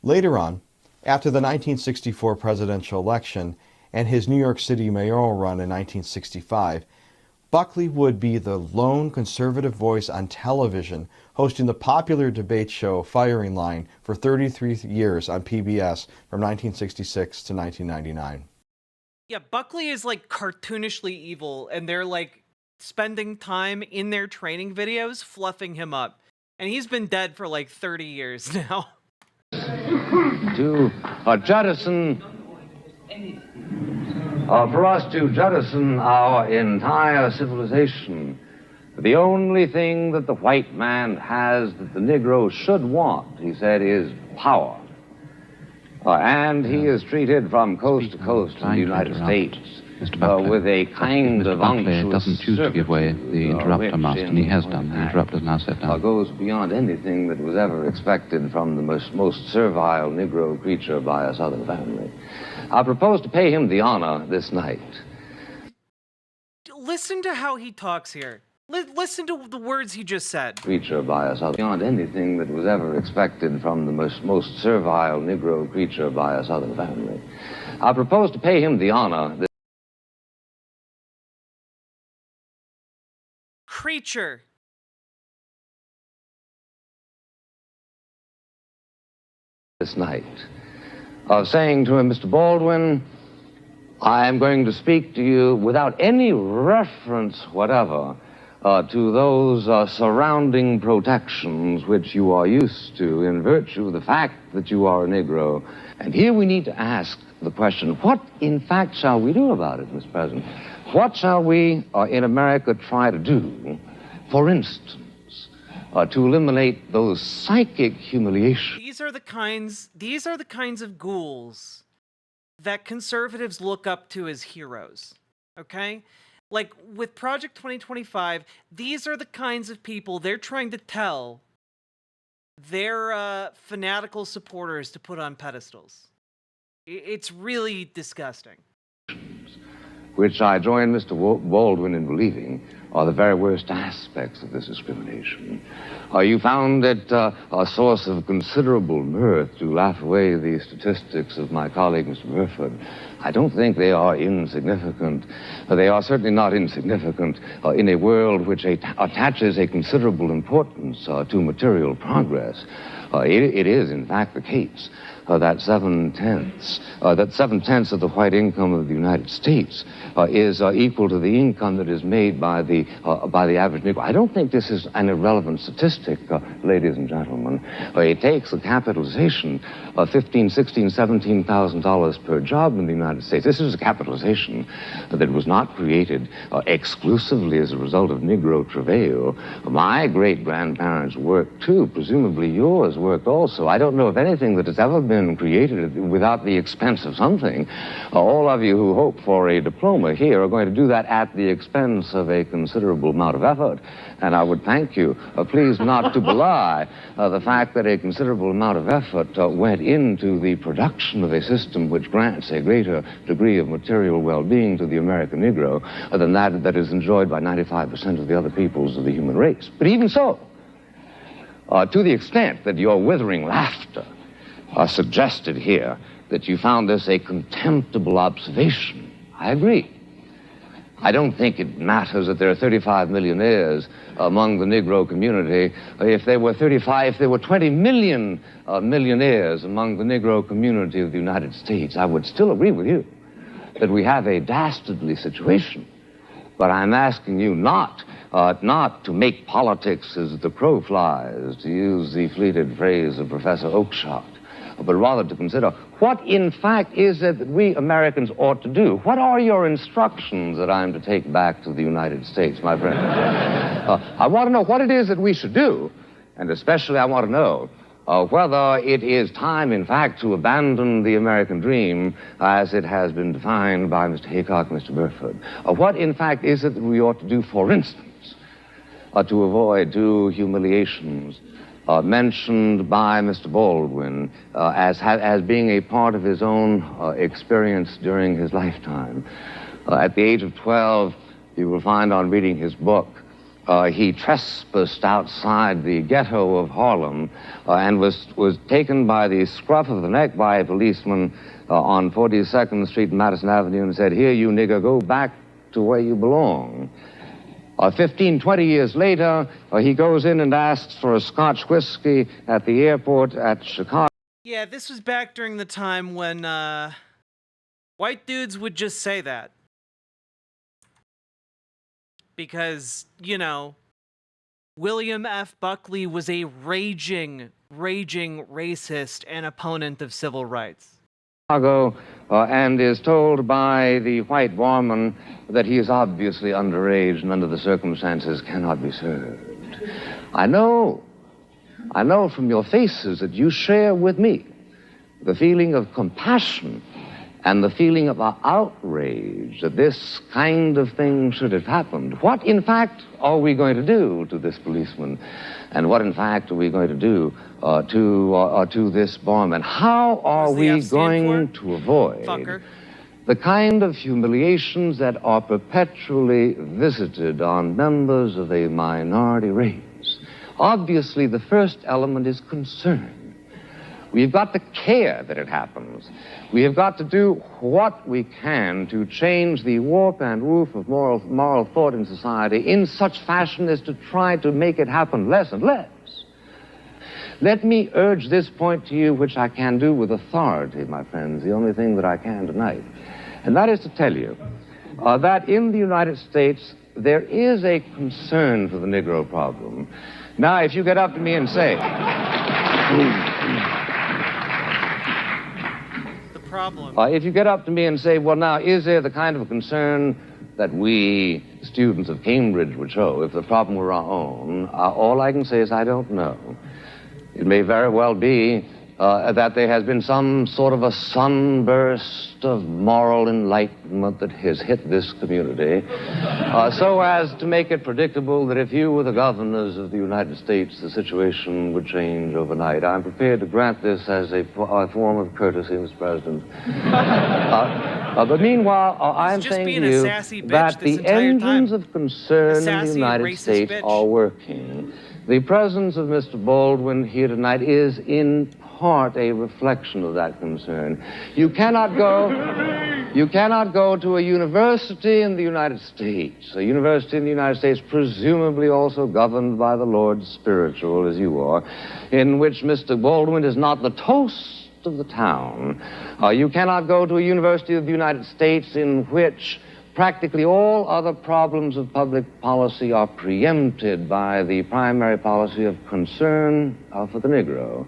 Later on, after the 1964 presidential election and his New York City mayoral run in 1965, Buckley would be the lone conservative voice on television, hosting the popular debate show Firing Line for 33 years on PBS from 1966 to 1999. Yeah, Buckley is, like, cartoonishly evil, and they're, like, spending time in their training videos fluffing him up. And he's been dead for, like, 30 years now. To jettison... for us to jettison our entire civilization, the only thing that the white man has that the Negro should want, he said, is power. And he is treated from coast to coast in the United States with a kind of unctuous doesn't choose to give way. The interrupter must, and he has done. The interrupter is now set down. Goes beyond anything that was ever expected from the most servile Negro creature by a Southern family. I propose to pay him the honor this night. Listen to how he talks here. Listen to the words he just said. Creature by a Southern, beyond anything that was ever expected from the most servile Negro creature by a Southern family. I propose to pay him the honor. Creature. This night, of saying to him, Mr. Baldwin, I am going to speak to you without any reference whatever to those surrounding protections which you are used to in virtue of the fact that you are a Negro. And here we need to ask the question, what in fact shall we do about it, Mr. President? What shall we in America try to do, for instance, to eliminate those psychic humiliations? These are the kinds of ghouls that conservatives look up to as heroes. Okay? Like with Project 2025, these are the kinds of people they're trying to tell their fanatical supporters to put on pedestals. It's really disgusting. Which I join Mr. Baldwin in believing are the very worst aspects of this discrimination. You found it a source of considerable mirth to laugh away the statistics of my colleague, Mr. Burford. I don't think they are insignificant. They are certainly not insignificant in a world which attaches a considerable importance to material progress. It is, in fact, the case that 7/10 of the white income of the United States is equal to the income that is made by the average Negro. I don't think this is an irrelevant statistic, ladies and gentlemen. It takes a capitalization of $15,000, $16,000, $17,000 per job in the United States. This is a capitalization that was not created exclusively as a result of Negro travail. My great-grandparents worked too. Presumably yours worked also. I don't know of anything that has ever been created without the expense of something. All of you who hope for a diploma here are going to do that at the expense of a considerable amount of effort. And I would thank you, please not to belie the fact that a considerable amount of effort went into the production of a system which grants a greater degree of material well-being to the American Negro than that is enjoyed by 95% of the other peoples of the human race. But even so, to the extent that your withering laughter suggested here that you found this a contemptible observation, I agree. I don't think it matters that there are 35 millionaires among the Negro community. If there were 20 million millionaires among the Negro community of the United States, I would still agree with you that we have a dastardly situation. But I'm asking you not to make politics as the crow flies, to use the fleeted phrase of Professor Oakeshott, but rather to consider what, in fact, is it that we Americans ought to do? What are your instructions that I'm to take back to the United States, my friend? I want to know what it is that we should do, and especially I want to know whether it is time, in fact, to abandon the American dream as it has been defined by Mr. Haycock and Mr. Burford. What, in fact, is it that we ought to do, for instance, to avoid two humiliations mentioned by Mr. Baldwin as being a part of his own experience during his lifetime. At the age of 12, you will find on reading his book, he trespassed outside the ghetto of Harlem and was taken by the scruff of the neck by a policeman on 42nd Street and Madison Avenue and said, "Here, you nigger, go back to where you belong." 15, 20 years later, he goes in and asks for a Scotch whiskey at the airport at Chicago. Yeah, this was back during the time when white dudes would just say that. Because, you know, William F. Buckley was a raging racist and opponent of civil rights. And is told by the white barman that he is obviously underage and under the circumstances cannot be served. I know from your faces that you share with me the feeling of compassion and the feeling of outrage that this kind of thing should have happened. What, in fact, are we going to do to this policeman? And what, in fact, are we going to do to this barman? How are we going to avoid the kind of humiliations that are perpetually visited on members of a minority race? Obviously, the first element is concern. We've got to care that it happens. We have got to do what we can to change the warp and woof of moral thought in society in such fashion as to try to make it happen less and less. Let me urge this point to you, which I can do with authority, my friends, the only thing that I can tonight. And that is to tell you that in the United States, there is a concern for the Negro problem. Now, if you get up to me and say... if you get up to me and say, well, now, is there the kind of concern that we, students of Cambridge, would show if the problem were our own? All I can say is I don't know. It may very well be that there has been some sort of a sunburst of moral enlightenment that has hit this community, so as to make it predictable that if you were the governors of the United States, the situation would change overnight. I'm prepared to grant this as a form of courtesy, Mr. President. But meanwhile, I'm saying to you that the engines of concern in the United States are working. The presence of Mr. Baldwin here tonight is in part a reflection of that concern. You cannot go to a university in the United States, a university in the United States presumably also governed by the Lord spiritual as you are, in which Mr. Baldwin is not the toast of the town. You cannot go to a university of the United States in which practically all other problems of public policy are preempted by the primary policy of concern for the Negro.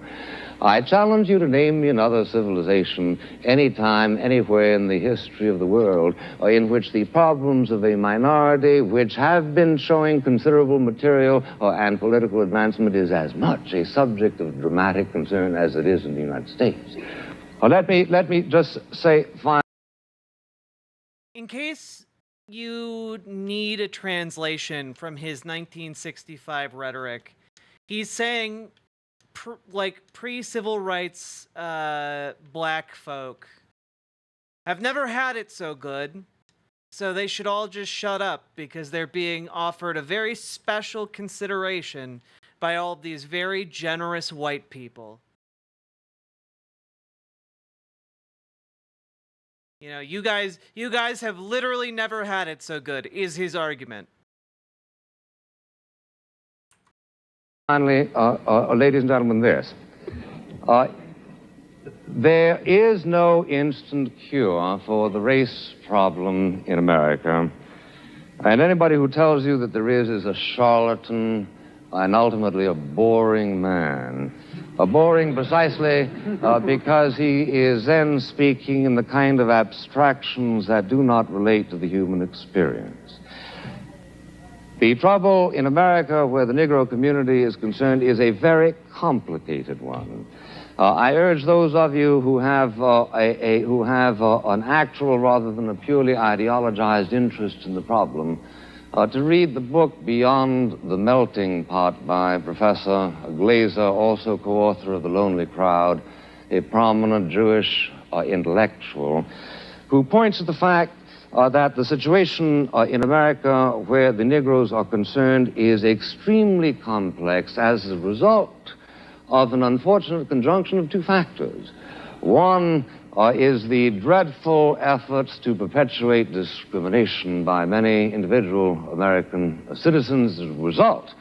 I challenge you to name me another civilization, anytime, anywhere in the history of the world, in which the problems of a minority, which have been showing considerable material and political advancement, is as much a subject of dramatic concern as it is in the United States. Let me just say, in case you need a translation from his 1965 rhetoric, he's saying, pre-civil rights black folk have never had it so good, so they should all just shut up because they're being offered a very special consideration by all of these very generous white people. You know, you guys have literally never had it so good, is his argument. Finally, ladies and gentlemen, this. There is no instant cure for the race problem in America. And anybody who tells you that there is a charlatan and ultimately a boring man. Boring precisely because he is then speaking in the kind of abstractions that do not relate to the human experience. The trouble in America where the Negro community is concerned is a very complicated one. I urge those of you who have an actual rather than a purely ideologized interest in the problem to read the book Beyond the Melting Pot by Professor Glaser, also co-author of The Lonely Crowd, a prominent Jewish intellectual, who points to the fact that the situation in America where the Negroes are concerned is extremely complex as a result of an unfortunate conjunction of two factors. One is the dreadful efforts to perpetuate discrimination by many individual American citizens as a result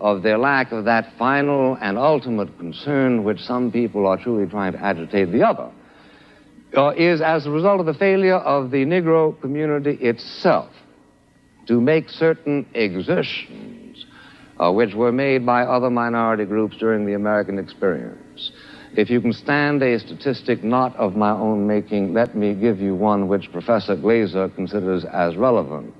of their lack of that final and ultimate concern which some people are truly trying to agitate. The other is as a result of the failure of the Negro community itself to make certain exertions which were made by other minority groups during the American experience. If you can stand a statistic not of my own making, let me give you one which Professor Glaser considers as relevant.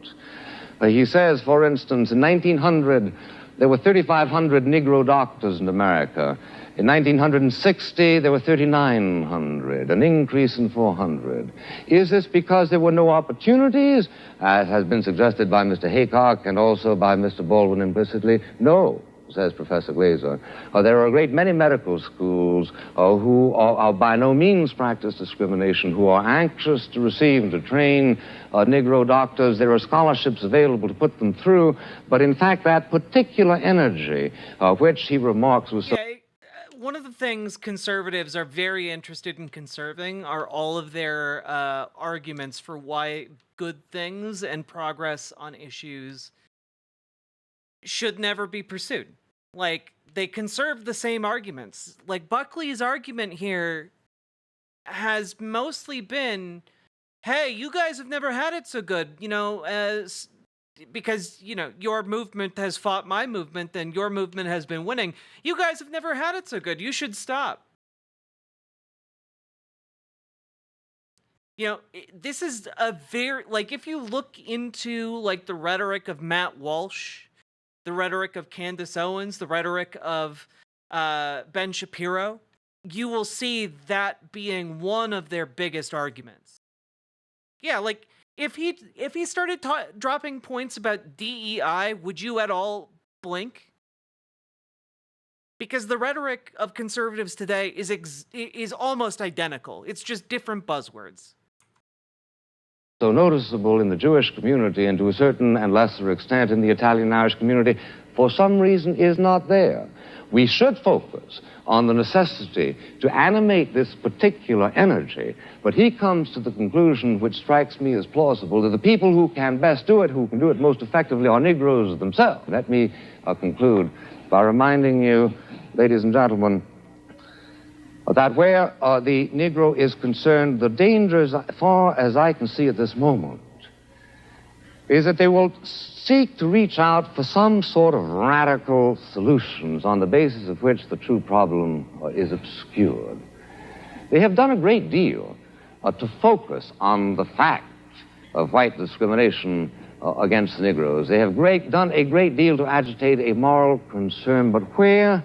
He says, for instance, in 1900, there were 3,500 Negro doctors in America. In 1960, there were 3,900, an increase in 400. Is this because there were no opportunities, as has been suggested by Mr. Haycock and also by Mr. Baldwin implicitly? No, says Professor Glaser. There are a great many medical schools who are by no means practice discrimination, who are anxious to receive and to train Negro doctors. There are scholarships available to put them through, but in fact that particular energy, which he remarks was so... One of the things conservatives are very interested in conserving are all of their arguments for why good things and progress on issues should never be pursued. Like, they conserve the same arguments. Like, Buckley's argument here has mostly been, hey, you guys have never had it so good, you know, because, you know, your movement has fought my movement and your movement has been winning. You guys have never had it so good. You should stop. You know, this is a very, like, if you look into, like, the rhetoric of Matt Walsh, the rhetoric of Candace Owens, the rhetoric of Ben Shapiro, you will see that being one of their biggest arguments. Yeah, like, if he started dropping points about DEI, would you at all blink? Because the rhetoric of conservatives today is almost identical. It's just different buzzwords. So noticeable in the Jewish community and to a certain and lesser extent in the Italian-Irish community, for some reason is not there. We should focus on the necessity to animate this particular energy, but he comes to the conclusion, which strikes me as plausible, that the people who can best do it, who can do it most effectively, are Negroes themselves. Let me conclude by reminding you, ladies and gentlemen, that where the Negro is concerned, the danger, as far as I can see at this moment, is that they will seek to reach out for some sort of radical solutions on the basis of which the true problem is obscured. They have done a great deal to focus on the fact of white discrimination against the Negroes. They have done a great deal to agitate a moral concern, but where,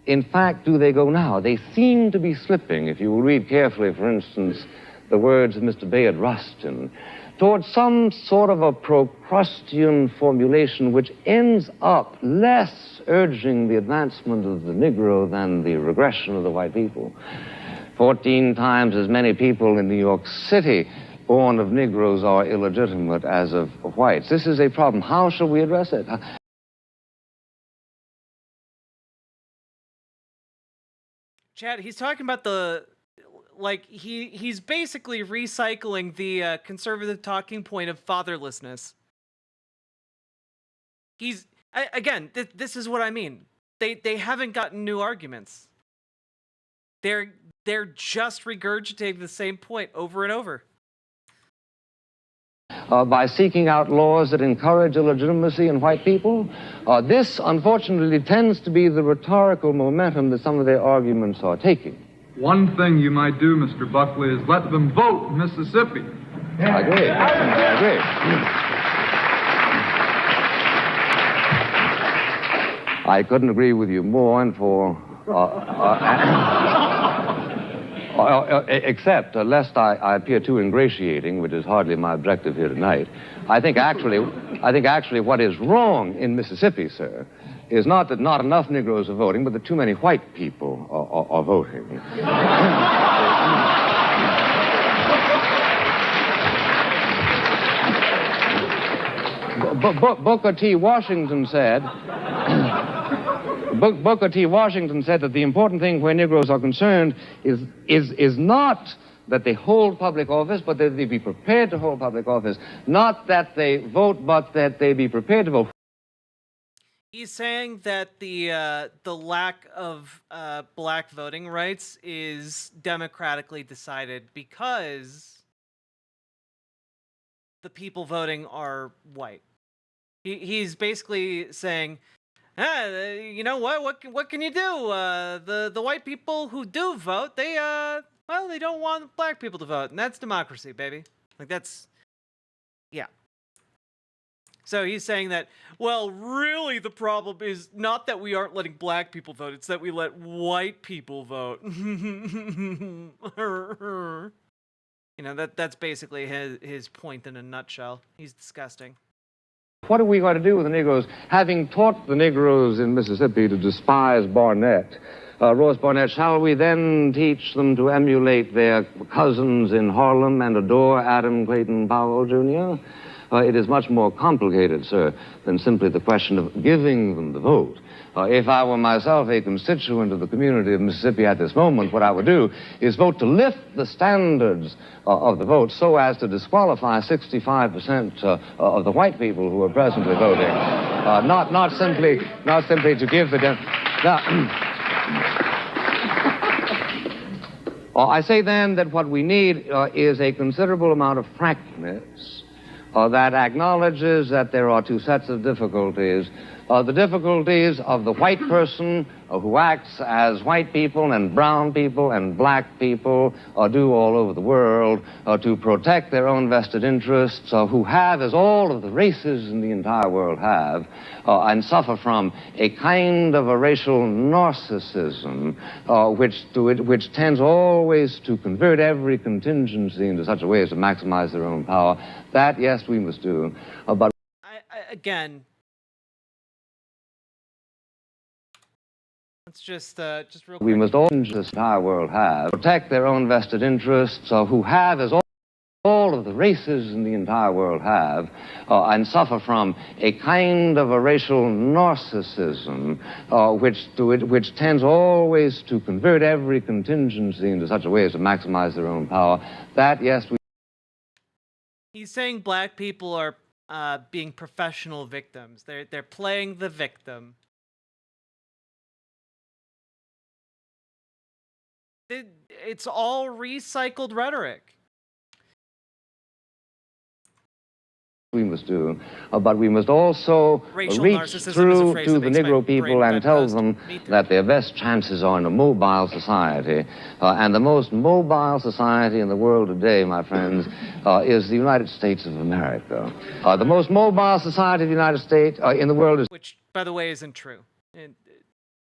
in fact, do they go now? They seem to be slipping, if you will read carefully, for instance, the words of Mr. Bayard Rustin, towards some sort of a Procrustean formulation which ends up less urging the advancement of the Negro than the regression of the white people. 14 times as many people in New York City born of Negroes are illegitimate as of whites. This is a problem. How shall we address it? Chad, he's talking about the... Like, he's basically recycling the conservative talking point of fatherlessness. Again, this is what I mean. They haven't gotten new arguments. They're just regurgitating the same point over and over. By seeking out laws that encourage illegitimacy in white people. This, unfortunately, tends to be the rhetorical momentum that some of their arguments are taking. One thing you might do, Mr. Buckley, is let them vote in Mississippi. I agree. I couldn't agree with you more, and for... except, lest I appear too ingratiating, which is hardly my objective here tonight, I think actually what is wrong in Mississippi, sir, is not that not enough Negroes are voting, but that too many white people are voting. Booker T. Washington said... Booker T. Washington said that the important thing where Negroes are concerned is not that they hold public office, but that they be prepared to hold public office. Not that they vote, but that they be prepared to vote. He's saying that the lack of black voting rights is democratically decided because the people voting are white. He's basically saying, you know what can you do? The white people who do vote, they don't want black people to vote, and that's democracy, baby. Like, that's, yeah. So he's saying that, well, really the problem is not that we aren't letting black people vote, it's that we let white people vote. That's basically his point in a nutshell. He's disgusting. What are we going to do with the Negroes? Having taught the Negroes in Mississippi to despise Barnett, Ross Barnett, shall we then teach them to emulate their cousins in Harlem and adore Adam Clayton Powell, Jr.? It is much more complicated, sir, than simply the question of giving them the vote. If I were myself a constituent of the community of Mississippi at this moment, what I would do is vote to lift the standards of the vote so as to disqualify 65% of the white people who are presently voting. Not simply to give the... I say then that what we need is a considerable amount of frankness that acknowledges that there are two sets of difficulties. The difficulties of the white person who acts as white people and brown people and black people do all over the world to protect their own vested interests, who have, as all of the races in the entire world have, and suffer from a kind of a racial narcissism which tends always to convert every contingency into such a way as to maximize their own power. That, yes, we must do. But again, let's just real quick. We must all, this entire world have, protect their own vested interests, who have, as all of the races in the entire world have, and suffer from a kind of a racial narcissism which tends always to convert every contingency into such a way as to maximize their own power. That, yes, we... He's saying black people are being professional victims. They're playing the victim. It's all recycled rhetoric. We must do, but we must also reach through to the Negro people and tell them that their best chances are in a mobile society. And the most mobile society in the world today, my friends, is the United States of America. The most mobile society of the United States in the world is... Which, by the way, isn't true.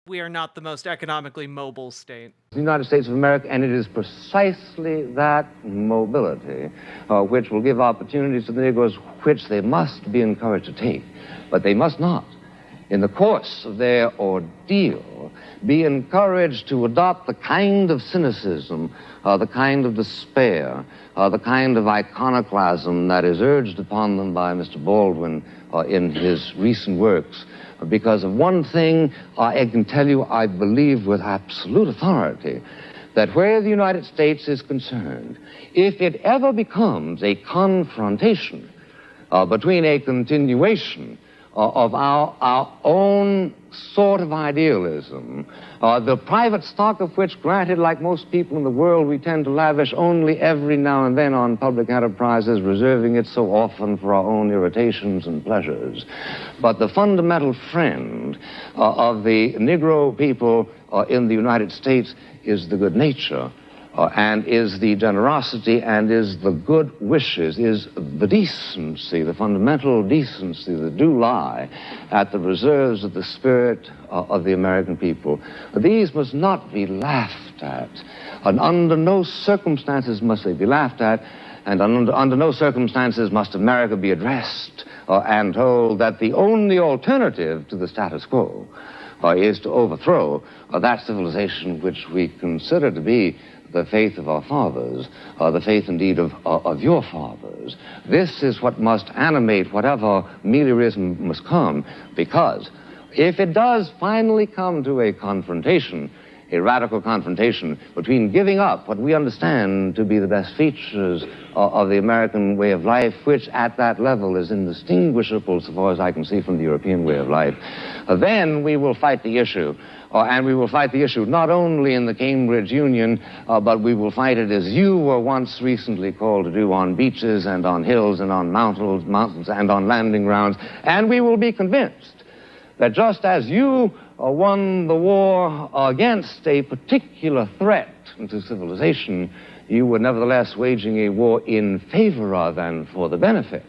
We are not the most economically mobile state. The United States of America, and it is precisely that mobility which will give opportunities to the Negroes which they must be encouraged to take. But they must not, in the course of their ordeal, be encouraged to adopt the kind of cynicism, the kind of despair, the kind of iconoclasm that is urged upon them by Mr. Baldwin in his recent works. Because of one thing, I can tell you, I believe with absolute authority, that where the United States is concerned, if it ever becomes a confrontation between a continuation of our own sort of idealism, the private stock of which, granted, like most people in the world, we tend to lavish only every now and then on public enterprises, reserving it so often for our own irritations and pleasures. But the fundamental friend of the Negro people in the United States is the good nature, and is the generosity, and is the good wishes, is the decency, the fundamental decency that do lie at the reserves of the spirit of the American people. These must not be laughed at, and under no circumstances must they be laughed at, and under no circumstances must America be addressed and told that the only alternative to the status quo is to overthrow that civilization which we consider to be the faith of our fathers, the faith indeed of your fathers. This is what must animate whatever meliorism must come, because if it does finally come to a confrontation, a radical confrontation between giving up what we understand to be the best features of the American way of life, which at that level is indistinguishable so far as I can see from the European way of life, then we will fight the issue. And we will fight the issue not only in the Cambridge Union, but we will fight it as you were once recently called to do on beaches and on hills and on mountains and on landing grounds. And we will be convinced that just as you won the war against a particular threat to civilization, you were nevertheless waging a war in favor of and for the benefit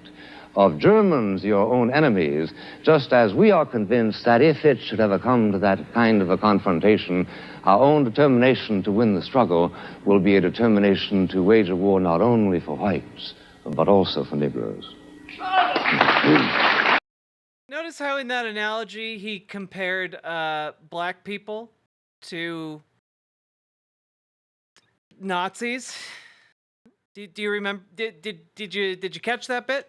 of Germans, your own enemies, just as we are convinced that if it should ever come to that kind of a confrontation, our own determination to win the struggle will be a determination to wage a war not only for whites, but also for Negroes. Notice how in that analogy he compared black people to Nazis? Do you remember? Did you catch that bit?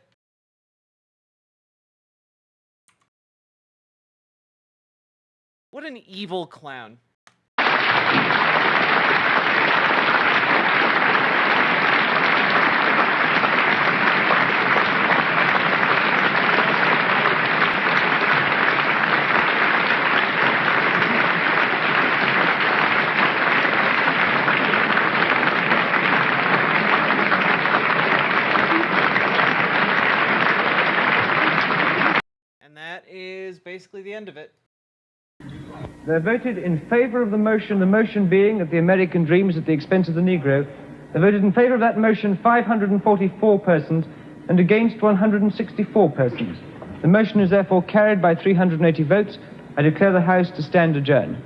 What an evil clown. That is basically the end of it. They voted in favor of the motion being that the American dream is at the expense of the Negro. They voted in favor of that motion 544 persons and against 164 persons. The motion is therefore carried by 380 votes. I declare the House to stand adjourned.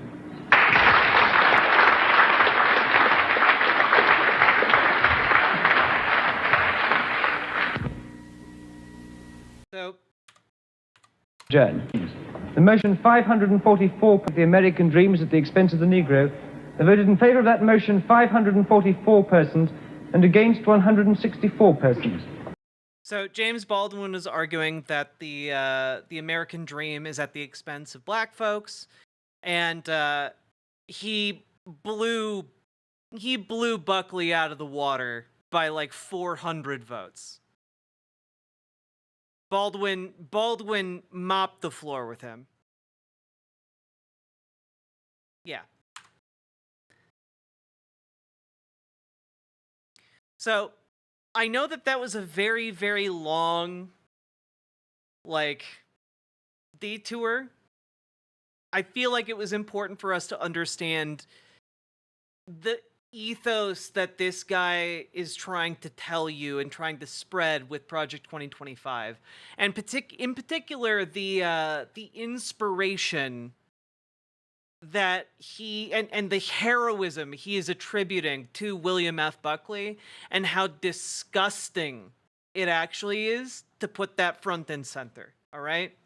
The motion 544, the American dream is at the expense of the Negro. They voted in favor of that motion 544 persons and against 164 persons. So James Baldwin was arguing that the American dream is at the expense of black folks, and he blew Buckley out of the water by like 400 votes. Baldwin mopped the floor with him. Yeah. So, I know that was a very, very long, detour. I feel like it was important for us to understand the ethos that this guy is trying to tell you and trying to spread with Project 2025, and in particular the inspiration that he and the heroism he is attributing to William F. Buckley, and how disgusting it actually is to put that front and center. All right.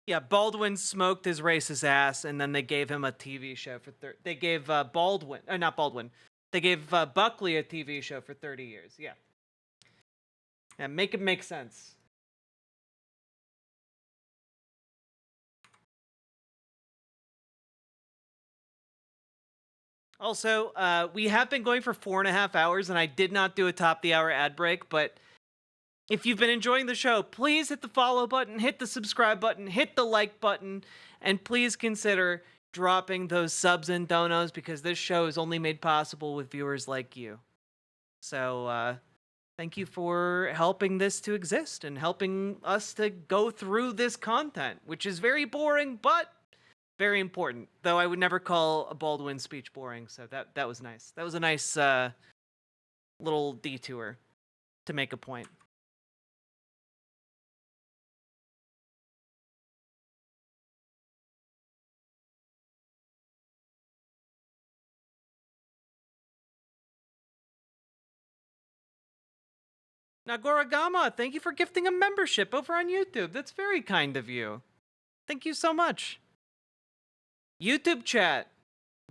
Yeah, Baldwin smoked his racist ass, and then they gave him a TV show for they gave not Baldwin. They gave Buckley a TV show for 30 years. Yeah. Yeah, make it make sense. Also, we have been going for 4.5 hours, and I did not do a top of the hour ad break, but if you've been enjoying the show, please hit the follow button, hit the subscribe button, hit the like button, and please consider dropping those subs and donos, because this show is only made possible with viewers like you. So, thank you for helping this to exist and helping us to go through this content, which is very boring, but very important. Though I would never call a Baldwin speech boring, so that was nice. That was a nice little detour to make a point. Nagoragama, thank you for gifting a membership over on YouTube. That's very kind of you. Thank you so much. YouTube chat,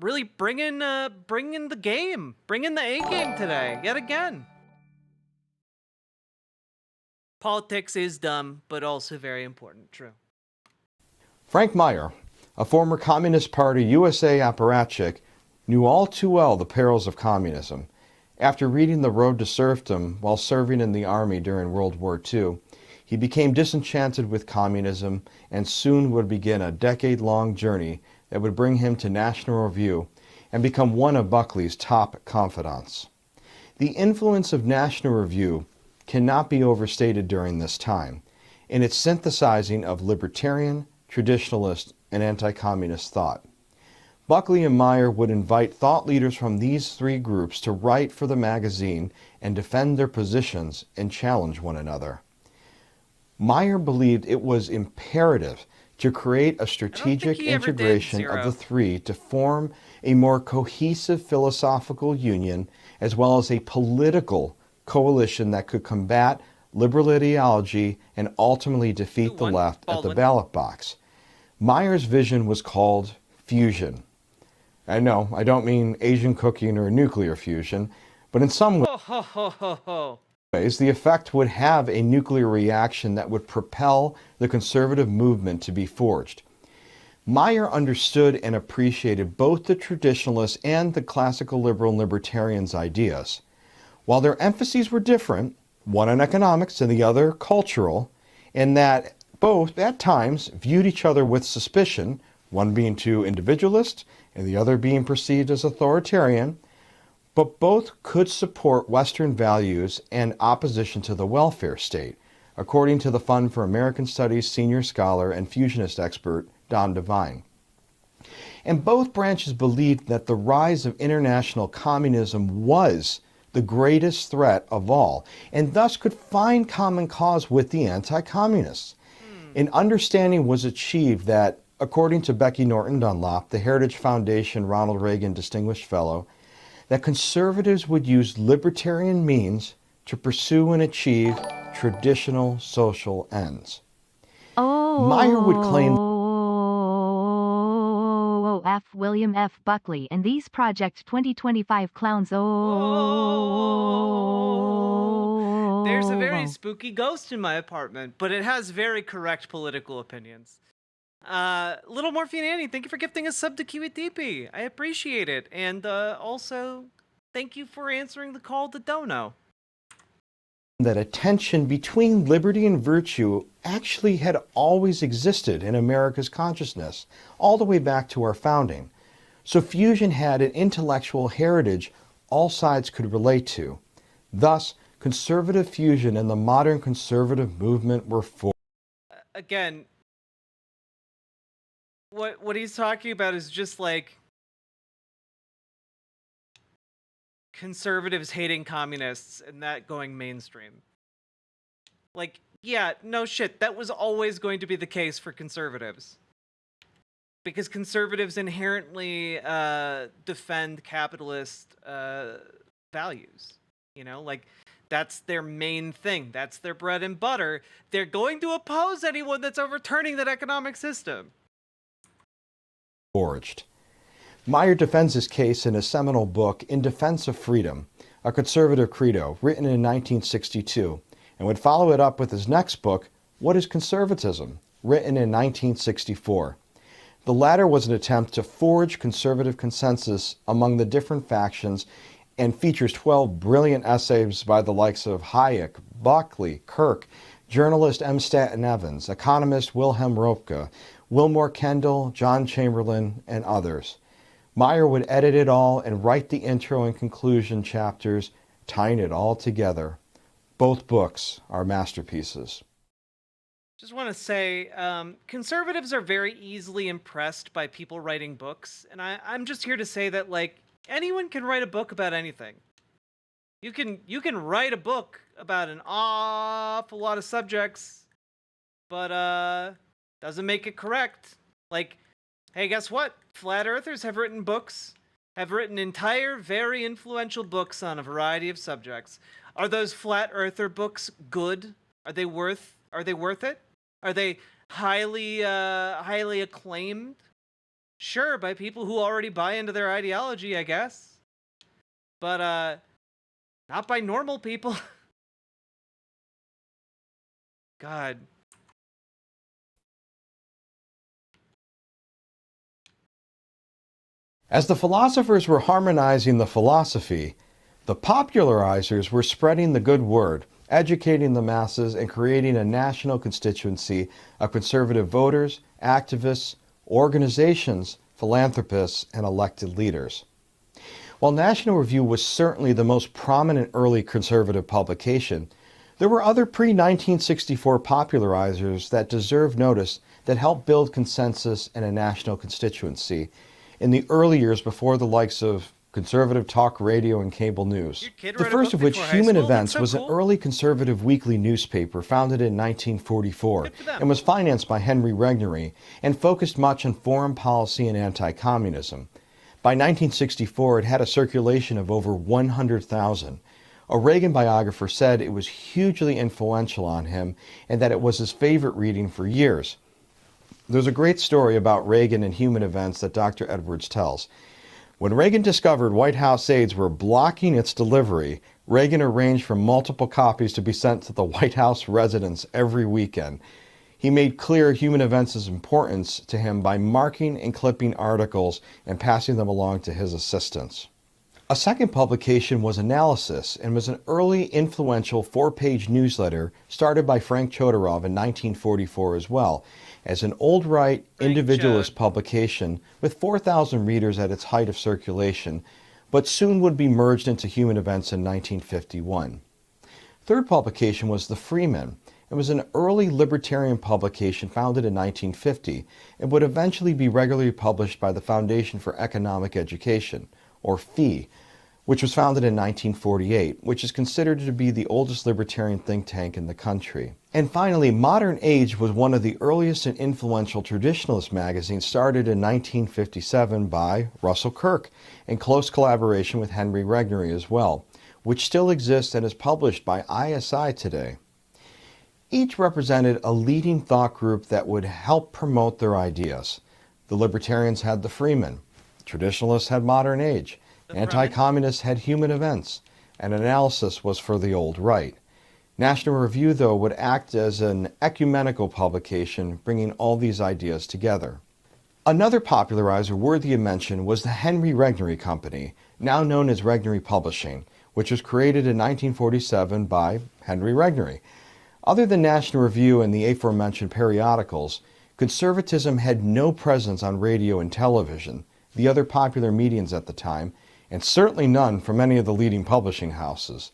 really bringing the game, bringing the A game today, yet again. Politics is dumb, but also very important. True. Frank Meyer, a former Communist Party USA apparatchik, knew all too well the perils of communism. After reading The Road to Serfdom while serving in the army during World War II, he became disenchanted with communism and soon would begin a decade-long journey that would bring him to National Review and become one of Buckley's top confidants. The influence of National Review cannot be overstated during this time in its synthesizing of libertarian, traditionalist, and anti-communist thought. Buckley and Meyer would invite thought leaders from these three groups to write for the magazine and defend their positions and challenge one another. Meyer believed it was imperative to create a strategic integration of the three to form a more cohesive philosophical union as well as a political coalition that could combat liberal ideology and ultimately defeat the left at the ballot box. Meyer's vision was called fusion. I know, I don't mean Asian cooking or nuclear fusion, but in some ways, the effect would have a nuclear reaction that would propel the conservative movement to be forged. Meyer understood and appreciated both the traditionalist and the classical liberal and libertarians' ideas. While their emphases were different, one on economics and the other cultural, and that both at times viewed each other with suspicion, one being too individualist and the other being perceived as authoritarian, but both could support Western values and opposition to the welfare state, according to the Fund for American Studies senior scholar and fusionist expert Don Devine. And both branches believed that the rise of international communism was the greatest threat of all, and thus could find common cause with the anti-communists. An understanding was achieved that, according to Becky Norton Dunlop, the Heritage Foundation Ronald Reagan Distinguished Fellow, that conservatives would use libertarian means to pursue and achieve traditional social ends. Meyer would claim William F. Buckley and these Project 2025 clowns. There's a very spooky ghost in my apartment, but it has very correct political opinions. Little Morphine Annie, thank you for gifting a sub to QETP. I appreciate it. And also, thank you for answering the call to Dono. That a tension between liberty and virtue actually had always existed in America's consciousness, all the way back to our founding. So fusion had an intellectual heritage all sides could relate to. Thus, conservative fusion and the modern conservative movement were formed. Again, what he's talking about is just like conservatives hating communists and that going mainstream. Like, yeah, no shit, that was always going to be the case for conservatives. Because conservatives inherently defend capitalist values. You know, like, that's their main thing. That's their bread and butter. They're going to oppose anyone that's overturning that economic system. Forged. Meyer defends his case in a seminal book, In Defense of Freedom, a conservative credo, written in 1962, and would follow it up with his next book, What is Conservatism?, written in 1964. The latter was an attempt to forge conservative consensus among the different factions and features 12 brilliant essays by the likes of Hayek, Buckley, Kirk, journalist M. Stanton Evans, economist Wilhelm Röpke, Wilmore Kendall, John Chamberlain, and others. Meyer would edit it all and write the intro and conclusion chapters, tying it all together. Both books are masterpieces. Just want to say, conservatives are very easily impressed by people writing books, and I'm just here to say that, like, anyone can write a book about anything. You can write a book about an awful lot of subjects, but doesn't make it correct. Like, hey, guess what? Flat Earthers have written books, have written entire, very influential books on a variety of subjects. Are those Flat Earther books good? Are they worth it? Are they highly acclaimed? Sure, by people who already buy into their ideology, I guess. But not by normal people. God. As the philosophers were harmonizing the philosophy, the popularizers were spreading the good word, educating the masses, and creating a national constituency of conservative voters, activists, organizations, philanthropists, and elected leaders. While National Review was certainly the most prominent early conservative publication, there were other pre-1964 popularizers that deserve notice that helped build consensus and a national constituency, in the early years before the likes of conservative talk radio and cable news. The first of which, Human Events, was an early conservative weekly newspaper founded in 1944 and was financed by Henry Regnery and focused much on foreign policy and anti-communism. By 1964, it had a circulation of over 100,000. A Reagan biographer said it was hugely influential on him and that it was his favorite reading for years. There's a great story about Reagan and Human Events that Dr. Edwards tells. When Reagan discovered White House aides were blocking its delivery, Reagan arranged for multiple copies to be sent to the White House residence every weekend. He made clear Human Events' importance to him by marking and clipping articles and passing them along to his assistants. A second publication was Analysis and was an early influential 4-page newsletter started by Frank Chodorov in 1944 as well, as an old-right individualist publication with 4,000 readers at its height of circulation, but soon would be merged into Human Events in 1951. Third publication was The Freeman. It was an early libertarian publication founded in 1950 and would eventually be regularly published by the Foundation for Economic Education, or FEE, which was founded in 1948, which is considered to be the oldest libertarian think tank in the country. And finally, Modern Age was one of the earliest and influential traditionalist magazines started in 1957 by Russell Kirk, in close collaboration with Henry Regnery as well, which still exists and is published by ISI today. Each represented a leading thought group that would help promote their ideas. The Libertarians had The Freeman, Traditionalists had Modern Age, Anti-Communists had Human Events, and Analysis was for the old right. National Review, though, would act as an ecumenical publication, bringing all these ideas together. Another popularizer worthy of mention was the Henry Regnery Company, now known as Regnery Publishing, which was created in 1947 by Henry Regnery. Other than National Review and the aforementioned periodicals, conservatism had no presence on radio and television, the other popular mediums at the time, and certainly none from any of the leading publishing houses.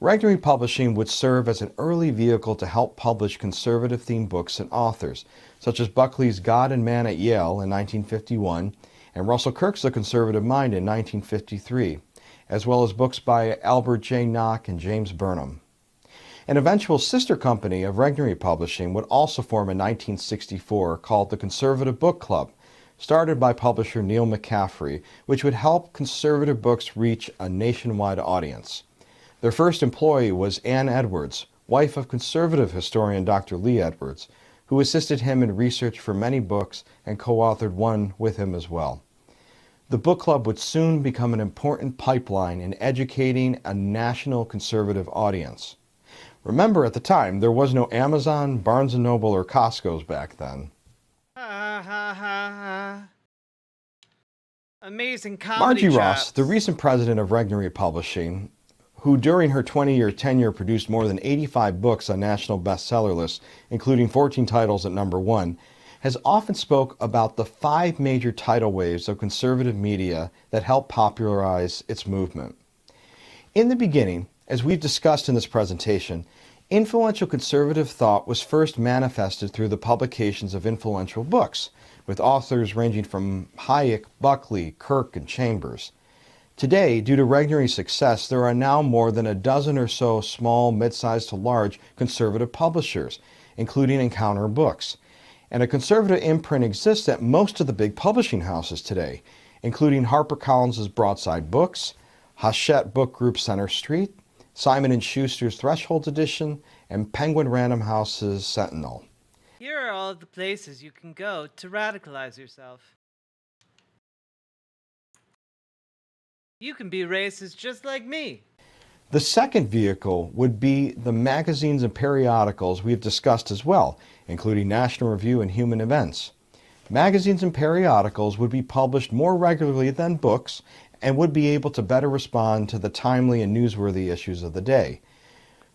Regnery Publishing would serve as an early vehicle to help publish conservative-themed books and authors, such as Buckley's God and Man at Yale in 1951 and Russell Kirk's The Conservative Mind in 1953, as well as books by Albert J. Nock and James Burnham. An eventual sister company of Regnery Publishing would also form in 1964 called the Conservative Book Club, started by publisher Neil McCaffrey, which would help conservative books reach a nationwide audience. Their first employee was Ann Edwards, wife of conservative historian Dr. Lee Edwards, who assisted him in research for many books and co-authored one with him as well. The book club would soon become an important pipeline in educating a national conservative audience. Remember, at the time, there was no Amazon, Barnes & Noble, or Costco's back then. Amazing comedy Margie chops. Ross, the recent president of Regnery Publishing, who during her 20-year tenure produced more than 85 books on national bestseller lists, including 14 titles at #1, has often spoke about the 5 major tidal waves of conservative media that helped popularize its movement. In the beginning, as we've discussed in this presentation, influential conservative thought was first manifested through the publications of influential books, with authors ranging from Hayek, Buckley, Kirk, and Chambers. Today, due to Regnery's success, there are now more than a dozen or so small, mid-sized to large conservative publishers, including Encounter Books. And a conservative imprint exists at most of the big publishing houses today, including HarperCollins' Broadside Books, Hachette Book Group Center Street, Simon & Schuster's Thresholds Edition, and Penguin Random House's Sentinel. Here are all of the places you can go to radicalize yourself. You can be racist just like me. The second vehicle would be the magazines and periodicals we've discussed as well, including National Review and Human Events. Magazines and periodicals would be published more regularly than books and would be able to better respond to the timely and newsworthy issues of the day.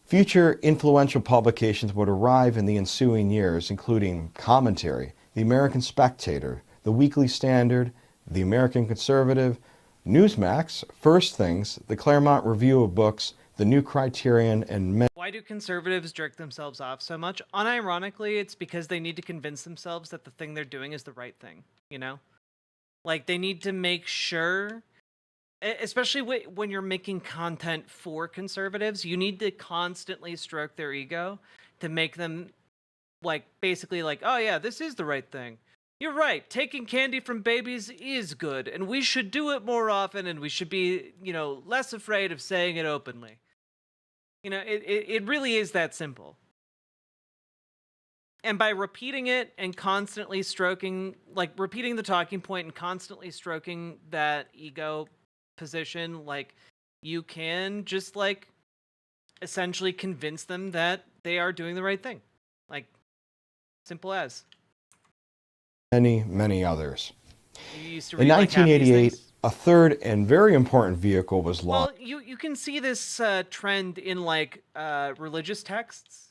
Future influential publications would arrive in the ensuing years, including Commentary, The American Spectator, The Weekly Standard, The American Conservative, Newsmax, First Things, The Claremont Review of Books, The New Criterion, and many. Why do conservatives jerk themselves off so much? Unironically, it's because they need to convince themselves that the thing they're doing is the right thing, you know? Like, they need to make sure, especially when you're making content for conservatives, you need to constantly stroke their ego to make them, like, basically like, oh yeah, this is the right thing. You're right, taking candy from babies is good, and we should do it more often, and we should be, less afraid of saying it openly. It really is that simple. And by repeating it and constantly stroking, like repeating the talking point and constantly stroking that ego position, like, you can just, like, essentially convince them that they are doing the right thing. Like, simple as. Many, many others. You used to In read, like, half these 1988, things. a third and very important vehicle was launched. Well, you can see this trend in, like, religious texts.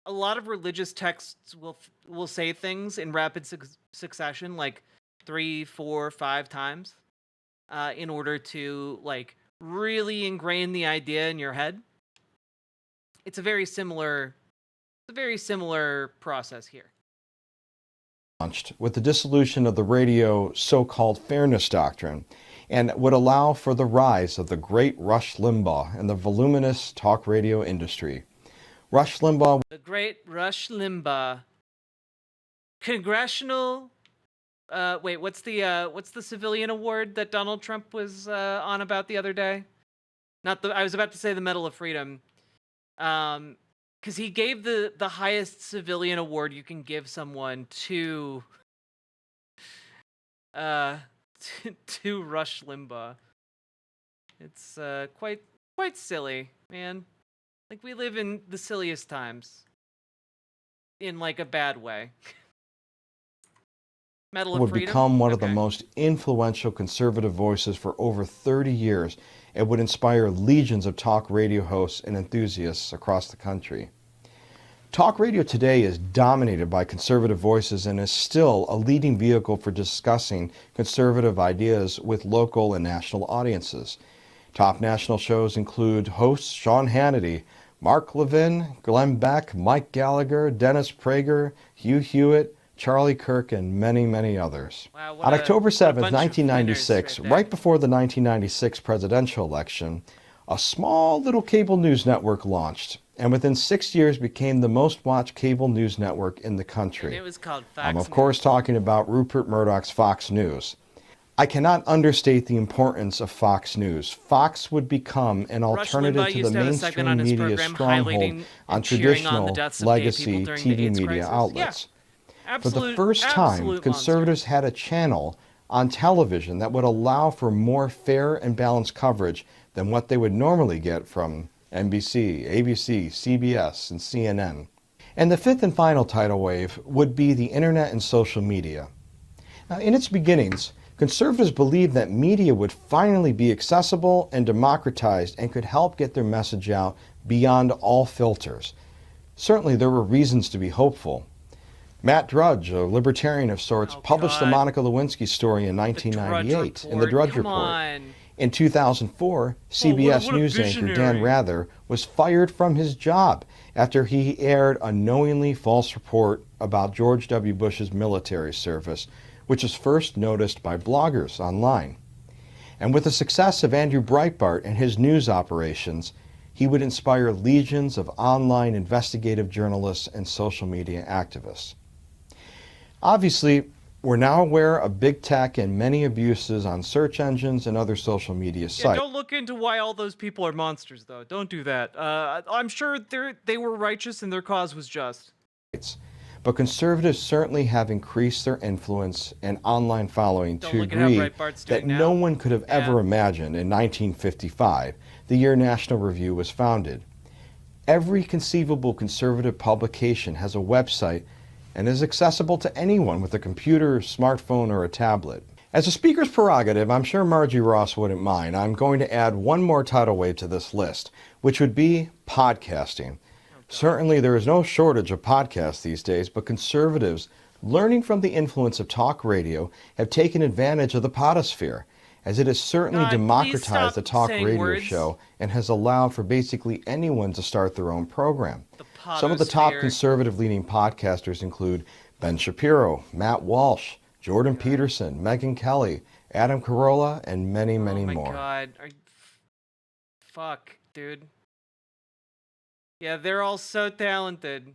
A lot of religious texts will say things in rapid succession, like 3, 4, 5 times, in order to, like, really ingrain the idea in your head. It's a very similar process here. With the dissolution of the radio so-called fairness doctrine, and would allow for the rise of the great Rush Limbaugh and the voluminous talk radio industry. Rush Limbaugh. The great Rush Limbaugh. Congressional. What's the civilian award that Donald Trump was on about the other day? I was about to say the Medal of Freedom. Because he gave the highest civilian award you can give someone to Rush Limbaugh. It's quite silly, man. Like, we live in the silliest times. In, like, a bad way. Medal of would Freedom? Become one of the most influential conservative voices for over 30 years. It would inspire legions of talk radio hosts and enthusiasts across the country. Talk radio today is dominated by conservative voices and is still a leading vehicle for discussing conservative ideas with local and national audiences. Top national shows include hosts Sean Hannity, Mark Levin, Glenn Beck, Mike Gallagher, Dennis Prager, Hugh Hewitt, Charlie Kirk, and many, many others. Wow, On October 7th, bunch of 1996, winners right right before the 1996 presidential election, a small little cable news network launched, and within 6 years became the most watched cable news network in the country. And it was called Fox I'm, of News. course, talking about Rupert Murdoch's Fox News. I cannot understate the importance of Fox News. Fox would become an alternative to the mainstream media stronghold on traditional legacy TV media outlets. For the first time, conservatives had a channel on television that would allow for more fair and balanced coverage than what they would normally get from NBC, ABC, CBS, and CNN. And the fifth and final tidal wave would be the internet and social media. Now, in its beginnings, conservatives believed that media would finally be accessible and democratized and could help get their message out beyond all filters. Certainly, there were reasons to be hopeful. Matt Drudge, a libertarian of sorts, published the Monica Lewinsky story in 1998 in the Drudge Report. In 2004, CBS News anchor Dan Rather was fired from his job after he aired a knowingly false report about George W. Bush's military service, which was first noticed by bloggers online. And with the success of Andrew Breitbart and his news operations, he would inspire legions of online investigative journalists and social media activists. Obviously, we're now aware of big tech and many abuses on search engines and other social media sites. Don't look into why all those people are monsters, though. Don't do that. I'm sure they were righteous and their cause was just. But conservatives certainly have increased their influence and online following to a degree that no one could have ever imagined in 1955, the year National Review was founded. Every conceivable conservative publication has a website and is accessible to anyone with a computer, smartphone, or a tablet. As a speaker's prerogative, I'm sure Margie Ross wouldn't mind. I'm going to add one more tidal wave to this list, which would be podcasting. Certainly there is no shortage of podcasts these days, but conservatives, learning from the influence of talk radio, have taken advantage of the podosphere, as it has certainly democratized the talk radio show and has allowed for basically anyone to start their own program. Some of the top conservative leaning podcasters include Ben Shapiro, Matt Walsh, Jordan Peterson, Megyn Kelly, Adam Carolla, and many, many more. Oh my God. Fuck, dude. Yeah, they're all so talented.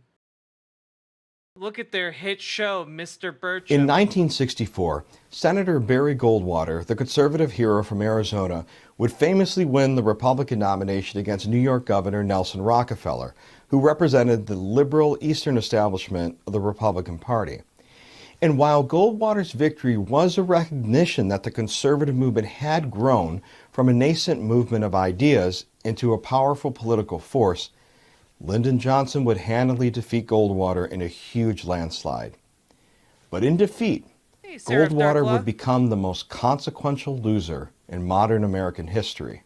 Look at their hit show, Mr. Burcham. In 1964, Senator Barry Goldwater, the conservative hero from Arizona, would famously win the Republican nomination against New York Governor Nelson Rockefeller, who represented the liberal Eastern establishment of the Republican Party. And while Goldwater's victory was a recognition that the conservative movement had grown from a nascent movement of ideas into a powerful political force, Lyndon Johnson would handily defeat Goldwater in a huge landslide. But in defeat, Goldwater would become the most consequential loser in modern American history.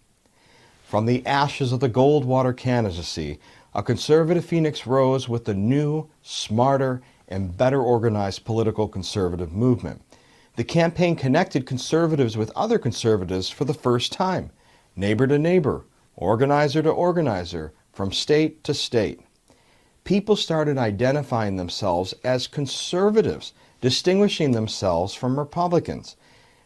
From the ashes of the Goldwater candidacy, a conservative phoenix rose with a new, smarter, and better organized political conservative movement. The campaign connected conservatives with other conservatives for the first time, neighbor to neighbor, organizer to organizer, from state to state. People started identifying themselves as conservatives, distinguishing themselves from Republicans.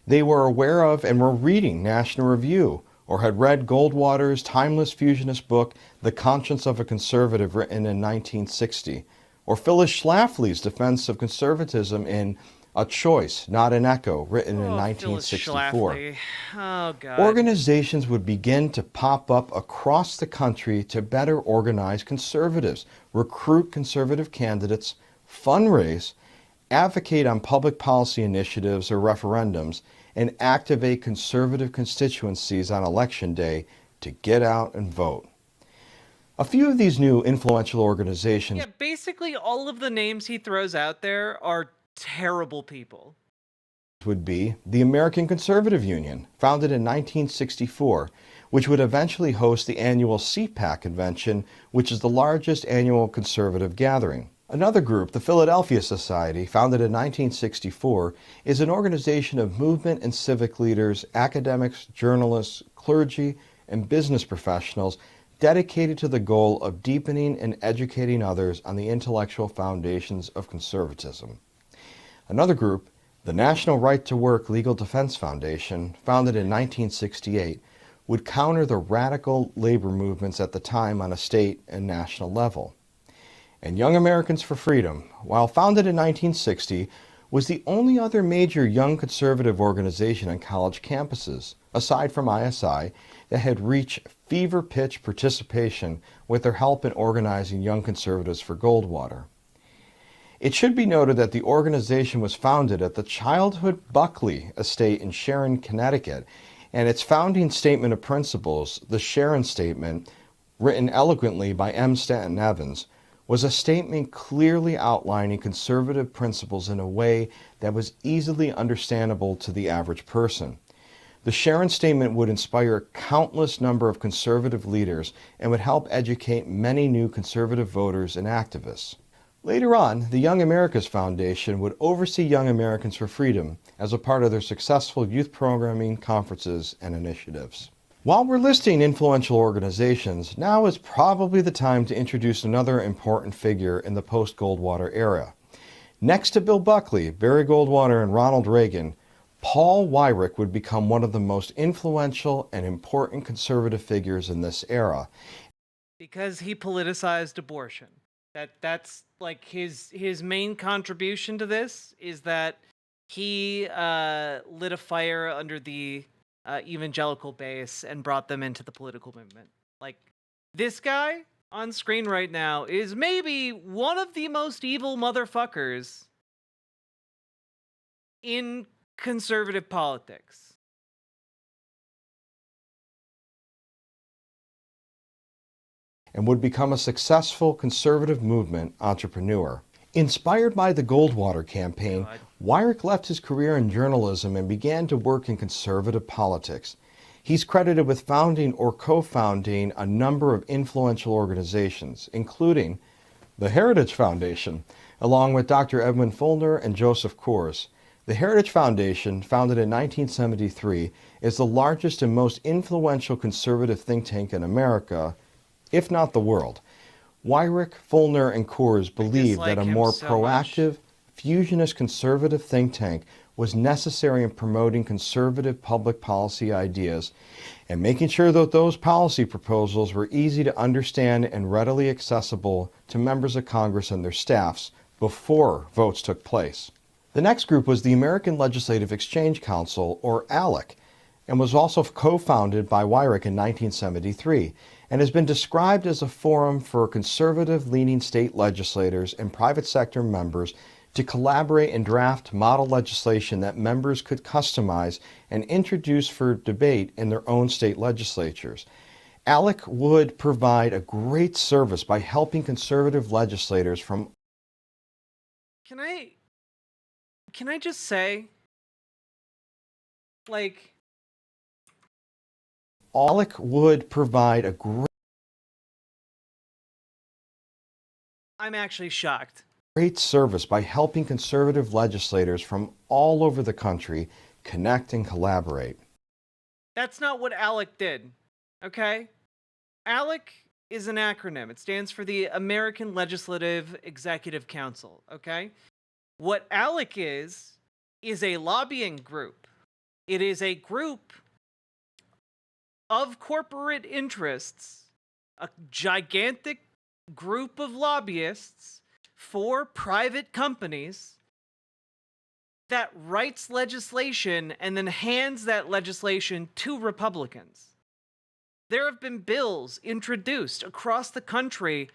They were aware of and were reading National Review, or had read Goldwater's timeless fusionist book, The Conscience of a Conservative, written in 1960, or Phyllis Schlafly's defense of conservatism in A Choice, Not an Echo, written in 1964. Oh, God. Organizations would begin to pop up across the country to better organize conservatives, recruit conservative candidates, fundraise, advocate on public policy initiatives or referendums, and activate conservative constituencies on Election Day to get out and vote. A few of these new influential organizations... Yeah, basically all of the names he throws out there are terrible people. ...would be the American Conservative Union, founded in 1964, which would eventually host the annual CPAC convention, which is the largest annual conservative gathering. Another group, the Philadelphia Society, founded in 1964, is an organization of movement and civic leaders, academics, journalists, clergy, and business professionals dedicated to the goal of deepening and educating others on the intellectual foundations of conservatism. Another group, the National Right to Work Legal Defense Foundation, founded in 1968, would counter the radical labor movements at the time on a state and national level. And Young Americans for Freedom, while founded in 1960, was the only other major young conservative organization on college campuses, aside from ISI, that had reached fever-pitch participation with their help in organizing young conservatives for Goldwater. It should be noted that the organization was founded at the Childhood Buckley estate in Sharon, Connecticut, and its founding statement of principles, the Sharon Statement, written eloquently by M. Stanton Evans, was a statement clearly outlining conservative principles in a way that was easily understandable to the average person. The Sharon Statement would inspire a countless number of conservative leaders and would help educate many new conservative voters and activists. Later on, the Young Americas Foundation would oversee Young Americans for Freedom as a part of their successful youth programming, conferences, and initiatives. While we're listing influential organizations, now is probably the time to introduce another important figure in the post-Goldwater era. Next to Bill Buckley, Barry Goldwater, and Ronald Reagan, Paul Weyrich would become one of the most influential and important conservative figures in this era. Because he politicized abortion. That's like his main contribution to this is that he lit a fire under the evangelical base and brought them into the political movement. Like, this guy on screen right now is maybe one of the most evil motherfuckers in conservative politics. And would become a successful conservative movement entrepreneur. Inspired by the Goldwater campaign, Weyrich left his career in journalism and began to work in conservative politics. He's credited with founding or co-founding a number of influential organizations, including the Heritage Foundation, along with Dr. Edwin Fulner and Joseph Coors. The Heritage Foundation, founded in 1973, is the largest and most influential conservative think tank in America, if not the world. Weyrich, Fulner, and Coors believe that a more proactive, fusionist conservative think tank was necessary in promoting conservative public policy ideas and making sure that those policy proposals were easy to understand and readily accessible to members of Congress and their staffs before votes took place. The next group was the American Legislative Exchange Council, or ALEC, and was also co-founded by Weyrich in 1973, and has been described as a forum for conservative-leaning state legislators and private sector members to collaborate and draft model legislation that members could customize and introduce for debate in their own state legislatures. ALEC would provide a great service by helping conservative legislators from... Can I just say, like... ALEC would provide a I'm actually shocked. Great service by helping conservative legislators from all over the country connect and collaborate. That's not what ALEC did, okay? ALEC is an acronym. It stands for the American Legislative Executive Council, okay? What ALEC is a lobbying group. It is a group of corporate interests, a gigantic group of lobbyists for private companies that writes legislation and then hands that legislation to Republicans. There have been bills introduced across the country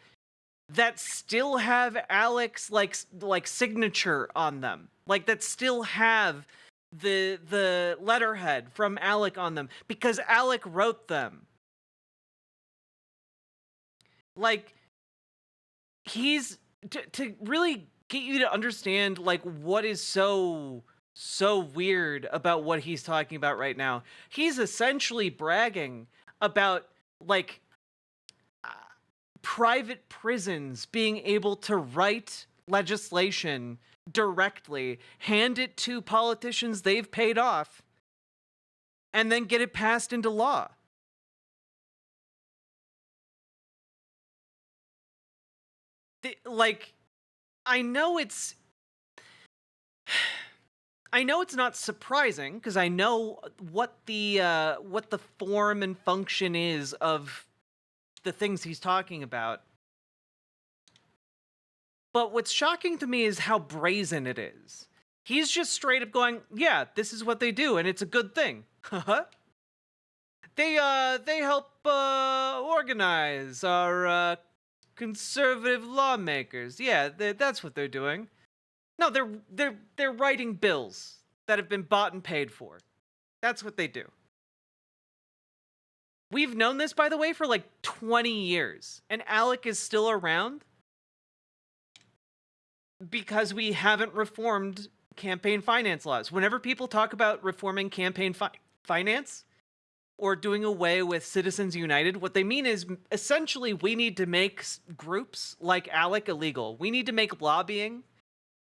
that still have ALEC's like signature on them, like that still have the letterhead from ALEC on them because ALEC wrote them. Like, he's to really get you to understand like what is so weird about what he's talking about right now. He's essentially bragging about like private prisons being able to write legislation directly, hand it to politicians they've paid off, and then get it passed into law. Like, I know it's not surprising because I know what the form and function is of the things he's talking about. But what's shocking to me is how brazen it is. He's just straight up going, yeah, this is what they do, and it's a good thing. They help organize our conservative lawmakers. Yeah, that's what they're doing. No, they're writing bills that have been bought and paid for. That's what they do. We've known this, by the way, for like 20 years, and ALEC is still around because we haven't reformed campaign finance laws. Whenever people talk about reforming campaign finance or doing away with Citizens United, what they mean is essentially we need to make groups like ALEC illegal. We need to make lobbying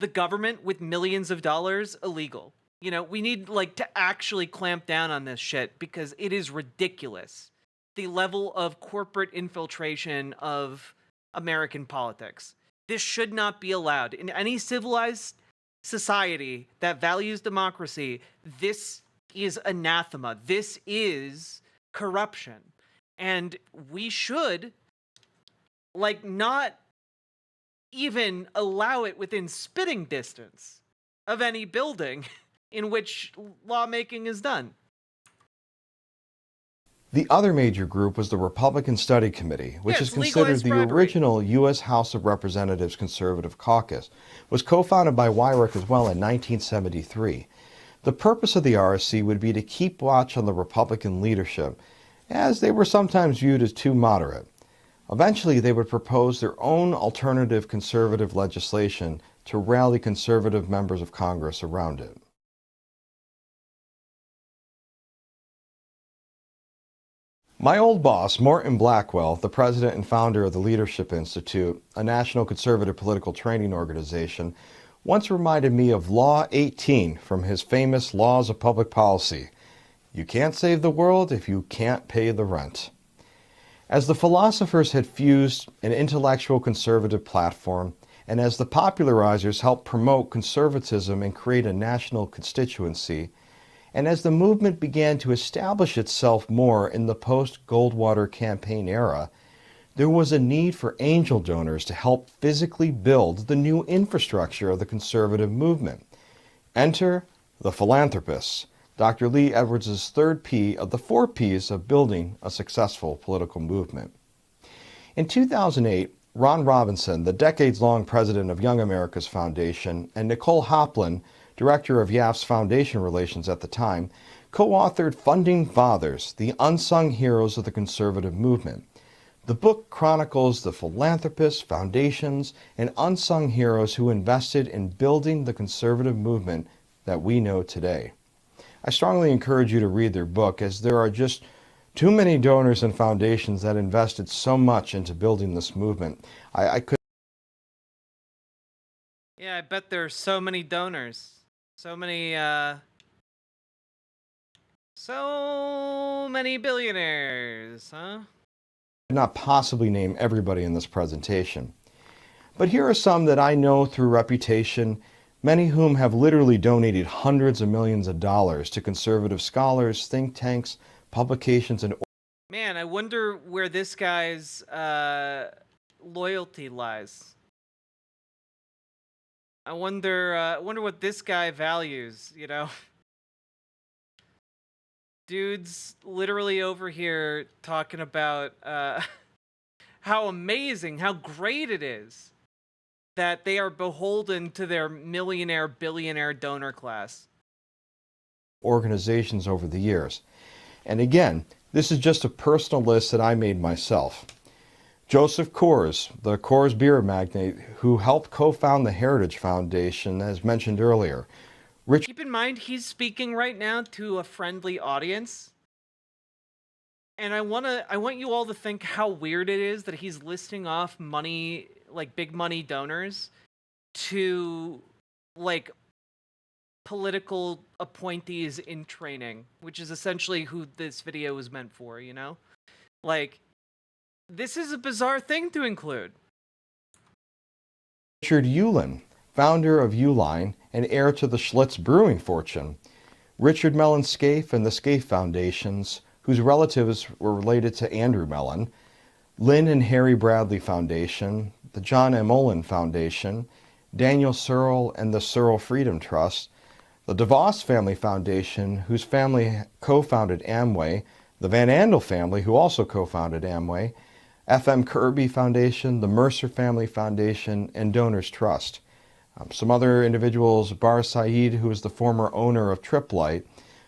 the government with millions of dollars illegal. You know, we need like to actually clamp down on this shit because it is ridiculous. The level of corporate infiltration of American politics. This should not be allowed. In any civilized society that values democracy, this is anathema. This is corruption. And we should, like, not even allow it within spitting distance of any building in which lawmaking is done. The other major group was the Republican Study Committee, which is considered the original U.S. House of Representatives Conservative Caucus, was co-founded by Weyrich as well in 1973. The purpose of the RSC would be to keep watch on the Republican leadership, as they were sometimes viewed as too moderate. Eventually, they would propose their own alternative conservative legislation to rally conservative members of Congress around it. My old boss, Morton Blackwell, the president and founder of the Leadership Institute, a national conservative political training organization, once reminded me of Law 18 from his famous Laws of Public Policy. You can't save the world if you can't pay the rent. As the philosophers had fused an intellectual conservative platform and as the popularizers helped promote conservatism and create a national constituency, and as the movement began to establish itself more in the post-Goldwater campaign era, there was a need for angel donors to help physically build the new infrastructure of the conservative movement. Enter the philanthropists, Dr. Lee Edwards' third P of the four Ps of building a successful political movement. In 2008, Ron Robinson, the decades-long president of Young America's Foundation, and Nicole Hoplin, director of YAF's foundation relations at the time, co-authored Funding Fathers, the Unsung Heroes of the Conservative Movement. The book chronicles the philanthropists, foundations, and unsung heroes who invested in building the conservative movement that we know today. I strongly encourage you to read their book, as there are just too many donors and foundations that invested so much into building this movement. I could. Yeah, I bet there are so many donors. So many billionaires, huh? Not possibly name everybody in this presentation. But here are some that I know through reputation, many whom have literally donated hundreds of millions of dollars to conservative scholars, think tanks, publications, and... Man, I wonder where this guy's loyalty lies. I wonder what this guy values, you know? Dude's literally over here talking about how amazing, how great it is that they are beholden to their millionaire, billionaire donor class. Organizations over the years. And again, this is just a personal list that I made myself. Joseph Coors, the Coors beer magnate who helped co-found the Heritage Foundation, as mentioned earlier. Keep in mind, he's speaking right now to a friendly audience. And I want you all to think how weird it is that he's listing off money, like big money donors, to like political appointees in training, which is essentially who this video was meant for, you know? Like, this is a bizarre thing to include. Richard Uihlein, founder of Uline and heir to the Schlitz brewing fortune. Richard Mellon Scaife and the Scaife Foundations, whose relatives were related to Andrew Mellon. Lynn and Harry Bradley Foundation, the John M. Olin Foundation, Daniel Searle and the Searle Freedom Trust, the DeVos Family Foundation, whose family co-founded Amway, the Van Andel family, who also co-founded Amway, F.M. Kirby Foundation, the Mercer Family Foundation, and Donors Trust. Some other individuals, Bar Saeed, who is the former owner of Triplight,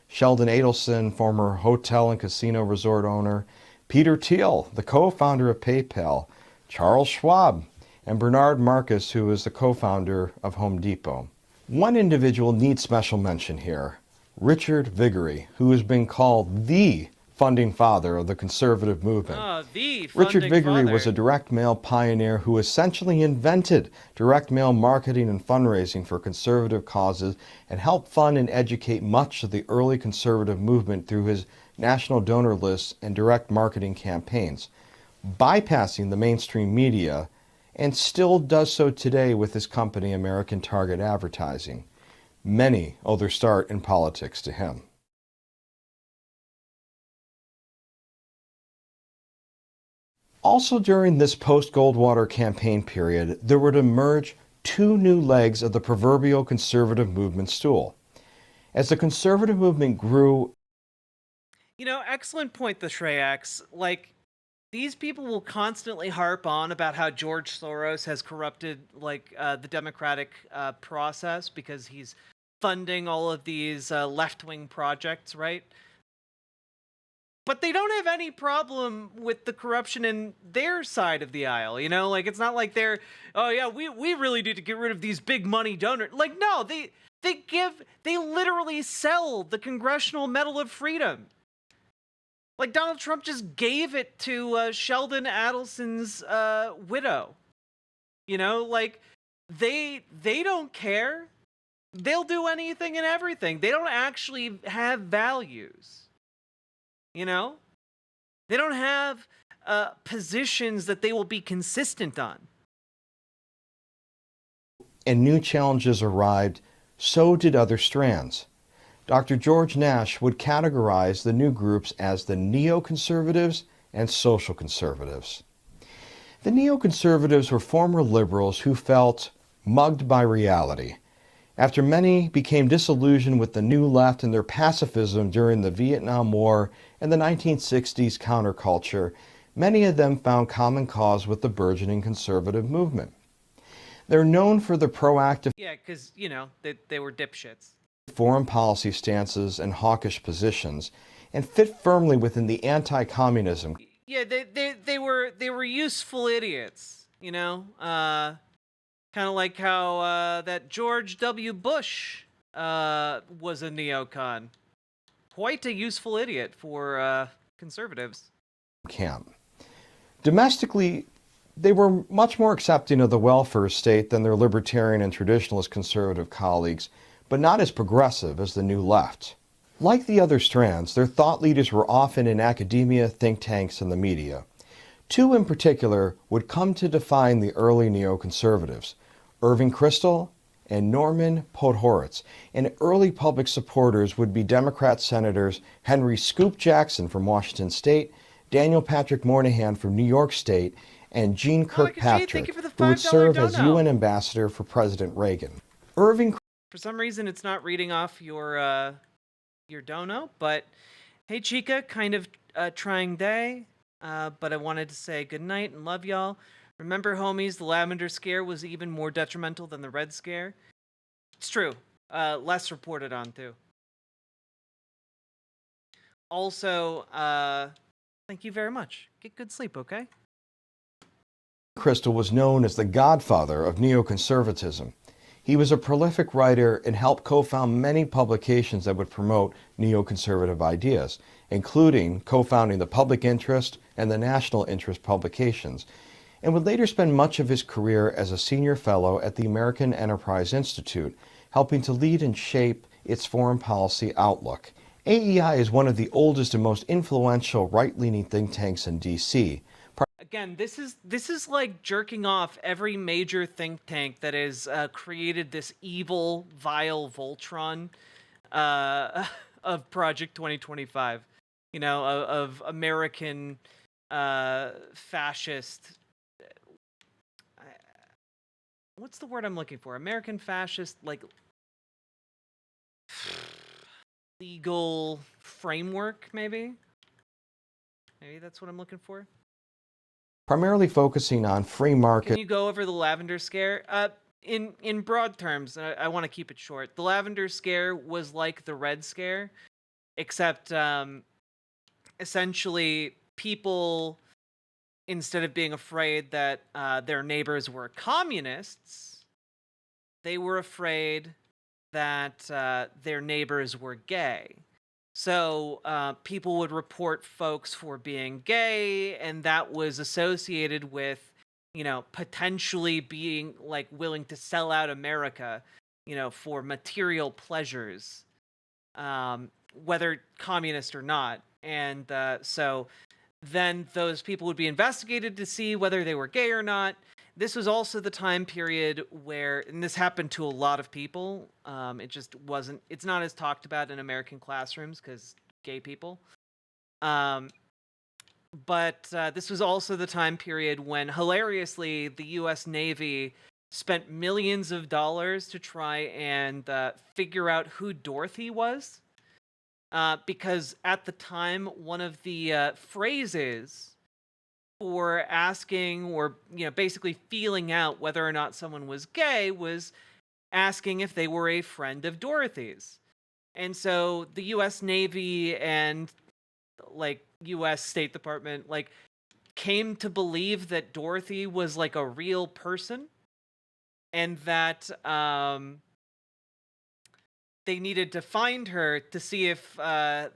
Sheldon Adelson, former hotel and casino resort owner, Peter Thiel, the co-founder of PayPal, Charles Schwab, and Bernard Marcus, who is the co-founder of Home Depot. One individual needs special mention here, Richard Viguerie, who has been called the funding father of the conservative movement. Richard Viguerie was a direct mail pioneer who essentially invented direct mail marketing and fundraising for conservative causes and helped fund and educate much of the early conservative movement through his national donor lists and direct marketing campaigns, bypassing the mainstream media, and still does so today with his company American Target Advertising. Many owe their start in politics to him. Also during this post-Goldwater campaign period, there would emerge two new legs of the proverbial conservative movement stool. As the conservative movement grew... You know, excellent point, the Shreyax. Like, these people will constantly harp on about how George Soros has corrupted, like, the democratic process because he's funding all of these left-wing projects, right? But they don't have any problem with the corruption in their side of the aisle, you know? Like, it's not like they're, oh yeah, we really need to get rid of these big money donors. Like, no, they literally sell the Congressional Medal of Freedom. Like, Donald Trump just gave it to Sheldon Adelson's widow. You know, like, they don't care. They'll do anything and everything. They don't actually have values. You know? They don't have positions that they will be consistent on. and new challenges arrived, so did other strands. Dr. George Nash would categorize the new groups as the neoconservatives and social conservatives. The neoconservatives were former liberals who felt mugged by reality. After many became disillusioned with the new left and their pacifism during the Vietnam War and the 1960s counterculture, many of them found common cause with the burgeoning conservative movement. They're known for their proactive Yeah, because, you know, they were dipshits. foreign policy stances and hawkish positions, and fit firmly within the anti-communism. Yeah, they were useful idiots, you know? Kind of like how that George W. Bush was a neocon. Quite a useful idiot for conservatives. Camp. Domestically, they were much more accepting of the welfare state than their libertarian and traditionalist conservative colleagues, but not as progressive as the new left. Like the other strands, their thought leaders were often in academia, think tanks, and the media. Two in particular would come to define the early neoconservatives, Irving Kristol and Norman Podhoretz, and early public supporters would be Democrat Senators Henry Scoop Jackson from Washington State, Daniel Patrick Moynihan from New York State, and Jeane Kirkpatrick, who would serve as UN ambassador for President Reagan. Irving. For some reason, it's not reading off your dono, but hey, Chica, kind of trying day, but I wanted to say good night and love y'all. Remember, homies, the Lavender Scare was even more detrimental than the Red Scare. It's true. Less reported on, too. Also, thank you very much. Get good sleep, okay? Kristol was known as the godfather of neoconservatism. He was a prolific writer and helped co-found many publications that would promote neoconservative ideas, including co-founding the Public Interest and the National Interest publications, and would later spend much of his career as a senior fellow at the American Enterprise Institute, helping to lead and shape its foreign policy outlook. AEI is one of the oldest and most influential right-leaning think tanks in D.C. Again, this is like jerking off every major think tank that has created this evil, vile Voltron of Project 2025. You know, of American fascist. What's the word I'm looking for? American fascist, like legal framework, maybe? Maybe that's what I'm looking for. Primarily focusing on free market. Can you go over the Lavender Scare? In broad terms, I want to keep it short. The Lavender Scare was like the Red Scare, except essentially people, instead of being afraid that their neighbors were communists, they were afraid that their neighbors were gay. So people would report folks for being gay, and that was associated with, you know, potentially being like willing to sell out America, you know, for material pleasures, whether communist or not. And so then those people would be investigated to see whether they were gay or not. This was also the time period where, and this happened to a lot of people, it's not as talked about in American classrooms because gay people. But this was also the time period when, hilariously, the U.S. Navy spent millions of dollars to try and figure out who Dorothy was. Because at the time, one of the phrases for asking or, you know, basically feeling out whether or not someone was gay was asking if they were a friend of Dorothy's. And so the U.S. Navy and, like, U.S. State Department, like, came to believe that Dorothy was, like, a real person and that they needed to find her to see if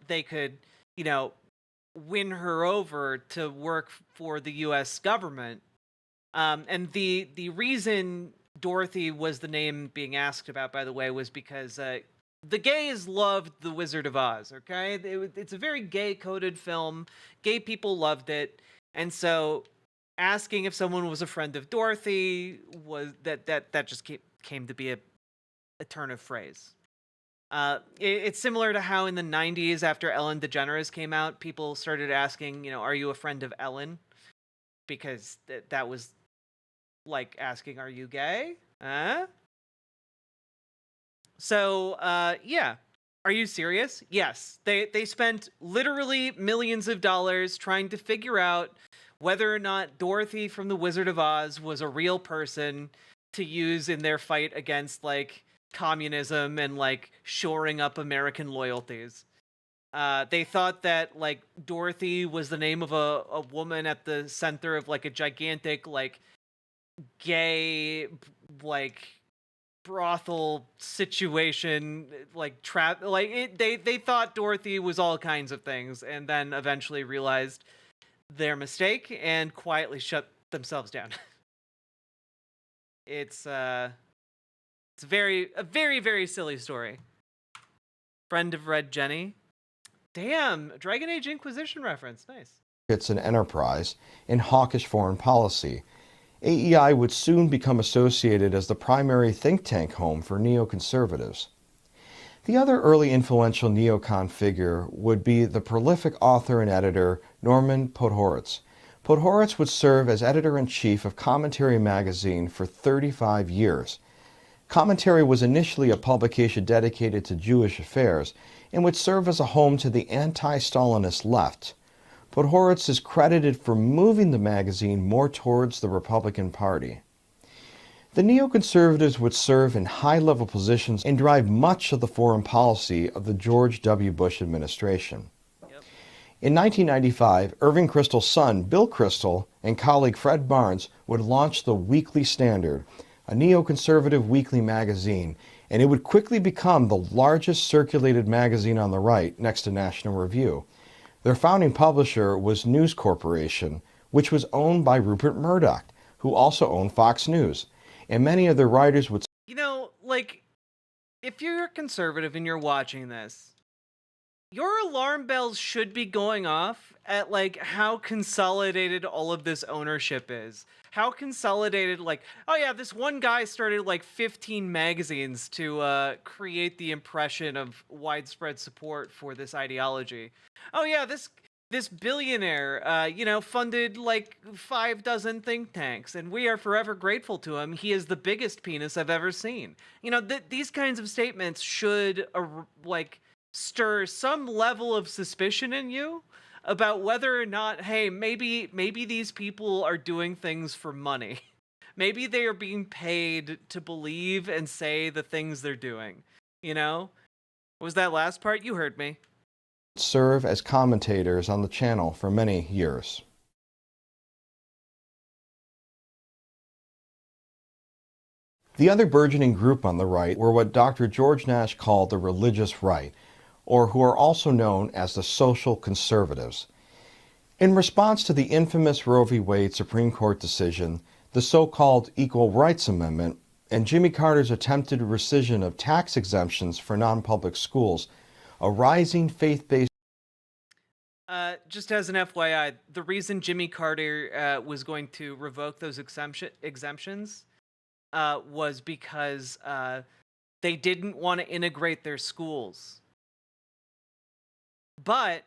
they could, you know, win her over to work for the U.S. government. And the reason Dorothy was the name being asked about, by the way, was because the gays loved The Wizard of Oz, okay? It's a very gay-coded film. Gay people loved it. And so asking if someone was a friend of Dorothy was that just came to be a turn of phrase. It's similar to how in the 90s, after Ellen DeGeneres came out, people started asking, are you a friend of Ellen? Because that was like asking, are you gay? Huh? So, yeah. Are you serious? Yes. They spent literally millions of dollars trying to figure out whether or not Dorothy from The Wizard of Oz was a real person to use in their fight against, like, communism and, like, shoring up American loyalties. They thought that, like, Dorothy was the name of a woman at the center of, like, a gigantic, like, gay, like, brothel situation, like trap, like they thought Dorothy was all kinds of things, and then eventually realized their mistake and quietly shut themselves down. It's a very silly story. Friend of Red Jenny. Damn, Dragon Age Inquisition reference. Nice. It's an enterprise in hawkish foreign policy. AEI would soon become associated as the primary think tank home for neoconservatives. The other early influential neocon figure would be the prolific author and editor Norman Podhoretz. Podhoretz would serve as editor-in-chief of Commentary magazine for 35 years. Commentary was initially a publication dedicated to Jewish affairs and would serve as a home to the anti-Stalinist left. Podhoretz is credited for moving the magazine more towards the Republican Party. The neoconservatives would serve in high-level positions and drive much of the foreign policy of the George W. Bush administration. In 1995, Irving Kristol's son, Bill Kristol, and colleague Fred Barnes would launch the Weekly Standard, a neoconservative weekly magazine, and it would quickly become the largest circulated magazine on the right next to National Review. Their founding publisher was News Corporation, which was owned by Rupert Murdoch, who also owned Fox News. And many of their writers would... like, if you're a conservative and you're watching this, your alarm bells should be going off at, like, how consolidated all of this ownership is. How consolidated, like, oh yeah, this one guy started, like, 15 magazines to create the impression of widespread support for this ideology. Oh yeah, this billionaire, funded, like, 5 dozen think tanks, and we are forever grateful to him. He is the biggest penis I've ever seen. These kinds of statements should, stir some level of suspicion in you about whether or not, hey, maybe these people are doing things for money. Maybe they are being paid to believe and say the things they're doing. What was that last part? You heard me. Serve as commentators on the channel for many years. The other burgeoning group on the right were what Dr. George Nash called the religious right, or who are also known as the social conservatives. In response to the infamous Roe v. Wade Supreme Court decision, the so-called Equal Rights Amendment, and Jimmy Carter's attempted rescission of tax exemptions for non-public schools, a rising faith-based... Just as an FYI, the reason Jimmy Carter was going to revoke those exemptions was because they didn't want to integrate their schools. But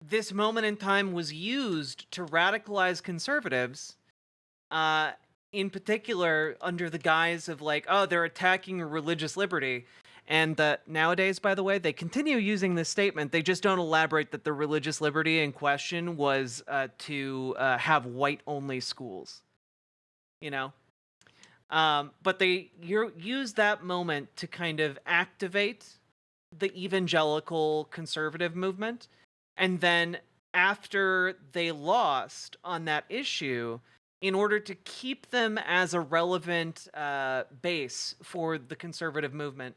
this moment in time was used to radicalize conservatives, in particular under the guise of, like, oh, they're attacking religious liberty. And nowadays, by the way, they continue using this statement. They just don't elaborate that the religious liberty in question was to have white-only schools. But they use that moment to kind of activate the evangelical conservative movement, and then after they lost on that issue, in order to keep them as a relevant base for the conservative movement,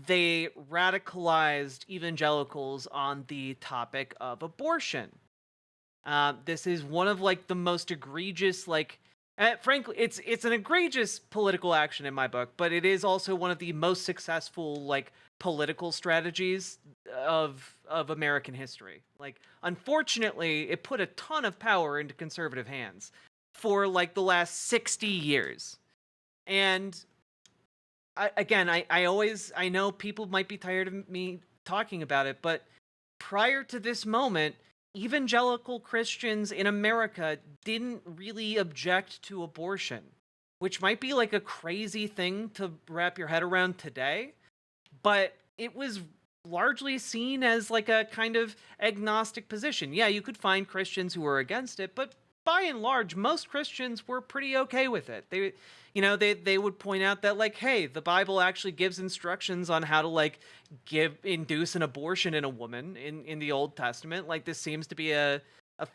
they radicalized evangelicals on the topic of abortion. This is one of, like, the most egregious, like, frankly, it's an egregious political action in my book, but it is also one of the most successful, like, political strategies of American history. Like, unfortunately, it put a ton of power into conservative hands for, like, the last 60 years. And I know people might be tired of me talking about it, but prior to this moment, evangelical Christians in America didn't really object to abortion, which might be like a crazy thing to wrap your head around today, but it was largely seen as like a kind of agnostic position. Yeah, you could find Christians who were against it, but by and large, most Christians were pretty okay with it. They would point out that, like, hey, the Bible actually gives instructions on how to like induce an abortion in a woman in the Old Testament. Like, this seems to be a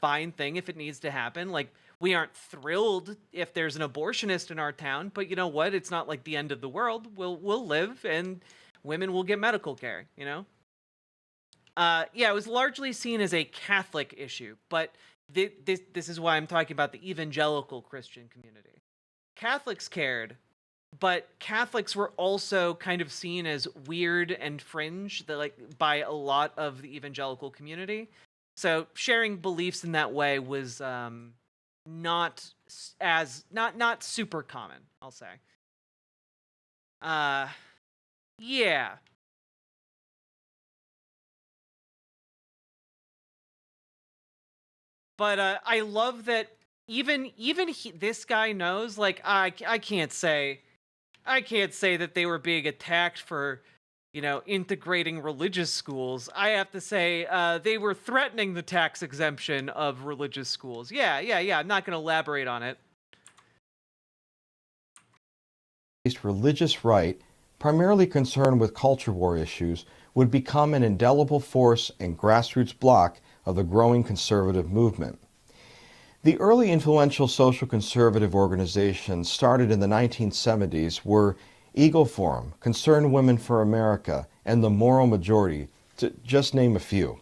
fine thing if it needs to happen. Like, we aren't thrilled if there's an abortionist in our town, but you know what? It's not like the end of the world. We'll live, and women will get medical care. Yeah, it was largely seen as a Catholic issue, but this is why I'm talking about the evangelical Christian community. Catholics cared, but Catholics were also kind of seen as weird and fringe by a lot of the evangelical community. So sharing beliefs in that way was not super common, I'll say. Yeah. But I love that even this guy knows, like, I can't say that they were being attacked for, integrating religious schools. I have to say they were threatening the tax exemption of religious schools. Yeah. I'm not going to elaborate on it. Religious right, primarily concerned with culture war issues, would become an indelible force and grassroots bloc of the growing conservative movement. The early influential social conservative organizations started in the 1970s were Eagle Forum, Concerned Women for America, and the Moral Majority, to just name a few.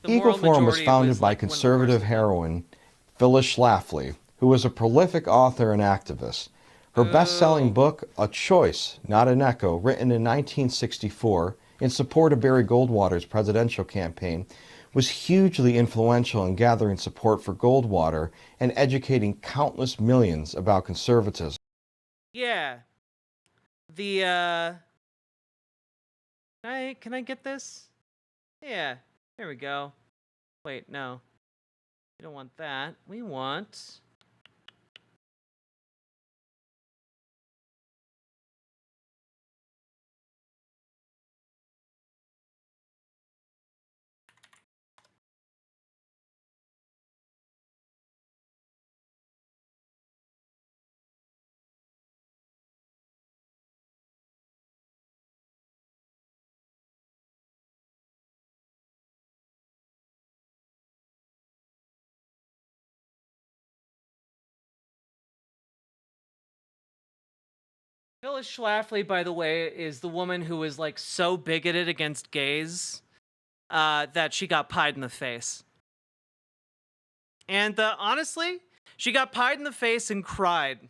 Eagle Forum was founded by conservative heroine Phyllis Schlafly, who was a prolific author and activist. Her best-selling book, A Choice, Not an Echo, written in 1964 in support of Barry Goldwater's presidential campaign, was hugely influential in gathering support for Goldwater and educating countless millions about conservatism. Yeah. Can I get this? Yeah. There we go. Wait, no. We don't want that. We want... Phyllis Schlafly, by the way, is the woman who was like so bigoted against gays that she got pied in the face. And honestly, she got pied in the face and cried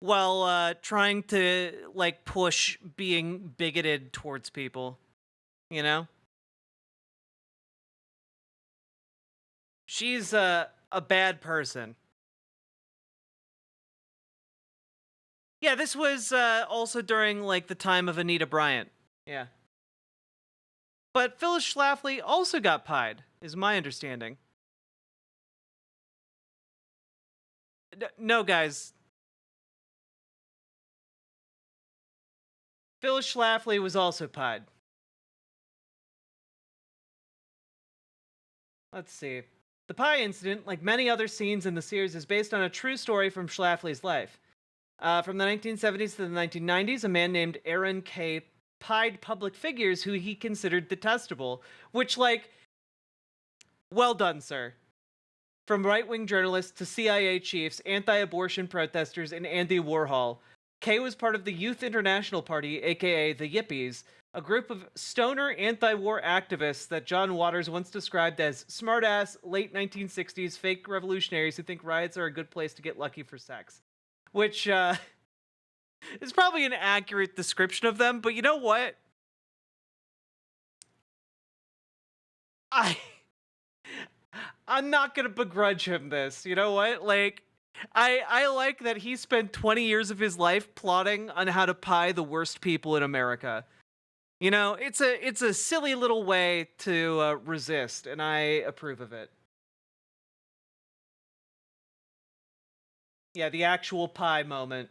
while trying to like push being bigoted towards people. She's a bad person. Yeah, this was also during like the time of Anita Bryant. Yeah. But Phyllis Schlafly also got pied, is my understanding. No, guys. Phyllis Schlafly was also pied. Let's see. The pie incident, like many other scenes in the series, is based on a true story from Schlafly's life. From the 1970s to the 1990s, a man named Aaron K. pied public figures who he considered detestable, which, like, well done, sir. From right-wing journalists to CIA chiefs, anti-abortion protesters, and Andy Warhol, K was part of the Youth International Party, aka the Yippies, a group of stoner anti-war activists that John Waters once described as smart-ass, late 1960s fake revolutionaries who think riots are a good place to get lucky for sex. Which is probably an accurate description of them, but you know what? I'm not gonna begrudge him this. You know what? Like, I like that he spent 20 years of his life plotting on how to pie the worst people in America. You know, it's a silly little way to resist, and I approve of it. Yeah, the actual pie moment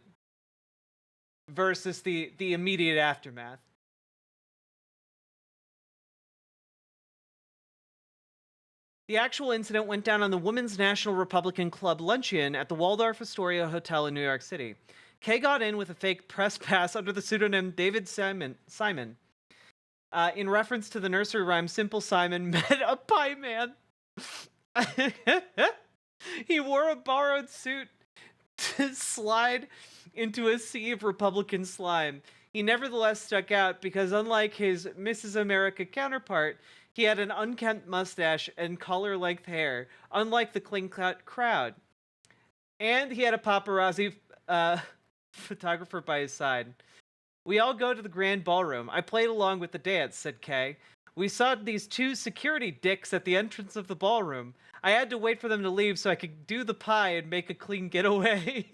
versus the immediate aftermath. The actual incident went down on the Women's National Republican Club luncheon at the Waldorf Astoria Hotel in New York City. Kay got in with a fake press pass under the pseudonym David Simon, in reference to the nursery rhyme Simple Simon met a pie man. He wore a borrowed suit to slide into a sea of Republican slime. He nevertheless stuck out because, unlike his Mrs. America counterpart, he had an unkempt mustache and collar-length hair, unlike the clean-cut crowd. And he had a paparazzi photographer by his side. We all go to the grand ballroom. I played along with the dance, said Kay. We saw these two security dicks at the entrance of the ballroom. I had to wait for them to leave so I could do the pie and make a clean getaway.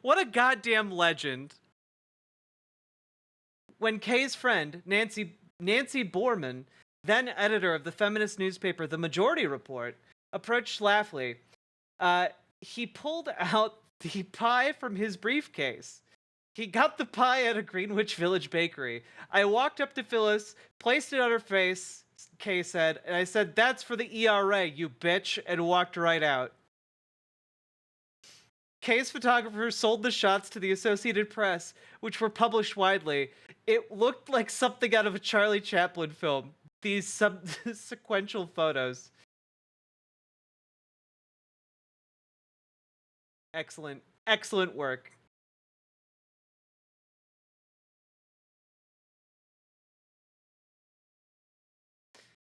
What a goddamn legend. When Kay's friend, Nancy Borman, then editor of the feminist newspaper The Majority Report, approached Schlafly, he pulled out the pie from his briefcase. He got the pie at a Greenwich Village bakery. I walked up to Phyllis, placed it on her face, Kay said, and I said, "That's for the ERA, you bitch," and walked right out. Kay's photographer sold the shots to the Associated Press, which were published widely. It looked like something out of a Charlie Chaplin film, these sequential photos. Excellent, excellent work.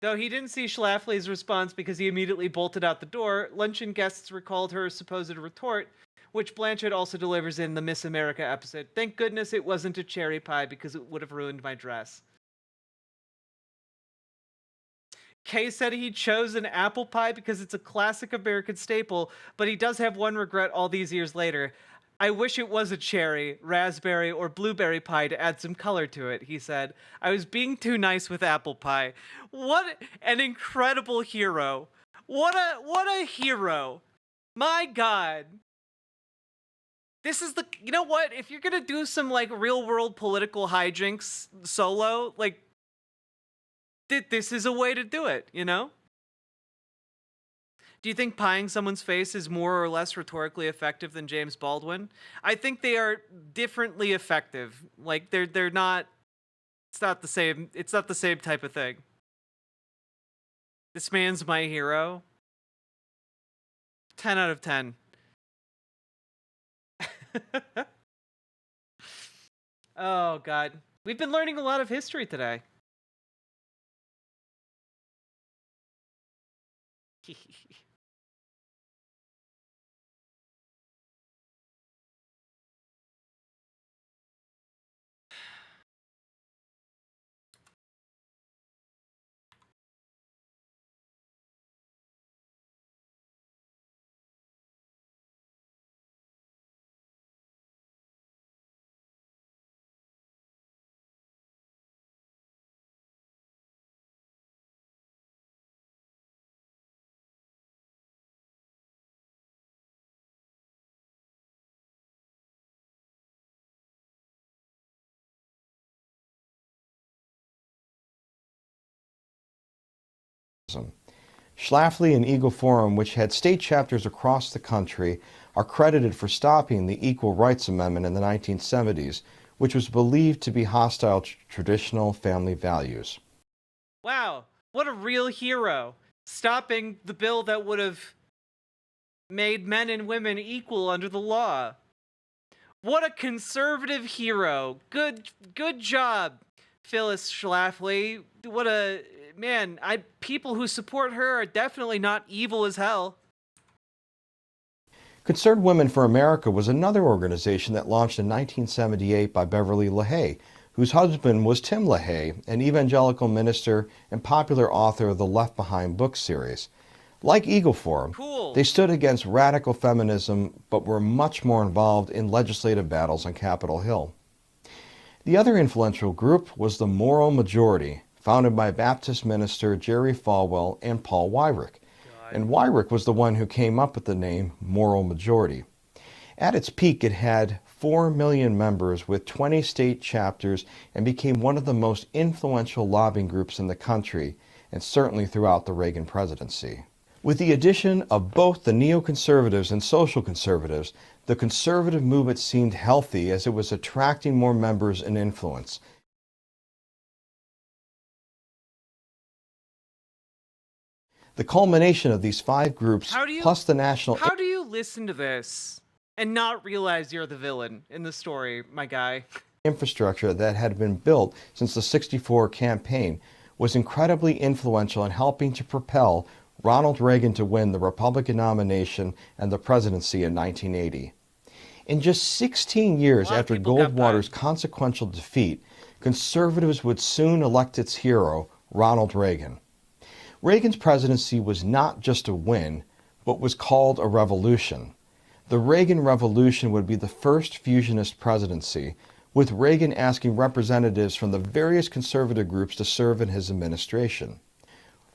Though he didn't see Schlafly's response because he immediately bolted out the door, luncheon guests recalled her supposed retort, which Blanchett also delivers in the Miss America episode. Thank goodness it wasn't a cherry pie because it would have ruined my dress. Kay said he chose an apple pie because it's a classic American staple, but he does have one regret all these years later. I wish it was a cherry, raspberry, or blueberry pie to add some color to it, he said. I was being too nice with apple pie. What an incredible hero. What a hero. My God. This is you know what? If you're going to do some like real world political hijinks solo, like this is a way to do it, you know? Do you think pieing someone's face is more or less rhetorically effective than James Baldwin? I think they are differently effective. Like they're not. It's not the same. It's not the same type of thing. This man's my hero. 10 out of 10. Oh God, we've been learning a lot of history today. Schlafly and Eagle Forum, which had state chapters across the country, are credited for stopping the Equal Rights Amendment in the 1970s, which was believed to be hostile to traditional family values. Wow, what a real hero. Stopping the bill that would have made men and women equal under the law. What a conservative hero. Good job, Phyllis Schlafly. What a man. People who support her are definitely not evil as hell. Concerned Women for America was another organization that launched in 1978 by Beverly LaHaye, whose husband was Tim LaHaye, an evangelical minister and popular author of the Left Behind book series. Like Eagle Forum, Cool. they stood against radical feminism but were much more involved in legislative battles on Capitol Hill. The other influential group was the Moral Majority, founded by Baptist minister Jerry Falwell and Paul Weyrich. And Weyrich was the one who came up with the name Moral Majority. At its peak, it had 4 million members with 20 state chapters and became one of the most influential lobbying groups in the country, and certainly throughout the Reagan presidency. With the addition of both the neoconservatives and social conservatives, the conservative movement seemed healthy as it was attracting more members and influence. The culmination of these 5 groups, plus the national... How do you listen to this and not realize you're the villain in the story, my guy? Infrastructure that had been built since the '64 campaign was incredibly influential in helping to propel Ronald Reagan to win the Republican nomination and the presidency in 1980. In just 16 years after Goldwater's consequential defeat, conservatives would soon elect its hero, Ronald Reagan. Reagan's presidency was not just a win, but was called a revolution. The Reagan Revolution would be the first fusionist presidency, with Reagan asking representatives from the various conservative groups to serve in his administration.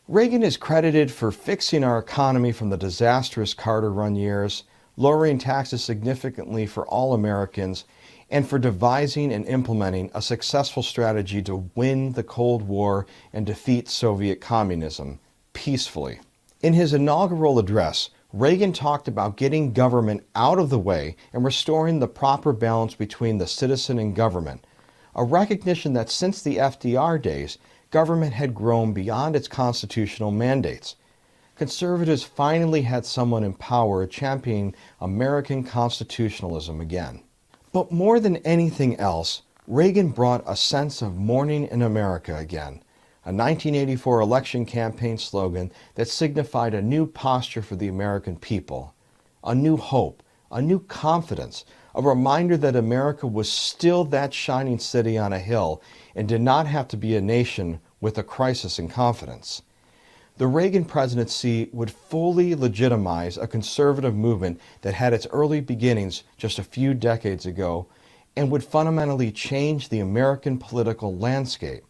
Reagan is credited for fixing our economy from the disastrous Carter-run years, lowering taxes significantly for all Americans, and for devising and implementing a successful strategy to win the Cold War and defeat Soviet communism peacefully. In his inaugural address, Reagan talked about getting government out of the way and restoring the proper balance between the citizen and government, a recognition that since the FDR days, government had grown beyond its constitutional mandates. Conservatives finally had someone in power championing American constitutionalism again. But more than anything else, Reagan brought a sense of morning in America again, a 1984 election campaign slogan that signified a new posture for the American people, a new hope, a new confidence, a reminder that America was still that shining city on a hill and did not have to be a nation with a crisis in confidence. The Reagan presidency would fully legitimize a conservative movement that had its early beginnings just a few decades ago and would fundamentally change the American political landscape.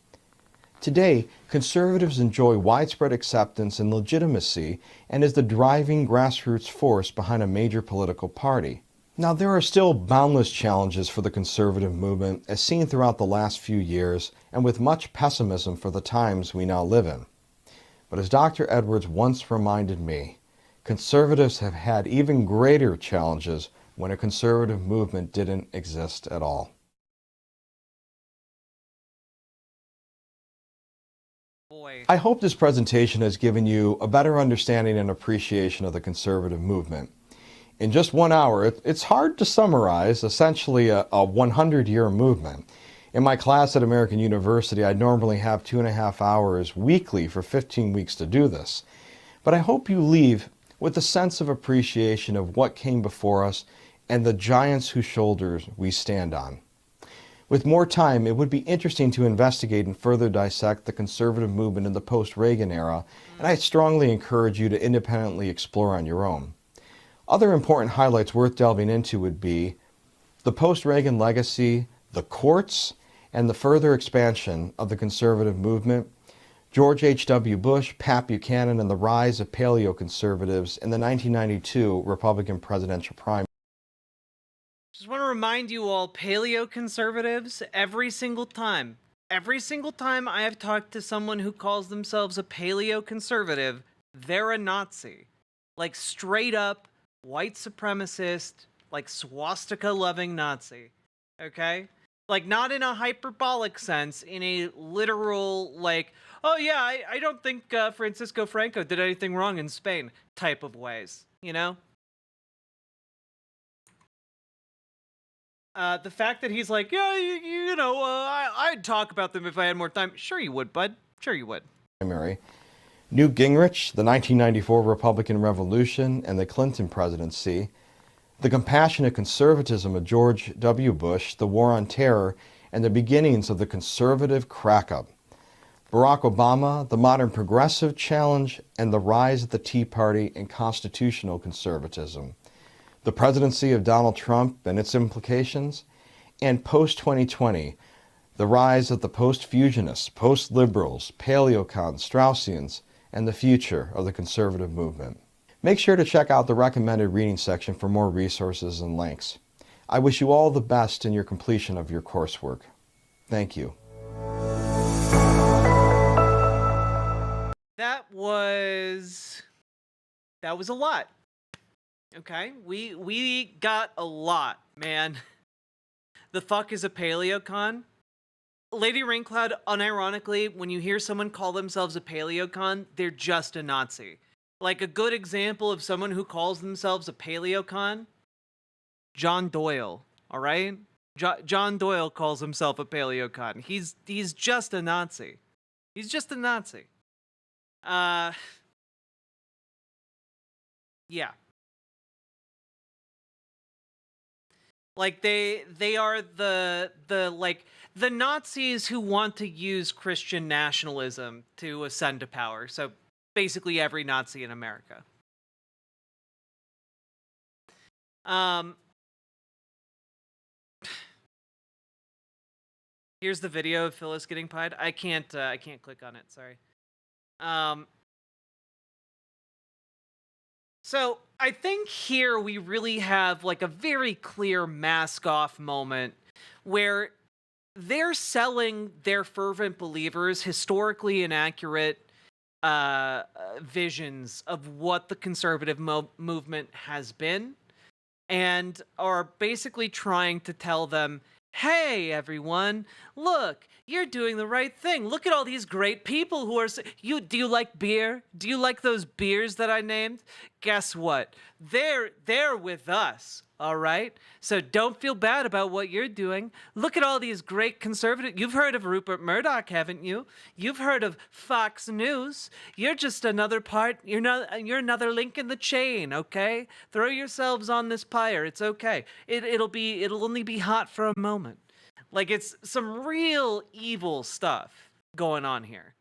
Today, conservatives enjoy widespread acceptance and legitimacy and is the driving grassroots force behind a major political party. Now, there are still boundless challenges for the conservative movement as seen throughout the last few years and with much pessimism for the times we now live in. But as Dr. Edwards once reminded me, conservatives have had even greater challenges when a conservative movement didn't exist at all. I hope this presentation has given you a better understanding and appreciation of the conservative movement. In just 1 hour, it's hard to summarize essentially a 100-year movement. In my class at American University, I normally have 2.5 hours weekly for 15 weeks to do this. But I hope you leave with a sense of appreciation of what came before us and the giants whose shoulders we stand on. With more time, it would be interesting to investigate and further dissect the conservative movement in the post-Reagan era, and I strongly encourage you to independently explore on your own. Other important highlights worth delving into would be the post-Reagan legacy, the courts, and the further expansion of the conservative movement, George H.W. Bush, Pat Buchanan, and the rise of paleoconservatives in the 1992 Republican presidential primary. Just want to remind you all, paleoconservatives, every single time I have talked to someone who calls themselves a paleoconservative, they're a Nazi. Like straight up white supremacist, like swastika-loving Nazi. Okay? Like, not in a hyperbolic sense, in a literal, like, oh yeah, I don't think Francisco Franco did anything wrong in Spain type of ways, you know? The fact that he's like, yeah, you know, I'd talk about them if I had more time. Sure you would, bud. Sure you would. Newt Gingrich, the 1994 Republican Revolution, and the Clinton presidency, the compassionate conservatism of George W. Bush, the War on Terror, and the beginnings of the conservative crack-up. Barack Obama, the modern progressive challenge, and the rise of the Tea Party and constitutional conservatism. The presidency of Donald Trump and its implications, and post-2020, the rise of the post-fusionists, post-liberals, paleocons, Straussians, and the future of the conservative movement. Make sure to check out the recommended reading section for more resources and links. I wish you all the best in your completion of your coursework. Thank you. That was a lot. Okay, we got a lot, man. The fuck is a paleocon? Lady Raincloud, unironically, when you hear someone call themselves a paleocon, they're just a Nazi. Like, a good example of someone who calls themselves a paleocon, John Doyle, all right? John Doyle calls himself a paleocon. He's just a Nazi. He's just a Nazi. Yeah. Like, they are the Nazis who want to use Christian nationalism to ascend to power. So basically every Nazi in America. Here's the video of Phyllis getting pied. I can't click on it, sorry. So I think here we really have like a very clear mask off moment where they're selling their fervent believers historically inaccurate visions of what the conservative movement has been, and are basically trying to tell them, hey, everyone, look, you're doing the right thing. Look at all these great people who are... Do you like beer? Do you like those beers that I named? Guess what? They're with us, all right? So don't feel bad about what you're doing. Look at all these great conservative... You've heard of Rupert Murdoch, haven't you? You've heard of Fox News. You're just another part... You're another link in the chain, okay? Throw yourselves on this pyre. It's okay. It'll only be hot for a moment. Like, it's some real evil stuff going on here.